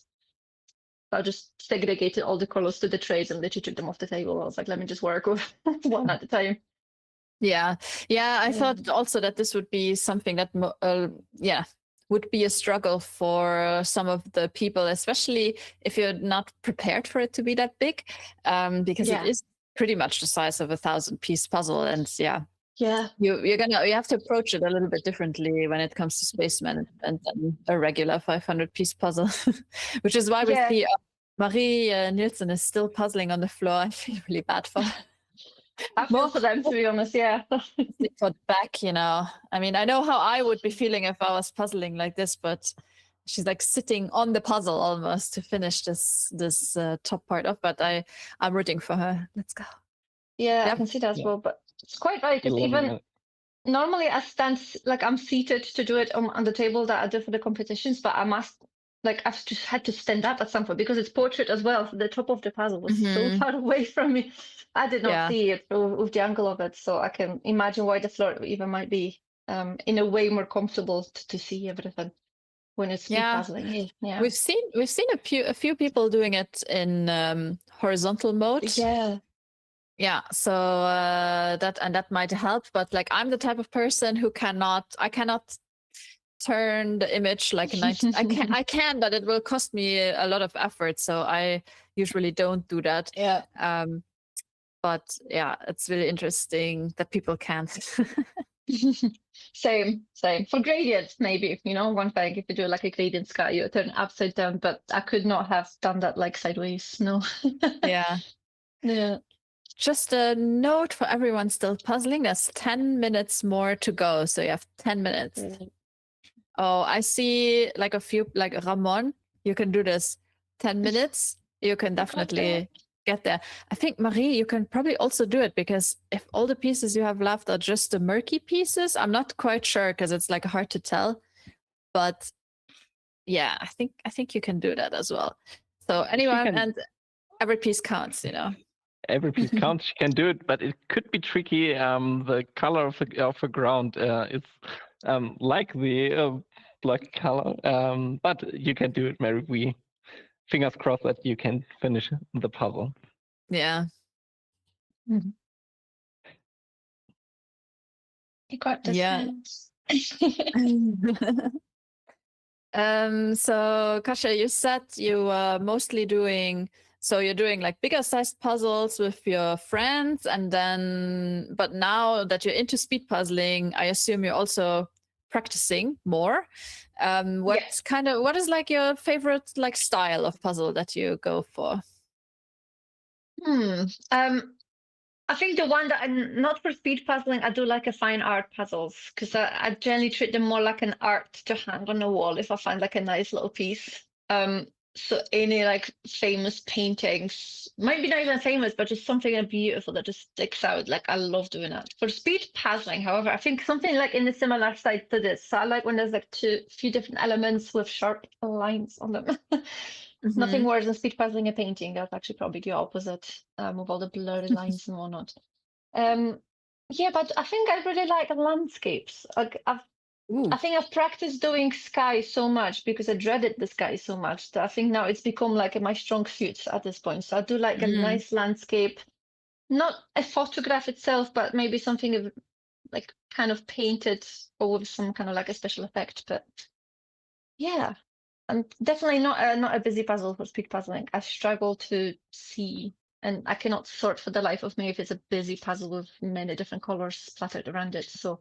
[SPEAKER 8] I just segregated all the colors to the trays and literally took them off the table. I was like, let me just work with one at a time.
[SPEAKER 3] Yeah. I thought also that this would be something that, would be a struggle for some of the people, especially if you're not prepared for it to be that big, because it is pretty much the size of a 1,000-piece puzzle, and you have to approach it a little bit differently when it comes to space management than a regular 500-piece puzzle, which is why we see Marie Nielsen is still puzzling on the floor. I feel really bad for her.
[SPEAKER 8] I feel for them, to be honest.
[SPEAKER 3] For back, I mean, I know how I would be feeling if I was puzzling like this, but she's like sitting on the puzzle almost to finish this top part off. But I'm rooting for her. Let's go.
[SPEAKER 8] Yeah, I can see that as well. But it's quite right, because even normally I stand, like I'm seated to do it on the table that I do for the competitions, but I've just had to stand up at some point because it's portrait as well. So the top of the puzzle was so far away from me. I did not see it with the angle of it. So I can imagine why the floor even might be in a way more comfortable to see everything when it's puzzling. Yeah.
[SPEAKER 3] We've seen a few people doing it in horizontal mode. Yeah, so that might help, but like I'm the type of person who cannot turn the image like a 90. I can, but it will cost me a lot of effort, so I usually don't do that. But yeah, it's really interesting that people can't.
[SPEAKER 8] Same. For gradients, maybe, one thing, if you do like a gradient sky, you turn it upside down, but I could not have done that like sideways. No.
[SPEAKER 3] Yeah. Just a note for everyone still puzzling. There's 10 minutes more to go, so you have 10 minutes. Oh, I see like a few, like Ramon, you can do this 10 minutes. You can definitely get there. I think, Marie, you can probably also do it, because if all the pieces you have left are just the murky pieces, I'm not quite sure because it's like hard to tell. But yeah, I think you can do that as well. So anyway, and every piece counts,
[SPEAKER 5] Every piece counts. You can do it, but it could be tricky. The color of the ground is like the black color, but you can do it, Mary. We fingers crossed that you can finish the puzzle.
[SPEAKER 3] Yeah.
[SPEAKER 8] You got this.
[SPEAKER 3] Yeah. So Kasia, you said you are mostly doing. So you're doing like bigger sized puzzles with your friends, and then, but now that you're into speed puzzling, I assume you're also practicing more. What is like your favorite like style of puzzle that you go for?
[SPEAKER 8] I think the one that I'm not for speed puzzling, I do like a fine art puzzles, because I generally treat them more like an art to hang on the wall if I find like a nice little piece. So any like famous paintings, maybe not even famous, but just something beautiful that just sticks out. Like I love doing that. For speed puzzling, however, I think something like in the similar side to this. So I like when there's like few different elements with sharp lines on them. Nothing worse than speed puzzling a painting. That's actually probably the opposite, with all the blurry lines and whatnot. But I think I really like landscapes. Like I think I've practiced doing sky so much because I dreaded the sky so much that I think now it's become like my strong suit at this point. So I do like a nice landscape, not a photograph itself, but maybe something like kind of painted or with some kind of like a special effect. But yeah, I'm definitely not a busy puzzle for speed puzzling. I struggle to see, and I cannot sort for the life of me if it's a busy puzzle with many different colors splattered around it. So.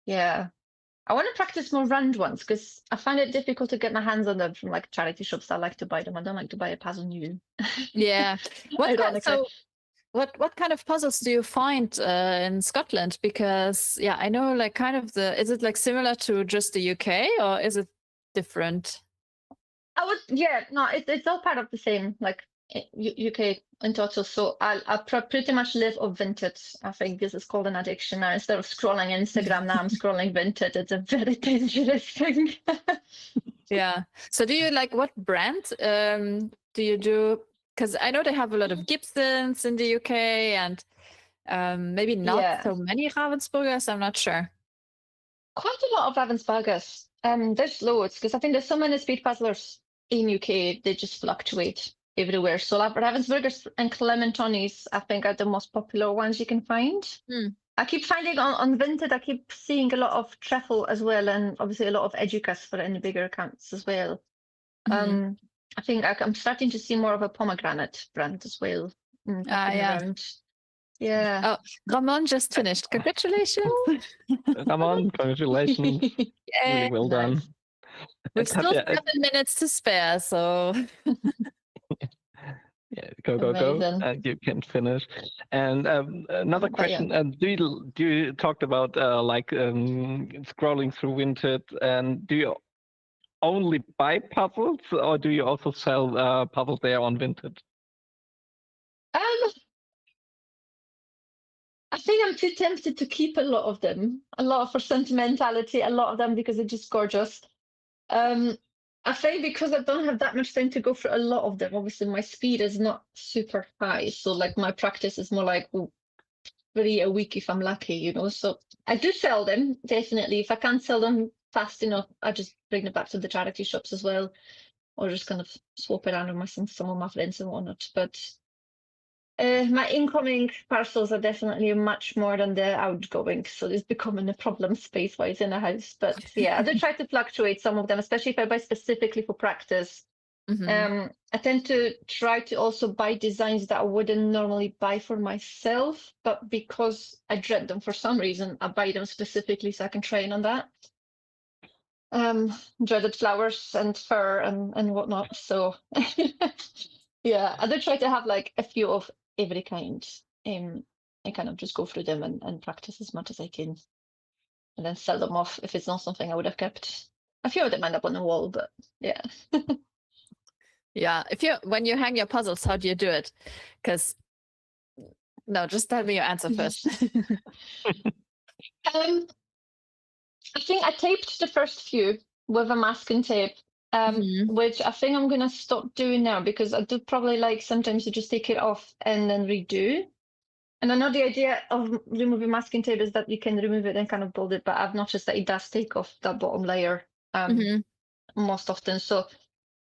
[SPEAKER 8] Yeah, I want to practice more round ones because I find it difficult to get my hands on them from like charity shops. I like to buy them. I don't like to buy a puzzle new.
[SPEAKER 3] Yeah. what kind of puzzles do you find in Scotland? Because yeah, I know like kind of is it like similar to just the UK or is it different?
[SPEAKER 8] It's all part of the same, like UK in total. So I pretty much live of vintage. I think this is called an addiction now. Instead of scrolling Instagram, now I'm scrolling vintage. It's a very dangerous thing.
[SPEAKER 3] Yeah. So do you like what brand do you do? Because I know they have a lot of Gibsons in the UK and maybe not so many Ravensburgers. I'm not sure.
[SPEAKER 8] Quite a lot of Ravensburgers. There's loads because I think there's so many speed puzzlers in UK. They just fluctuate everywhere. So Ravensburgers and Clementonis, I think, are the most popular ones you can find. I keep finding on Vinted, I keep seeing a lot of Treffle as well, and obviously a lot of Educas for any bigger accounts as well. I think I'm starting to see more of a pomegranate brand as well. Around. Yeah.
[SPEAKER 3] Oh, Ramon just finished. Congratulations.
[SPEAKER 5] Ramon, congratulations. Really well done.
[SPEAKER 3] We've still 7 minutes to spare, so
[SPEAKER 5] yeah, go. You can finish. And another question: do you talked about like scrolling through Vinted, and do you only buy puzzles, or do you also sell puzzles there on Vinted?
[SPEAKER 8] I think I'm too tempted to keep a lot of them. A lot for sentimentality, a lot of them because they're just gorgeous. I think because I don't have that much time to go through a lot of them, obviously my speed is not super high. So like my practice is more like 3 a week if I'm lucky, you know. So I do sell them, definitely. If I can't sell them fast enough, I just bring them back to the charity shops as well. Or just kind of swap it around with some of my friends and whatnot. But my incoming parcels are definitely much more than the outgoing, so it's becoming a problem space-wise in the house. But yeah, I do try to fluctuate some of them, especially if I buy specifically for practice. I tend to try to also buy designs that I wouldn't normally buy for myself, but because I dread them for some reason, I buy them specifically so I can train on that. Dreaded flowers and fur and whatnot. So yeah, I do try to have like a few of every kind and kind of just go through them and practice as much as I can and then sell them off if it's not something I would have kept. A few of them end up on the wall, but yeah.
[SPEAKER 3] Yeah, when you hang your puzzles, how do you do it? Because no, just tell me your answer first.
[SPEAKER 8] I think I taped the first few with a masking tape, which I think I'm going to stop doing now because I do probably like sometimes to just take it off and then redo. And I know the idea of removing masking tape is that you can remove it and kind of build it, but I've noticed that it does take off that bottom layer most often. So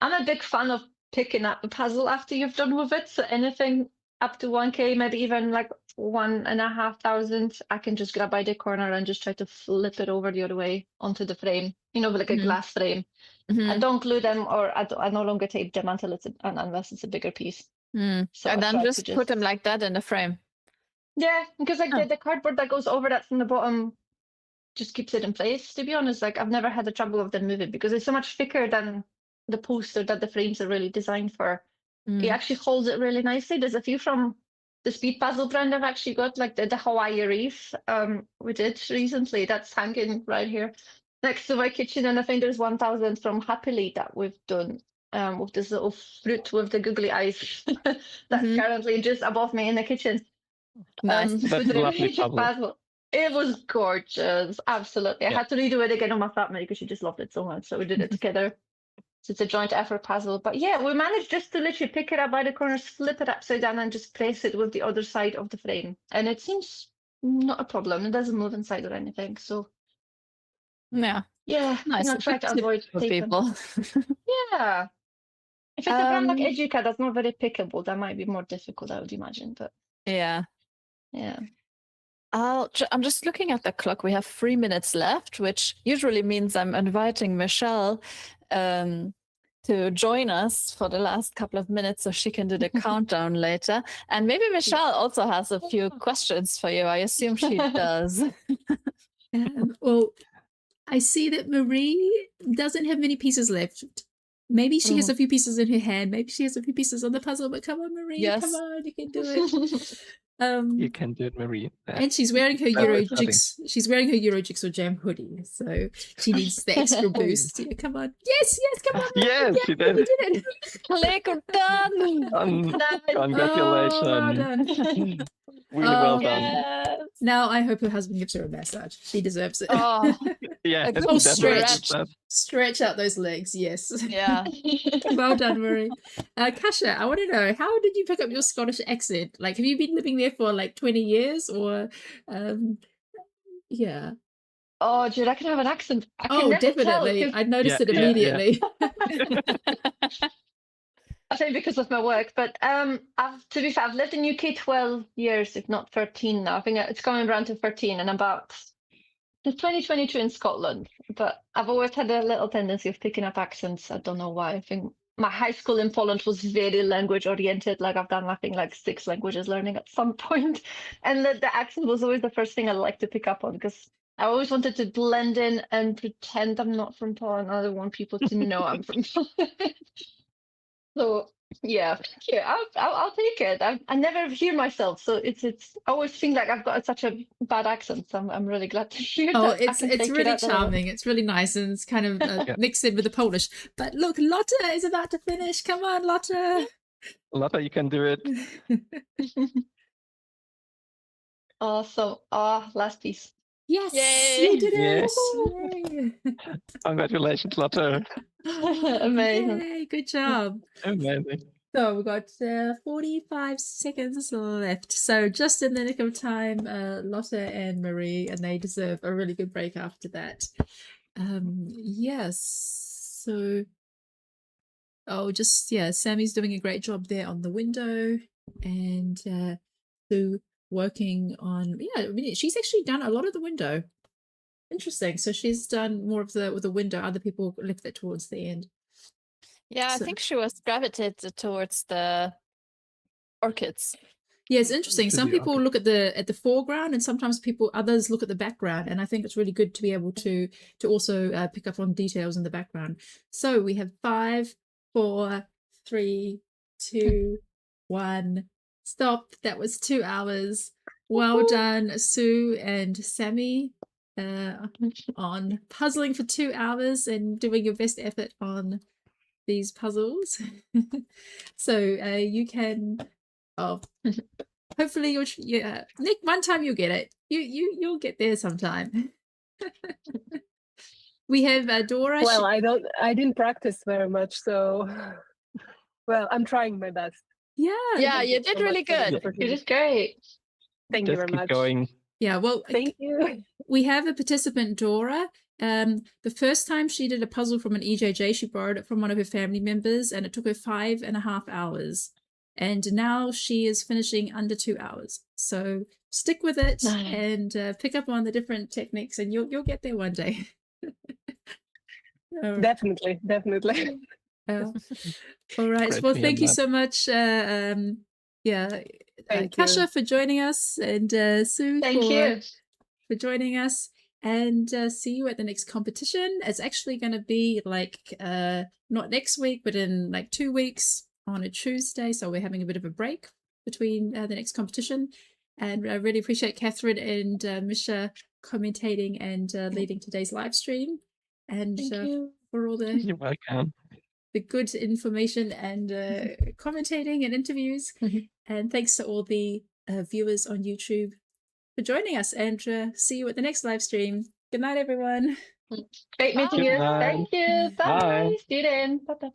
[SPEAKER 8] I'm a big fan of picking up the puzzle after you've done with it. So anything up to 1K, maybe even like 1,500, I can just grab by the corner and just try to flip it over the other way onto the frame, you know, like a glass frame. I don't glue them, or I no longer tape them unless it's a bigger piece.
[SPEAKER 3] So and then just put them like that in the frame.
[SPEAKER 8] Yeah, because like the cardboard that goes over that from the bottom just keeps it in place. To be honest, like I've never had the trouble of them moving because it's so much thicker than the poster that the frames are really designed for. It actually holds it really nicely. There's a few from the Speed Puzzle brand I've actually got, like the Hawaii Reef we did recently. That's hanging right here next to my kitchen. And I think there's 1,000 from Happily that we've done with this little fruit with the googly eyes that's currently just above me in the kitchen.
[SPEAKER 3] Nice.
[SPEAKER 5] That's a lovely puzzle.
[SPEAKER 8] It was gorgeous, absolutely. I had to redo it again on my flatmate because she just loved it so much. So we did it together. So it's a joint effort puzzle. But yeah, we managed just to literally pick it up by the corners, flip it upside down and just place it with the other side of the frame. And it seems not a problem. It doesn't move inside or anything. So
[SPEAKER 3] yeah,
[SPEAKER 8] nice. I try to avoid
[SPEAKER 3] people.
[SPEAKER 8] Yeah. If it's a brand like Educa that's not very pickable, that might be more difficult, I would imagine. But
[SPEAKER 3] yeah. I'm just looking at the clock. We have 3 minutes left, which usually means I'm inviting Michelle to join us for the last couple of minutes so she can do the countdown later. And maybe Michelle also has a few questions for you. I assume she does.
[SPEAKER 4] Well, I see that Marie doesn't have many pieces left. Maybe she has a few pieces in her hand. Maybe she has a few pieces on the puzzle. But come on, Marie.
[SPEAKER 3] Yes.
[SPEAKER 4] Come on, you can do it.
[SPEAKER 5] You can do it, Marie.
[SPEAKER 4] And she's wearing her she's wearing her Euro Jigsaw Jam hoodie, so she needs the extra boost. Yeah, come on. Yes, come on.
[SPEAKER 5] Yes,
[SPEAKER 4] yeah,
[SPEAKER 5] she did.
[SPEAKER 4] You did it.
[SPEAKER 3] Click or done.
[SPEAKER 5] Congratulations.
[SPEAKER 4] Oh, well done.
[SPEAKER 5] Really well done.
[SPEAKER 3] Yes.
[SPEAKER 4] Now I hope her husband gives her a massage. She deserves it.
[SPEAKER 3] Oh,
[SPEAKER 5] Yeah,
[SPEAKER 3] good
[SPEAKER 5] definitely
[SPEAKER 4] stretch.
[SPEAKER 5] that.
[SPEAKER 4] Stretch out those legs. Yes.
[SPEAKER 3] yeah.
[SPEAKER 4] Well done, Marie. Kasha, I want to know, how did you pick up your Scottish accent? Like, have you been living there for like 20 years or, yeah.
[SPEAKER 8] Oh, do you reckon I have an accent? I can
[SPEAKER 4] Oh,
[SPEAKER 8] never tell,
[SPEAKER 4] definitely.
[SPEAKER 8] 'cause
[SPEAKER 4] I noticed it
[SPEAKER 5] Yeah.
[SPEAKER 4] immediately.
[SPEAKER 8] I think because of my work, but to be fair, I've lived in UK 12 years, if not 13 now. I think it's coming around to 13, and about since 2022 in Scotland. But I've always had a little tendency of picking up accents. I don't know why. I think my high school in Poland was very language oriented. Like I've done, I think, like 6 languages learning at some point, and the accent was always the first thing I liked to pick up on because I always wanted to blend in and pretend I'm not from Poland. I don't want people to know I'm from Poland. So yeah, I'll take it. I never hear myself, so it's I always think like I've got such a bad accent. So I'm really glad to hear
[SPEAKER 4] Oh,
[SPEAKER 8] that. I
[SPEAKER 4] it's
[SPEAKER 8] can take it
[SPEAKER 4] really
[SPEAKER 8] out the door.
[SPEAKER 4] charming. It's really nice, and it's kind of mixed in with the Polish. But look, Lotte is about to finish. Come on, Lotte.
[SPEAKER 5] Lotta, you can do it.
[SPEAKER 8] Awesome. Last piece.
[SPEAKER 4] Yes,
[SPEAKER 3] Yay.
[SPEAKER 4] you did it.
[SPEAKER 5] Yay.
[SPEAKER 4] Yay.
[SPEAKER 5] Congratulations, Lotta.
[SPEAKER 8] Amazing.
[SPEAKER 4] Yay, good job.
[SPEAKER 5] Amazing.
[SPEAKER 4] So we've got 45 seconds left. So just in the nick of time, Lotte and Marie, and they deserve a really good break after that. Yes. So, Sammy's doing a great job there on the window, and Sue working on. Yeah, I mean, she's actually done a lot of the window. Interesting. So she's done more of the window. Other people left it towards the end.
[SPEAKER 3] Yeah, I
[SPEAKER 4] So-
[SPEAKER 3] think she was gravitated towards the orchids.
[SPEAKER 4] Yeah, it's interesting.
[SPEAKER 5] To
[SPEAKER 4] Some
[SPEAKER 5] the
[SPEAKER 4] people look at the foreground, and sometimes others look at the background. And I think it's really good to be able to also pick up on details in the background. So we have 5, 4, 3, 2, 1. Stop. That was 2 hours. Well done, Sue and Sammy, on puzzling for 2 hours and doing your best effort on these puzzles. So you can. Oh, hopefully Nick. One time you'll get it. You'll get there sometime. We have Dora.
[SPEAKER 9] Well, I didn't practice very much, so well, I'm trying my best.
[SPEAKER 4] Yeah.
[SPEAKER 3] Yeah,
[SPEAKER 9] Thank
[SPEAKER 3] you
[SPEAKER 9] you
[SPEAKER 3] did
[SPEAKER 9] so
[SPEAKER 3] really
[SPEAKER 9] much for the
[SPEAKER 3] good.
[SPEAKER 8] You
[SPEAKER 9] opportunity.
[SPEAKER 8] did great.
[SPEAKER 9] Thank you
[SPEAKER 5] Just
[SPEAKER 9] very
[SPEAKER 5] keep
[SPEAKER 9] much.
[SPEAKER 5] going.
[SPEAKER 4] Yeah. Well,
[SPEAKER 9] Thank you.
[SPEAKER 4] we have a participant, Dora. The first time she did a puzzle from an EJJ, she borrowed it from one of her family members, and it took her 5.5 hours. And now she is finishing under 2 hours. So stick with it
[SPEAKER 8] Nice.
[SPEAKER 4] and pick up on the different techniques, and you'll get there one day.
[SPEAKER 9] Definitely.
[SPEAKER 4] All right.
[SPEAKER 5] Great
[SPEAKER 4] Well,
[SPEAKER 5] to hear
[SPEAKER 4] thank you
[SPEAKER 5] that.
[SPEAKER 4] so much,
[SPEAKER 9] Thank
[SPEAKER 4] Kasha,
[SPEAKER 9] you.
[SPEAKER 4] for joining us, and Sue
[SPEAKER 8] Thank you.
[SPEAKER 4] for joining us. And see you at the next competition. It's actually going to be like not next week, but in like 2 weeks on a Tuesday. So we're having a bit of a break between the next competition. And I really appreciate Catherine and Misha commentating and leading today's live stream. And
[SPEAKER 8] Thank you.
[SPEAKER 4] for all the
[SPEAKER 5] You're welcome.
[SPEAKER 4] good information and commentating and interviews. And thanks to all the viewers on YouTube for joining us, and see you at the next live stream. Good night, everyone.
[SPEAKER 8] Great meeting
[SPEAKER 5] Good
[SPEAKER 8] you.
[SPEAKER 5] night.
[SPEAKER 8] Thank you. Bye.
[SPEAKER 5] Bye.
[SPEAKER 8] See you then. Bye.